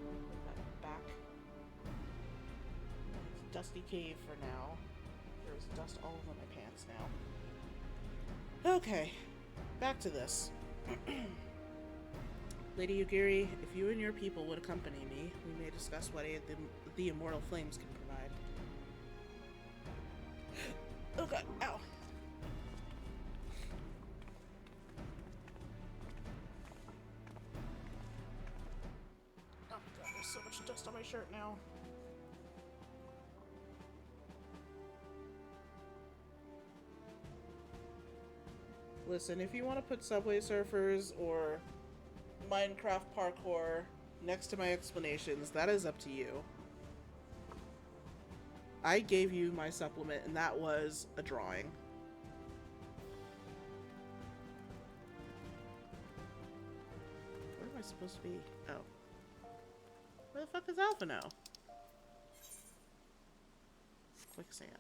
[SPEAKER 1] Put that back. It's dusty cave for now. There's dust all over my pants now. Okay. Back to this. Lady Yugiri, if you and your people would accompany me, we may discuss what aid the immortal flames can provide. Oh god, ow! Oh god, there's so much dust on my shirt now. Listen, if you want to put Subway Surfers or Minecraft parkour next to my explanations, that is up to you. I gave you my supplement, and that was a drawing. Where am I supposed to be? Oh. Where the fuck is Alpha now? Quicksand.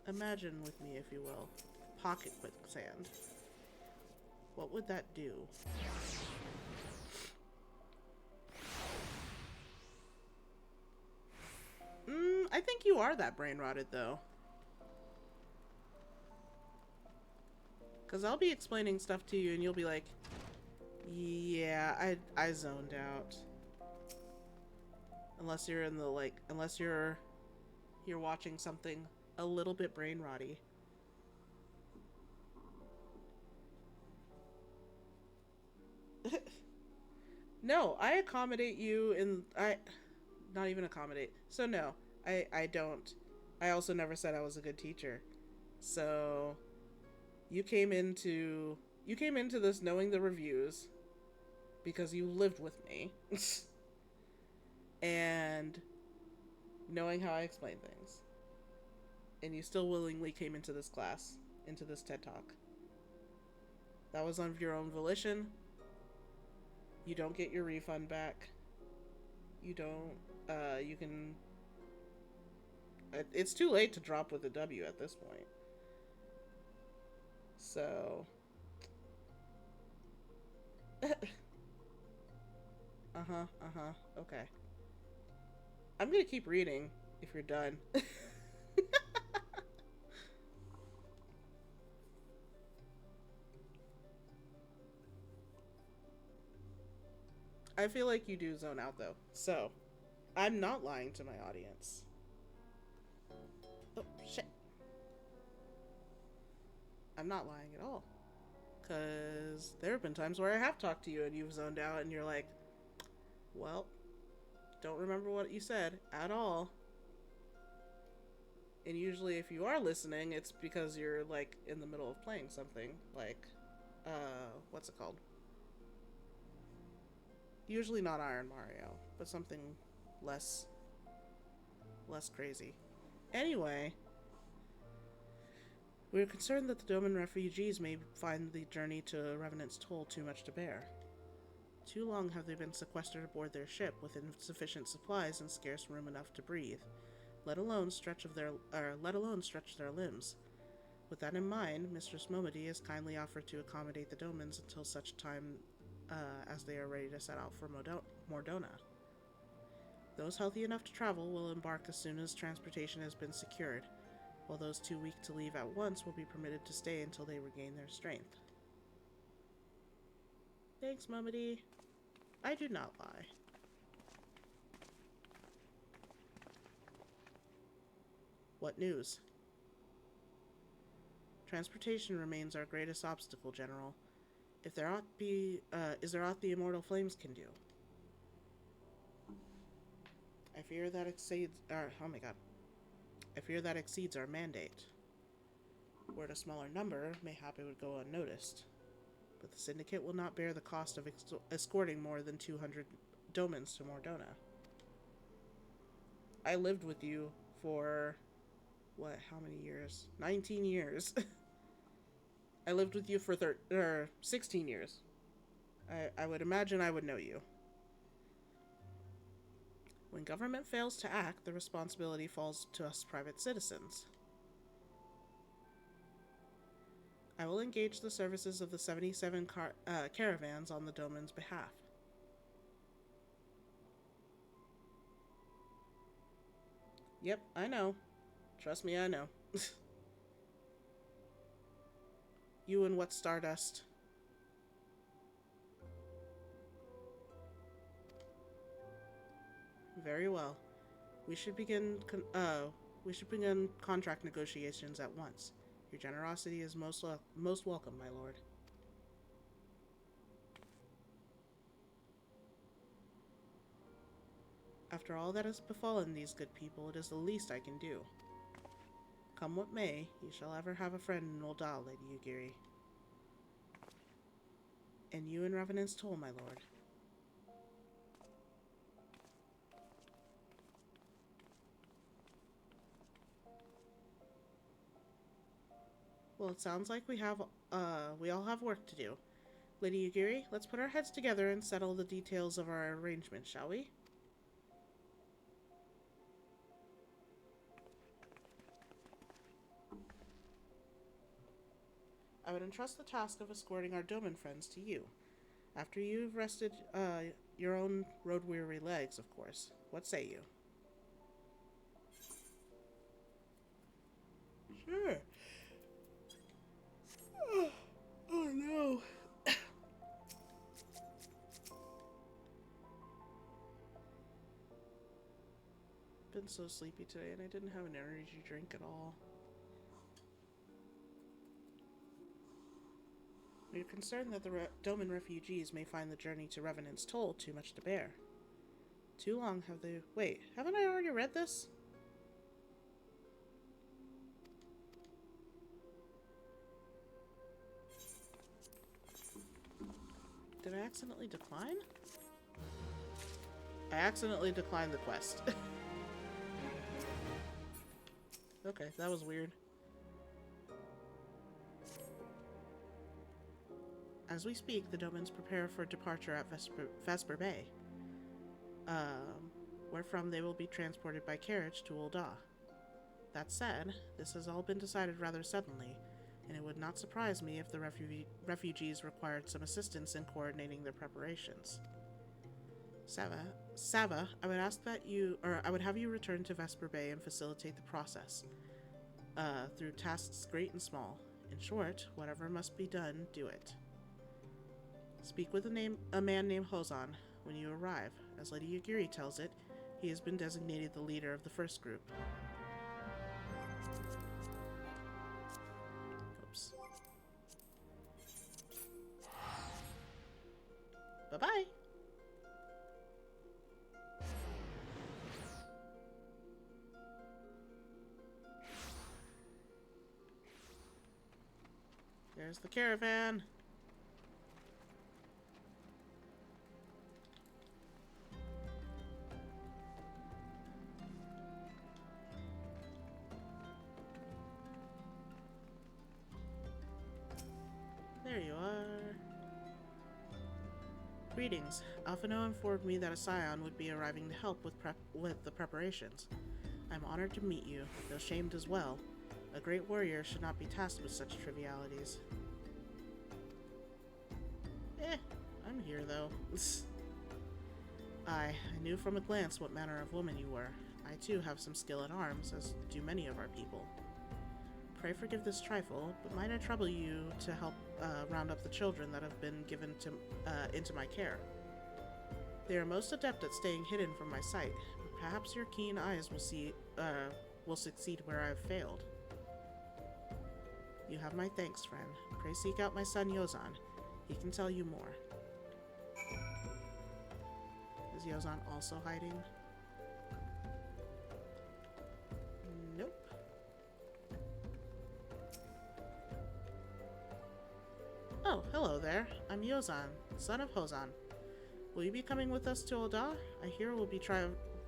[SPEAKER 1] Imagine with me, if you will, pocket quicksand. What would that do? I think you are that brain rotted, though. Because I'll be explaining stuff to you and you'll be like, yeah, I zoned out. Unless you're in the, like, unless you're watching something a little bit brain rotty. No, I accommodate you in, not even accommodate. So no, I don't. I also never said I was a good teacher. So you came into this knowing the reviews because you lived with me and knowing how I explain things. And you still willingly came into this class, into this TED Talk. That was of your own volition. You don't get your refund back. You don't, you can, it's too late to drop with a W at this point. So, okay. I'm gonna keep reading if you're done. I feel like you do zone out though, so I'm not lying to my audience. Oh, shit. I'm not lying at all. Because there have been times where I have talked to you and you've zoned out and you're like, well, don't remember what you said at all. And usually if you are listening, it's because you're like in the middle of playing something like, what's it called? Usually not Iron Mario, but something less crazy. Anyway, we're concerned that the Doman refugees may find the journey to Revenant's Toll too much to bear. Too long have they been sequestered aboard their ship with insufficient supplies and scarce room enough to breathe, let alone stretch their limbs. With that in mind, Mistress Momody has kindly offered to accommodate the Domans until such time as they are ready to set out for Mordona. Those healthy enough to travel will embark as soon as transportation has been secured, while those too weak to leave at once will be permitted to stay until they regain their strength. Thanks, Momody. I do not lie. What news? Transportation remains our greatest obstacle, General. If there ought be, is there aught the Immortal Flames can do? I fear that exceeds our mandate. Were it a smaller number, mayhap it would go unnoticed. But the Syndicate will not bear the cost of escorting more than 200 Domans to Mordona. I lived with you for, how many years? 19 years. I lived with you for 16 years. I would imagine I would know you. When government fails to act, the responsibility falls to us private citizens. I will engage the services of the 77 caravans on the Doman's behalf. Yep, I know. Trust me, I know. You and what Stardust? Very well. We should begin contract negotiations at once. Your generosity is most welcome, my lord. After all that has befallen these good people, it is the least I can do. Come what may, you shall ever have a friend in Ul'dah, Lady Yugiri. And you in Revenant's Toll, my lord. Well, it sounds like we all have work to do. Lady Yugiri, let's put our heads together and settle the details of our arrangement, shall we? I would entrust the task of escorting our Doman friends to you. After you've rested your own road-weary legs, of course. What say you? Sure. Oh no. Been so sleepy today and I didn't have an energy drink at all. We are concerned that the Doman refugees may find the journey to Revenant's Toll too much to bear. Too long have they... Wait, haven't I already read this? Did I accidentally decline? I accidentally declined the quest. Okay, that was weird. As we speak, the Domans prepare for departure at Vesper Bay, wherefrom they will be transported by carriage to Ul'dah. That said, this has all been decided rather suddenly, and it would not surprise me if the refugees required some assistance in coordinating their preparations. Sava, I would ask that I would have you return to Vesper Bay and facilitate the process, through tasks great and small. In short, whatever must be done, do it. Speak with a man named Hozan when you arrive. As Lady Yugiri tells it, he has been designated the leader of the first group. Oops. Bye-bye! There's the caravan. There you are. Greetings. Alphino informed me that a scion would be arriving to help with the preparations. I'm honored to meet you, though shamed as well. A great warrior should not be tasked with such trivialities. I'm here though. I knew from a glance what manner of woman you were. I too have some skill at arms, as do many of our people. Pray forgive this trifle, but might I trouble you to help round up the children that have been given into my care? They are most adept at staying hidden from my sight, but perhaps your keen eyes will succeed where I have failed. You have my thanks, friend. Pray seek out my son Yozan. He can tell you more. Is Yozan also hiding? Nope. Oh, hello there. I'm Yozan, son of Hozan. Will you be coming with us to Ul'dah? I hear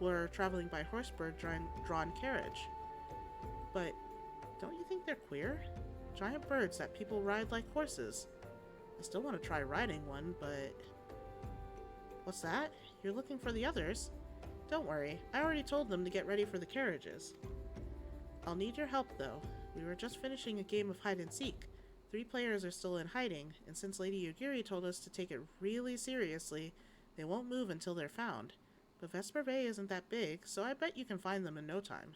[SPEAKER 1] we're traveling by horse-drawn carriage. But don't you think they're queer? Giant birds that people ride like horses. I still want to try riding one, but... What's that? You're looking for the others? Don't worry, I already told them to get ready for the carriages. I'll need your help, though. We were just finishing a game of hide-and-seek. 3 players are still in hiding, and since Lady Yugiri told us to take it really seriously, they won't move until they're found. But Vesper Bay isn't that big, so I bet you can find them in no time.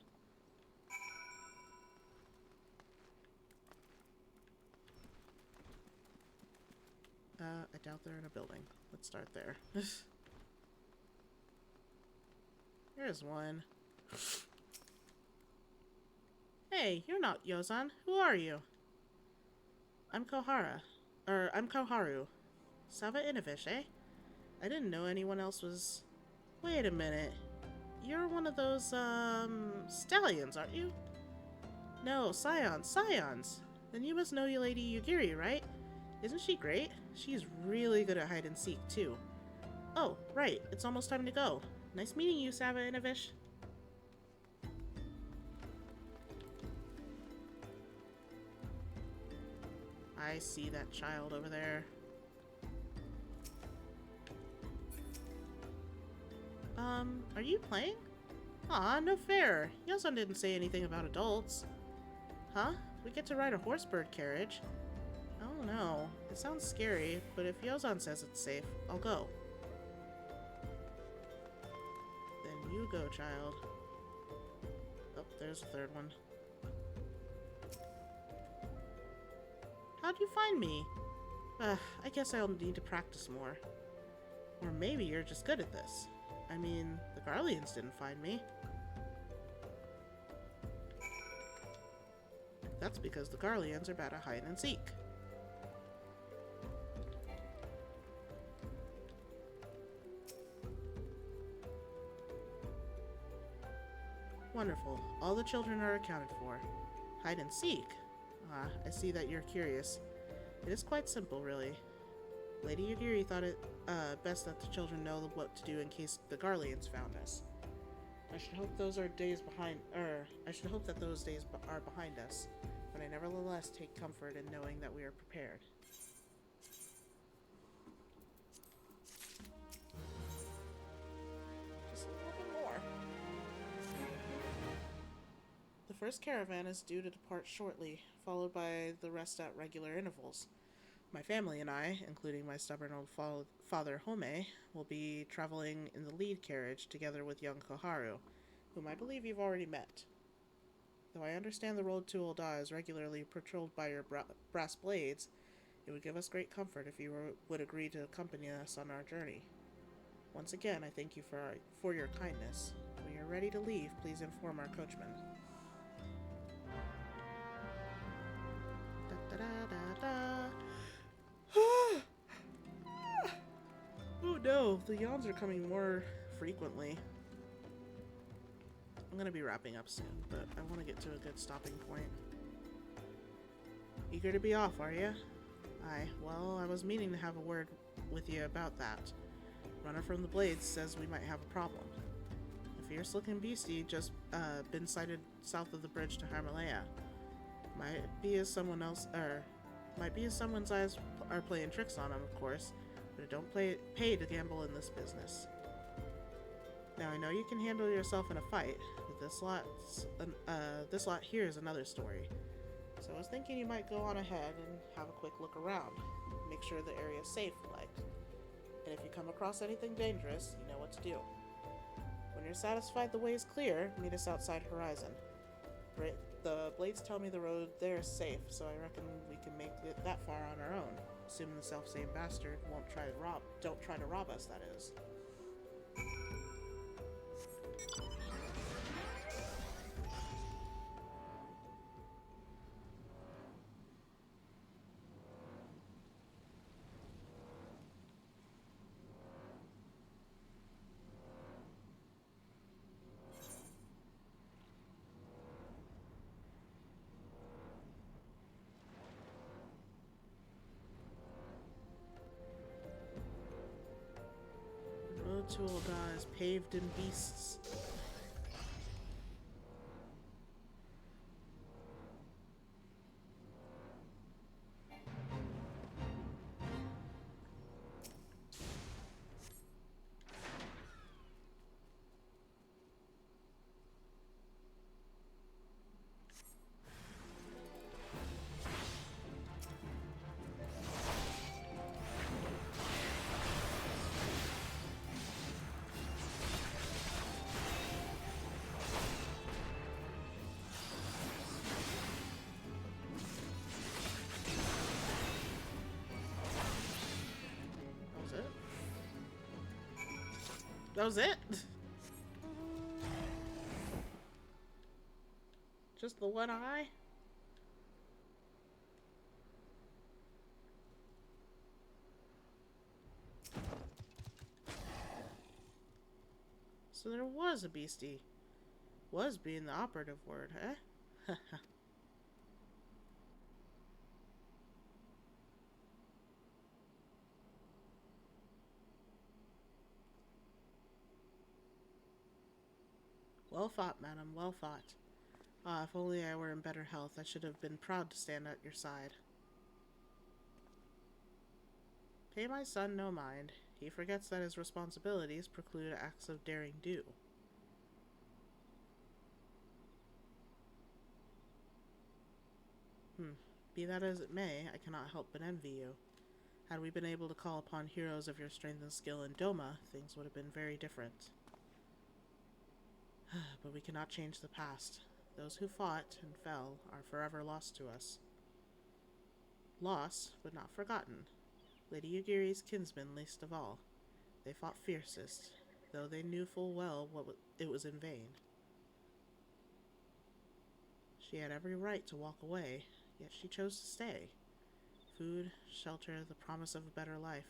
[SPEAKER 1] I doubt they're in a building. Let's start there. Here's one. Hey, you're not Yozan. Who are you? I'm Koharu. Sava Inovish, eh? I didn't know anyone else was... Wait a minute. You're one of those, stallions, aren't you? No, scions. Then you must know your Lady Yugiri, right? Isn't she great? She's really good at hide-and-seek, too. Oh, right. It's almost time to go. Nice meeting you, Sava Inovish. I see that child over there. Are you playing? Aw, no fair. Yozan didn't say anything about adults. Huh? We get to ride a horsebird carriage? I don't know. It sounds scary, but if Yozan says it's safe, I'll go. Then you go, child. Oh, there's the third one. How'd you find me? I guess I'll need to practice more. Or maybe you're just good at this. I mean, the Garleans didn't find me. That's because the Garleans are bad at hide and seek. Wonderful. All the children are accounted for. Hide and seek? Ah, I see that you're curious. It is quite simple, really. Lady Yugiri thought it best that the children know what to do in case the Garleans found us. I should hope those are days behind, I should hope that those days are behind us, but I nevertheless take comfort in knowing that we are prepared. Just a little bit more. The first caravan is due to depart shortly, followed by the rest at regular intervals. My family and I, including my stubborn old father Home, will be traveling in the lead carriage together with young Koharu, whom I believe you've already met. Though I understand the road to Ul'dah is regularly patrolled by your brass blades, it would give us great comfort if you would agree to accompany us on our journey. Once again, I thank you for your kindness. When you're ready to leave, please inform our coachman. Da-da-da-da-da. Oh no, the yawns are coming more frequently. I'm gonna be wrapping up soon, but I want to get to a good stopping point. Eager to be off, are you? Aye, well, I was meaning to have a word with you about that. Runner from the Blades says we might have a problem. A fierce-looking beastie just been sighted south of the bridge to Himalaya. Might be as someone's eyes are playing tricks on him, of course, but it don't pay to gamble in this business. Now, I know you can handle yourself in a fight, but this lot here is another story. So I was thinking you might go on ahead and have a quick look around. Make sure the area is safe, like. And if you come across anything dangerous, you know what to do. When you're satisfied the way is clear, meet us outside Horizon. The Blades tell me the road there is safe, so I reckon we can make it that far on our own. Assuming the self-same bastard don't try to rob us, that is. Road to Ul'dah is paved in beasts. That was it? Just the one eye? So there was a beastie. Was being the operative word, huh? Well fought, madam, well fought. Ah, if only I were in better health, I should have been proud to stand at your side. Pay my son no mind. He forgets that his responsibilities preclude acts of daring do. Be that as it may, I cannot help but envy you. Had we been able to call upon heroes of your strength and skill in Doma, things would have been very different. But we cannot change the past. Those who fought and fell are forever lost to us. Lost, but not forgotten. Lady Yugiri's kinsmen least of all. They fought fiercest, though they knew full well it was in vain. She had every right to walk away, yet she chose to stay. Food, shelter, the promise of a better life.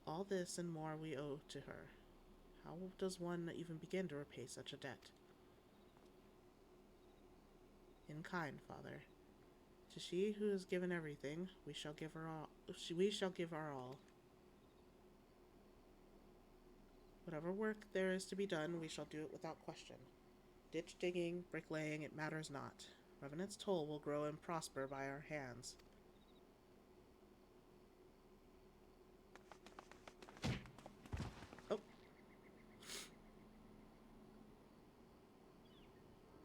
[SPEAKER 1] All this and more we owe to her. How does one even begin to repay such a debt? In kind, Father. To she who has given everything, we shall give her all. We shall give our all. Whatever work there is to be done, we shall do it without question. Ditch digging, bricklaying, it matters not. Revenant's toll will grow and prosper by our hands. Oh.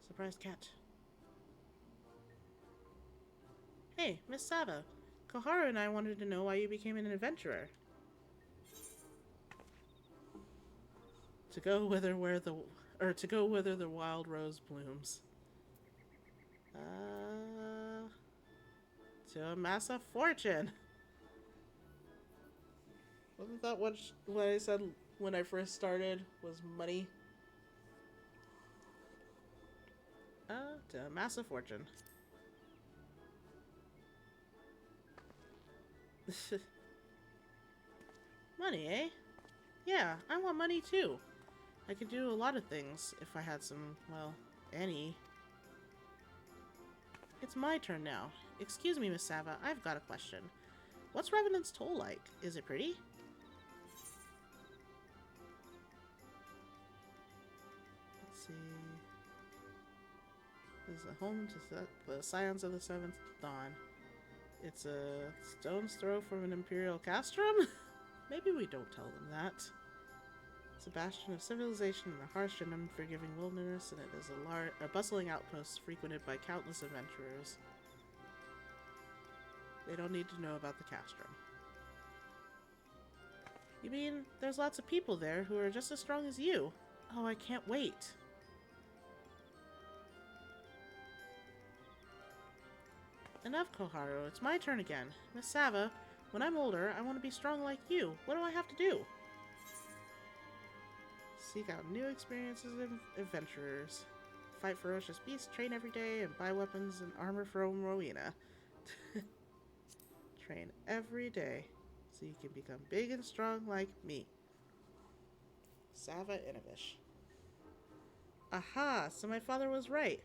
[SPEAKER 1] Surprise cat. Hey, Miss Sava. Koharu and I wanted to know why you became an adventurer. To go whither the wild rose blooms. To amass a fortune. Wasn't that what I said when I first started was money? To amass a fortune. Money, eh? Yeah, I want money too. I could do a lot of things if I had some, well, any. It's my turn now. Excuse me, Miss Sava, I've got a question. What's Revenant's Toll like? Is it pretty? Let's see. This is a home to the Scions of the Seventh Dawn. It's a stone's throw from an Imperial castrum? Maybe we don't tell them that. It's a bastion of civilization in a harsh and unforgiving wilderness, and it is a bustling outpost frequented by countless adventurers. They don't need to know about the castrum. You mean there's lots of people there who are just as strong as you? Oh, I can't wait. Enough, Koharu. It's my turn again. Miss Sava, when I'm older, I want to be strong like you. What do I have to do? Seek out new experiences and adventurers. Fight ferocious beasts, train every day, and buy weapons and armor from Rowena. Train every day, so you can become big and strong like me. Sava Inovish. Aha, so my father was right.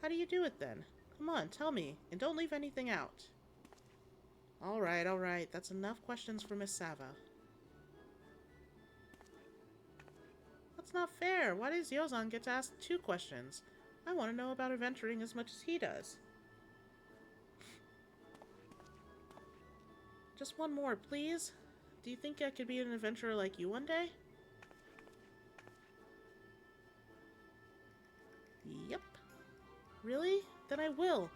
[SPEAKER 1] How do you do it then? Come on, tell me, and don't leave anything out. Alright, that's enough questions for Miss Sava. That's not fair. Why does Yozan get to ask 2 questions? I want to know about adventuring as much as he does. Just one more, please. Do you think I could be an adventurer like you one day? Yep. Really? Then I will.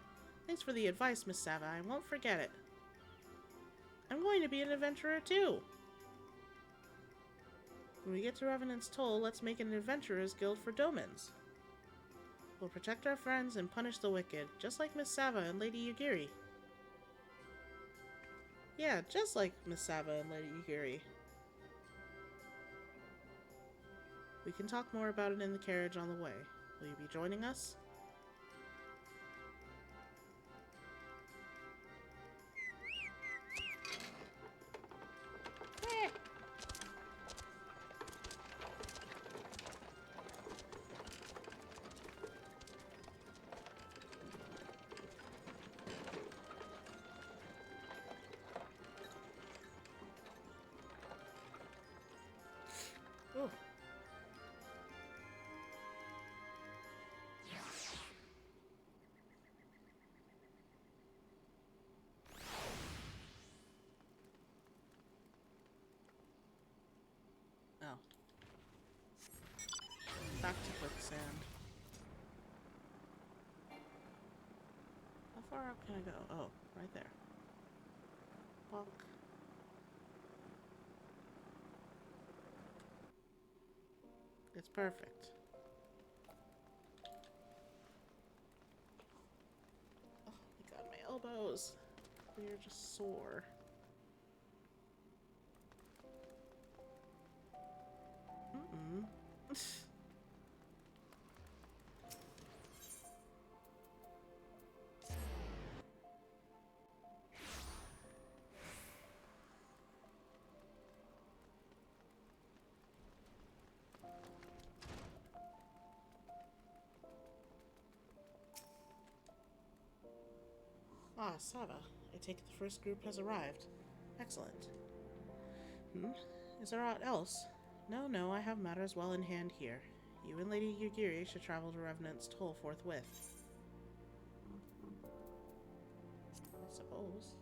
[SPEAKER 1] Thanks for the advice, Miss Sava. I won't forget it. I'm going to be an adventurer too. When we get to Revenant's Toll, let's make an adventurers guild for Domans. We'll protect our friends and punish the wicked, just like Miss Sava and Lady Yugiri. Yeah, just like Miss Sava and Lady Yugiri. We can talk more about it in the carriage on the way. Will you be joining us? Oh. Oh. Back to quicksand. How far up can I go? Oh, right there. Walk. It's perfect. Oh my god, my elbows. You're just sore. Mm-mm. Ah, Sava. I take it the first group has arrived. Excellent. Is there aught else? No, I have matters well in hand here. You and Lady Yugiri should travel to Revenant's Toll forthwith. I suppose.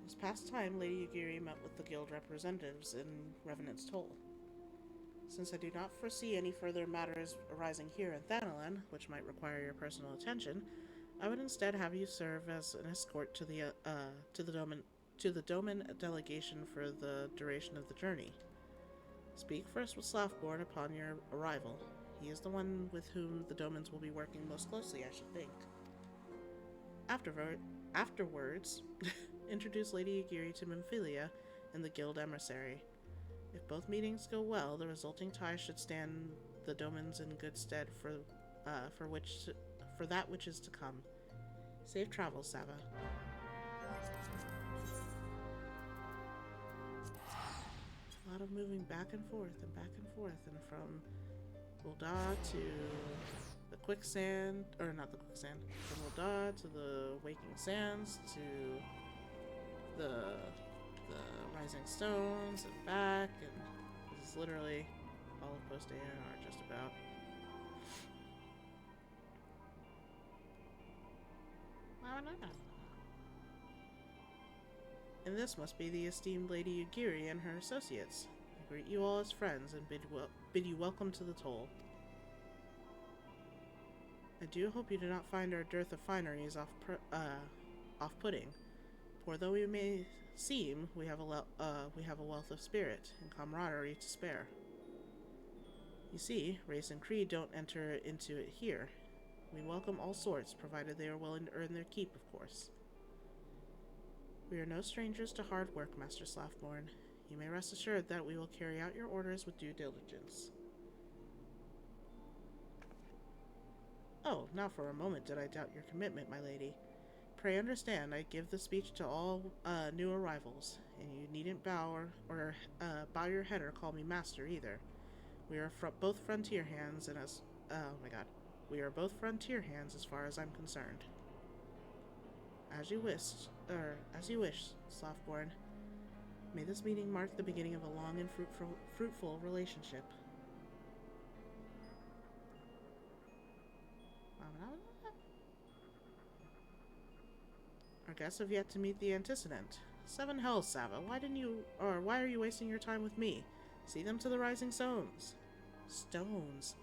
[SPEAKER 1] This past time, Lady Yugiri met with the guild representatives in Revenant's Toll. Since I do not foresee any further matters arising here in Thanalan, which might require your personal attention, I would instead have you serve as an escort to the Doman delegation for the duration of the journey. Speak first with Slafborn upon your arrival. He is the one with whom the Domans will be working most closely, I should think. Afterwards, introduce Lady Yugiri to Memphilia and the guild emissary. If both meetings go well, the resulting tie should stand the Domans in good stead for that which is to come. Safe travels, Sava. A lot of moving back and forth, and from Ul'dah to the quicksand, or not the quicksand, from Ul'dah to the Waking Sands to the Rising Stones and back, and this is literally all of Post AR, just about. And this must be the esteemed Lady Yugiri and her associates. I greet you all as friends and bid you welcome to the Toll. I do hope you do not find our dearth of fineries off-putting, for though we may seem, we have a wealth of spirit and camaraderie to spare. You see, race and creed don't enter into it here. We welcome all sorts, provided they are willing to earn their keep, of course. We are no strangers to hard work, Master Slafborn. You may rest assured that we will carry out your orders with due diligence. Oh, not for a moment did I doubt your commitment, my lady. Pray understand, I give the speech to all new arrivals, and you needn't bow bow your head or call me master either. We are both frontier hands, and we are both frontier hands as far as I'm concerned. As you wish, Slafborn. May this meeting mark the beginning of a long and fruitful relationship. Our guests have yet to meet the antecedent. Seven hells, Sava. Why are you wasting your time with me? See them to the Rising Stones. Stones.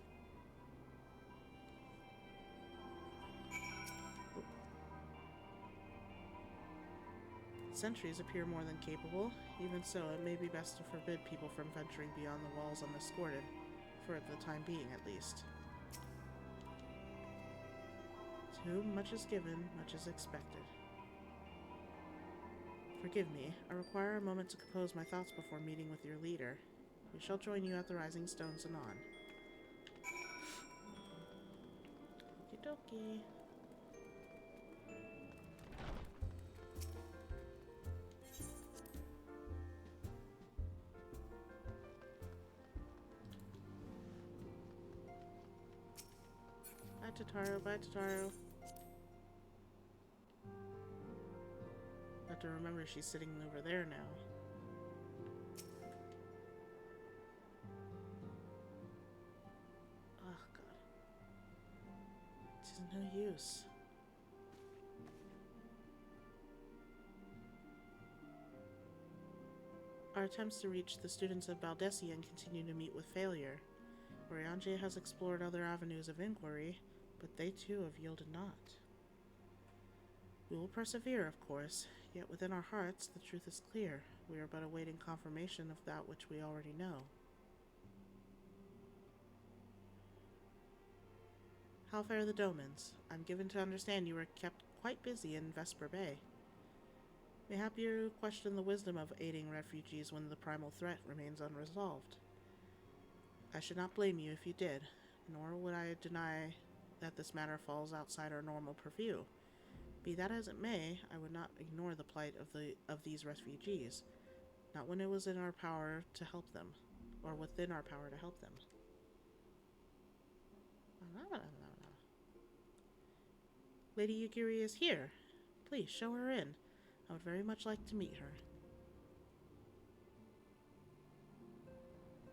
[SPEAKER 1] Sentries appear more than capable. Even so, it may be best to forbid people from venturing beyond the walls unescorted, for the time being at least. To whom much is given, much is expected. Forgive me, I require a moment to compose my thoughts before meeting with your leader. We shall join you at the Rising Stones anon. Okie dokie. Bye, Totaro. Have to remember she's sitting over there now. Oh, God. It's no use. Our attempts to reach the students of Baldessian continue to meet with failure. Oriange has explored other avenues of inquiry, but they too have yielded naught. We will persevere, of course, yet within our hearts the truth is clear. We are but awaiting confirmation of that which we already know. How fare the Domans? I'm given to understand you were kept quite busy in Vesper Bay. Mayhap you question the wisdom of aiding refugees when the primal threat remains unresolved. I should not blame you if you did, nor would I deny that this matter falls outside our normal purview. Be that as it may, I would not ignore the plight of these refugees, not when it was in our power to help them, or within our power to help them. Lady Yugiri is here. Please show her in. I would very much like to meet her.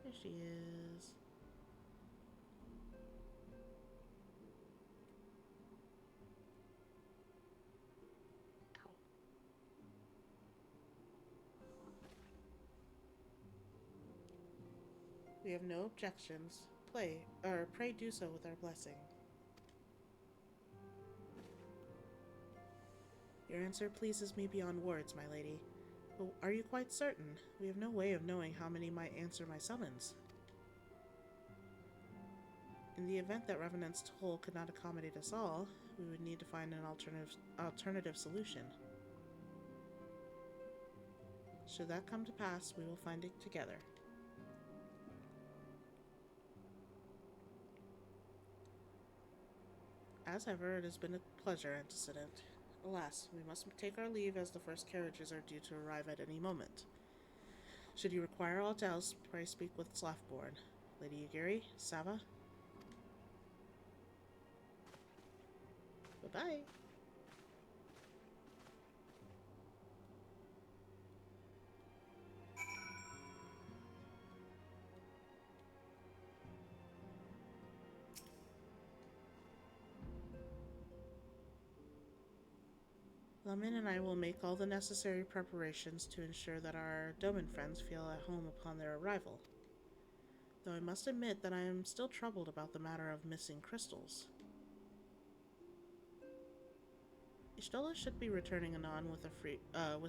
[SPEAKER 1] There she is. Ow. We have no objections. Pray do so with our blessing. Your answer pleases me beyond words, my lady. But are you quite certain? We have no way of knowing how many might answer my summons. In the event that Revenant's toll could not accommodate us all, we would need to find an alternative solution. Should that come to pass, we will find it together. As ever, it has been a pleasure, Antecedent. Alas, we must take our leave as the first carriages are due to arrive at any moment. Should you require aught else, pray speak with Slaffborn. Lady Yugiri, Sava. Bye-bye. Lamin and I will make all the necessary preparations to ensure that our Doman friends feel at home upon their arrival. Though I must admit that I am still troubled about the matter of missing crystals. Ishtola should be returning anon with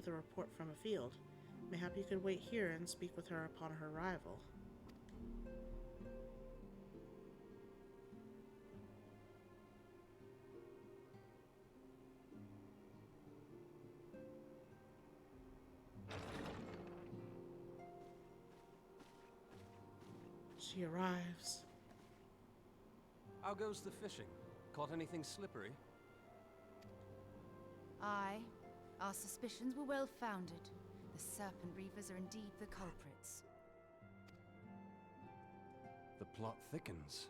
[SPEAKER 1] a report from a field. Mayhap you could wait here and speak with her upon her arrival. She arrives.
[SPEAKER 2] How goes the fishing? Caught anything slippery?
[SPEAKER 11] Aye. Our suspicions were well founded. The Serpent Reavers are indeed the culprits.
[SPEAKER 2] The plot thickens.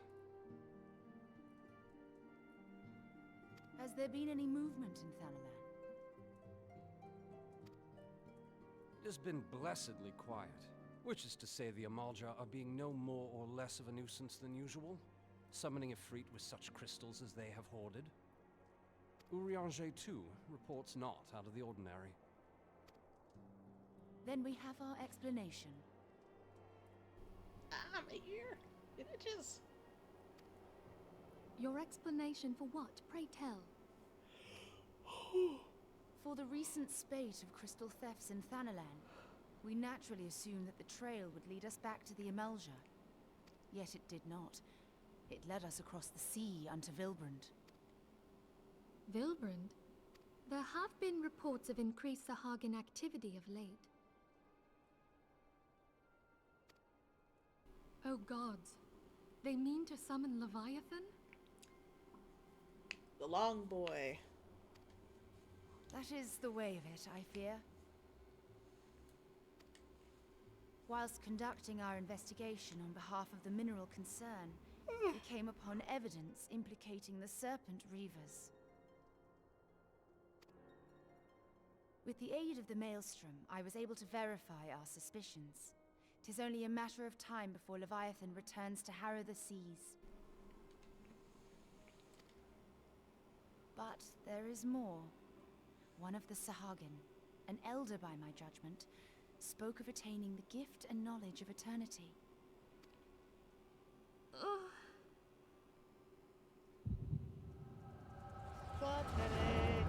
[SPEAKER 11] Has there been any movement in Thanalan?
[SPEAKER 2] It has been blessedly quiet. Which is to say the Amalja are being no more or less of a nuisance than usual, summoning Ifrit with such crystals as they have hoarded. Urianger, too, reports not out of the ordinary.
[SPEAKER 11] Then we have our explanation.
[SPEAKER 1] Ah, my ear! It itches!
[SPEAKER 12] Your explanation for what, pray tell?
[SPEAKER 11] For the recent spate of crystal thefts in Thanalan, we naturally assumed that the trail would lead us back to the Amalja. Yet it did not. It led us across the sea unto Vilbrand.
[SPEAKER 12] Vilbrand? There have been reports of increased Sahagin activity of late. Oh gods. They mean to summon Leviathan?
[SPEAKER 1] The long boy.
[SPEAKER 11] That is the way of it, I fear. Whilst conducting our investigation on behalf of the mineral concern, we came upon evidence implicating the Serpent Reavers. With the aid of the Maelstrom, I was able to verify our suspicions. 'Tis only a matter of time before Leviathan returns to harrow the seas. But there is more. One of the Sahagin, an elder by my judgment, spoke of attaining the gift and knowledge of eternity.
[SPEAKER 1] Plot headache!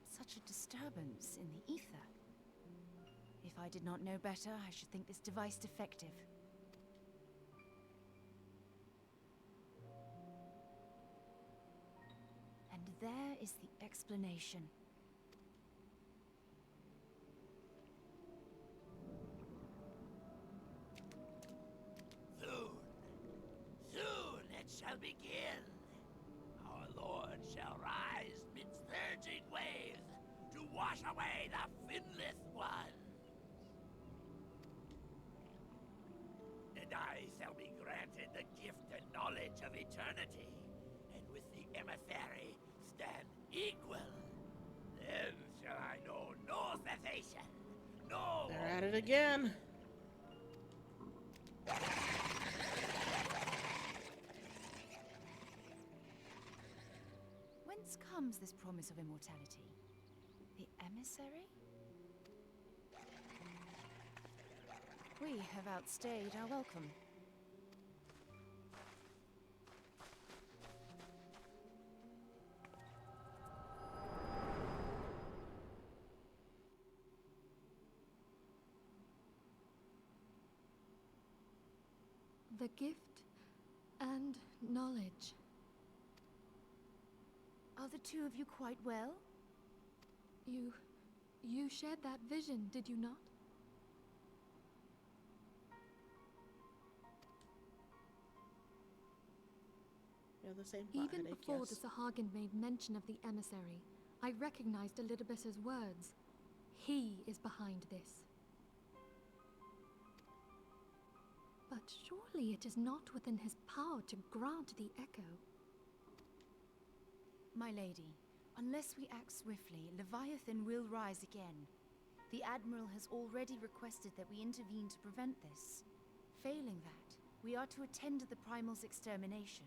[SPEAKER 11] Such a disturbance in the ether. If I did not know better, I should think this device defective. And there is the explanation.
[SPEAKER 8] Soon it shall begin. Our Lord shall rise midst surging waves to wash away the finless ones. And I shall be granted the gift and knowledge of eternity, and with the emissary stand equal. Then shall I know no cessation, no...
[SPEAKER 1] They're at it again.
[SPEAKER 11] Whence comes this promise of immortality? The emissary? We have outstayed our welcome.
[SPEAKER 12] The gift and knowledge.
[SPEAKER 11] Are the two of you quite well?
[SPEAKER 12] You shared that vision, did you not?
[SPEAKER 1] You're the same
[SPEAKER 12] Even
[SPEAKER 1] headache,
[SPEAKER 12] before
[SPEAKER 1] yes.
[SPEAKER 12] the Sahagin made mention of the emissary, I recognized Elidibus's words. He is behind this. But surely it is not within his power to grant the echo.
[SPEAKER 11] My lady, unless we act swiftly, Leviathan will rise again. The Admiral has already requested that we intervene to prevent this. Failing that, we are to attend to the Primal's extermination.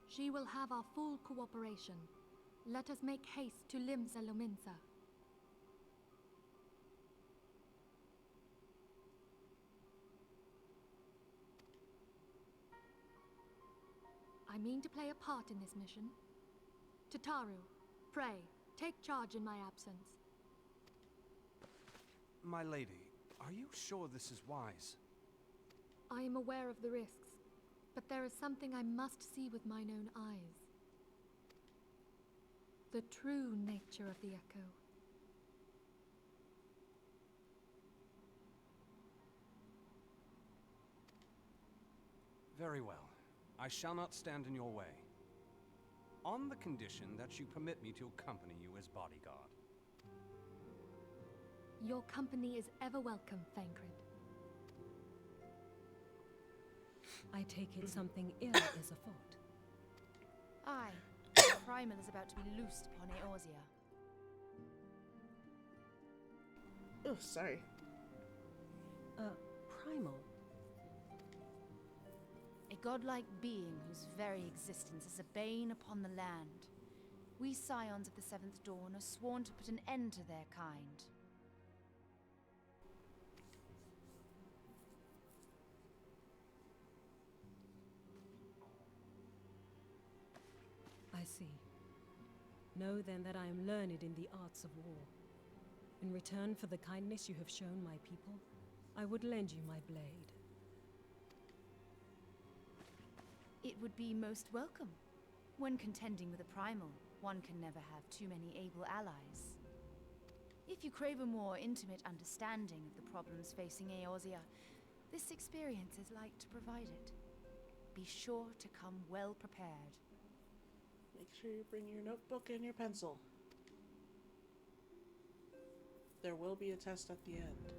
[SPEAKER 12] She will have our full cooperation. Let us make haste to Limsa Lominsa. I mean to play a part in this mission. Tataru, pray, take charge in my absence.
[SPEAKER 2] My lady, are you sure this is wise?
[SPEAKER 12] I am aware of the risks, but there is something I must see with mine own eyes. The true nature of the echo.
[SPEAKER 2] Very well. I shall not stand in your way. On the condition that you permit me to accompany you as bodyguard.
[SPEAKER 12] Your company is ever welcome, Thancred.
[SPEAKER 4] I take it something ill is afoot.
[SPEAKER 11] Aye, the Primal is about to be loosed upon Eorzea.
[SPEAKER 1] Oh, sorry.
[SPEAKER 4] Primal?
[SPEAKER 11] A godlike being whose very existence is a bane upon the land. We scions of the Seventh Dawn are sworn to put an end to their kind.
[SPEAKER 4] I see. Know then that I am learned in the arts of war. In return for the kindness you have shown my people, I would lend you my blade.
[SPEAKER 11] It would be most welcome. When contending with a Primal, one can never have too many able allies. If you crave a more intimate understanding of the problems facing Eorzea, this experience is like to provide it. Be sure to come well prepared.
[SPEAKER 1] Make sure you bring your notebook and your pencil. There will be a test at the end.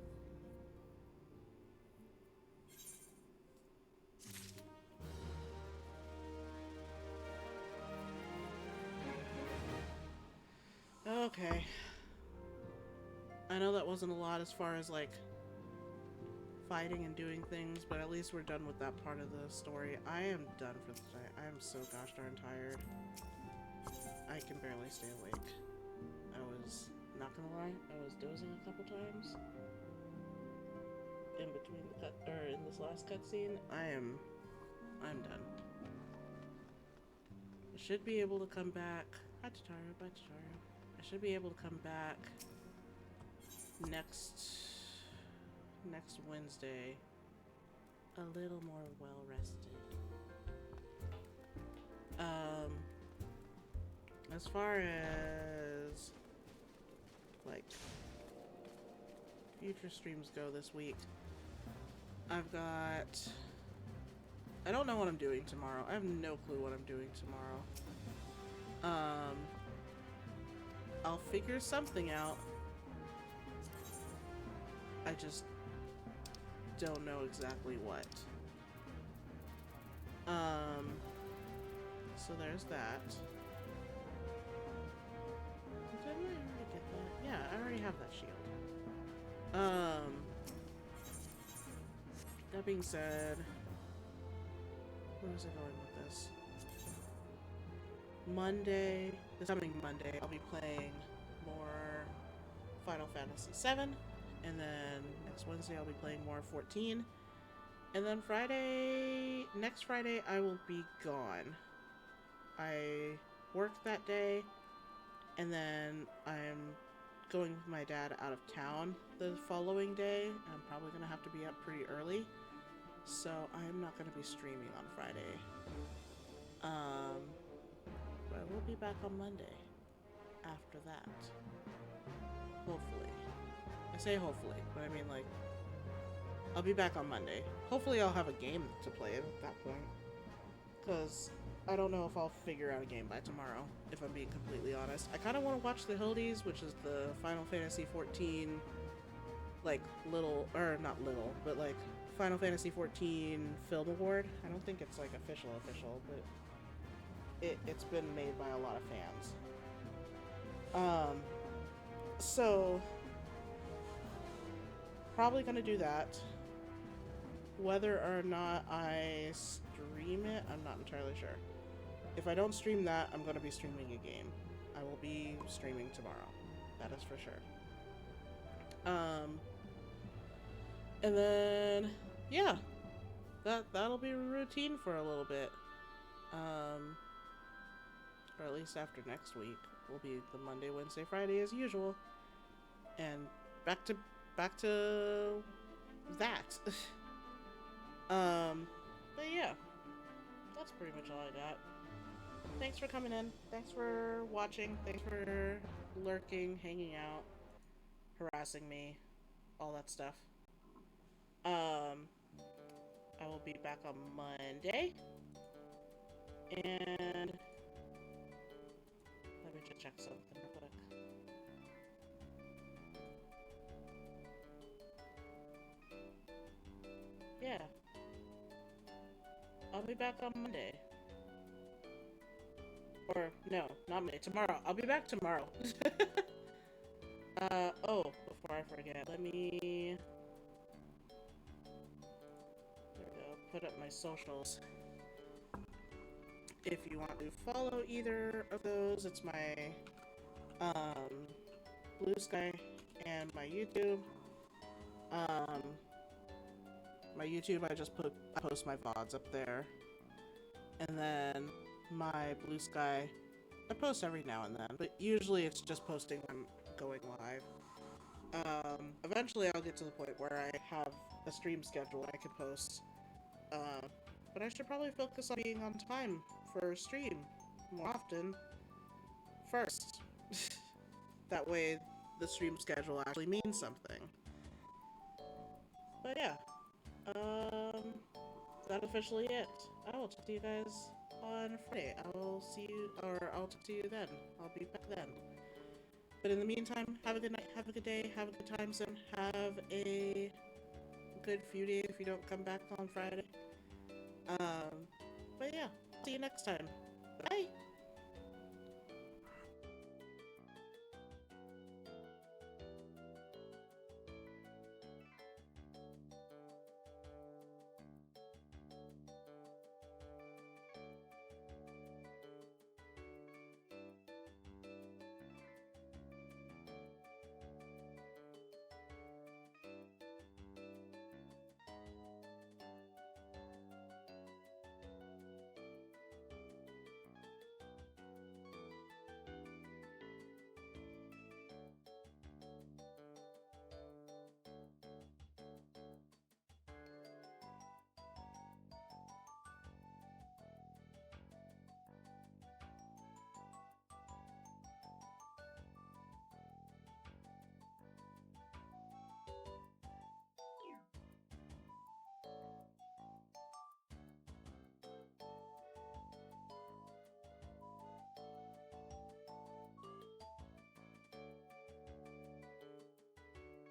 [SPEAKER 1] Okay. I know that wasn't a lot as far as, like, fighting and doing things, but at least we're done with that part of the story. I am done for the day. I am so gosh darn tired. I can barely stay awake. I was, not gonna lie, I was dozing a couple times. In between the cut, or in this last cutscene. I'm done. I should be able to come back Bye, Tataru. Bye, Tataru. I should be able to come back next Wednesday a little more well rested. As far as like future streams go this week, I don't know what I'm doing tomorrow. I have no clue what I'm doing tomorrow. I'll figure something out. I just don't know exactly what. So there's that. Didn't I already get that? Yeah, I already have that shield. That being said, where was I going with this? This coming Monday, I'll be playing more Final Fantasy VII, and then next Wednesday I'll be playing more 14, and then next Friday I will be gone. I work that day, and then I'm going with my dad out of town the following day, and I'm probably going to have to be up pretty early, so I'm not going to be streaming on Friday. But we'll be back on Monday after that. Hopefully. I say hopefully, but I mean, like, I'll be back on Monday. Hopefully I'll have a game to play at that point, because I don't know if I'll figure out a game by tomorrow, if I'm being completely honest. I kind of want to watch the Hildies, which is the Final Fantasy 14, like, Final Fantasy 14 Film Award. I don't think it's, like, official, but it's been made by a lot of fans. So, probably gonna do that. Whether or not I stream it, I'm not entirely sure. If I don't stream that, I'm gonna be streaming a game. I will be streaming tomorrow. That is for sure. And then, yeah. That'll be routine for a little bit. Or at least after next week will be the Monday, Wednesday, Friday as usual. And back to that. But yeah. That's pretty much all I got. Thanks for coming in. Thanks for watching. Thanks for lurking, hanging out, harassing me, all that stuff. I will be back on Monday. And let me just check something real quick. Yeah. I'll be back on Monday. Or, no, not Monday. Tomorrow. I'll be back tomorrow. Before I forget, let me... There we go. Put up my socials. If you want to follow either of those, it's my Blue Sky and my YouTube. My YouTube, I post my VODs up there. And then my Blue Sky, I post every now and then, but usually it's just posting when I'm going live. Eventually I'll get to the point where I have a stream schedule I can post. But I should probably focus on being on time for a stream more often first. That way the stream schedule actually means something. But yeah. That's officially it. I will talk to you guys on Friday. I'll talk to you then. I'll be back then. But in the meantime, have a good night, have a good day, have a good time soon, have a good few days if you don't come back on Friday. But yeah, see you next time. Bye!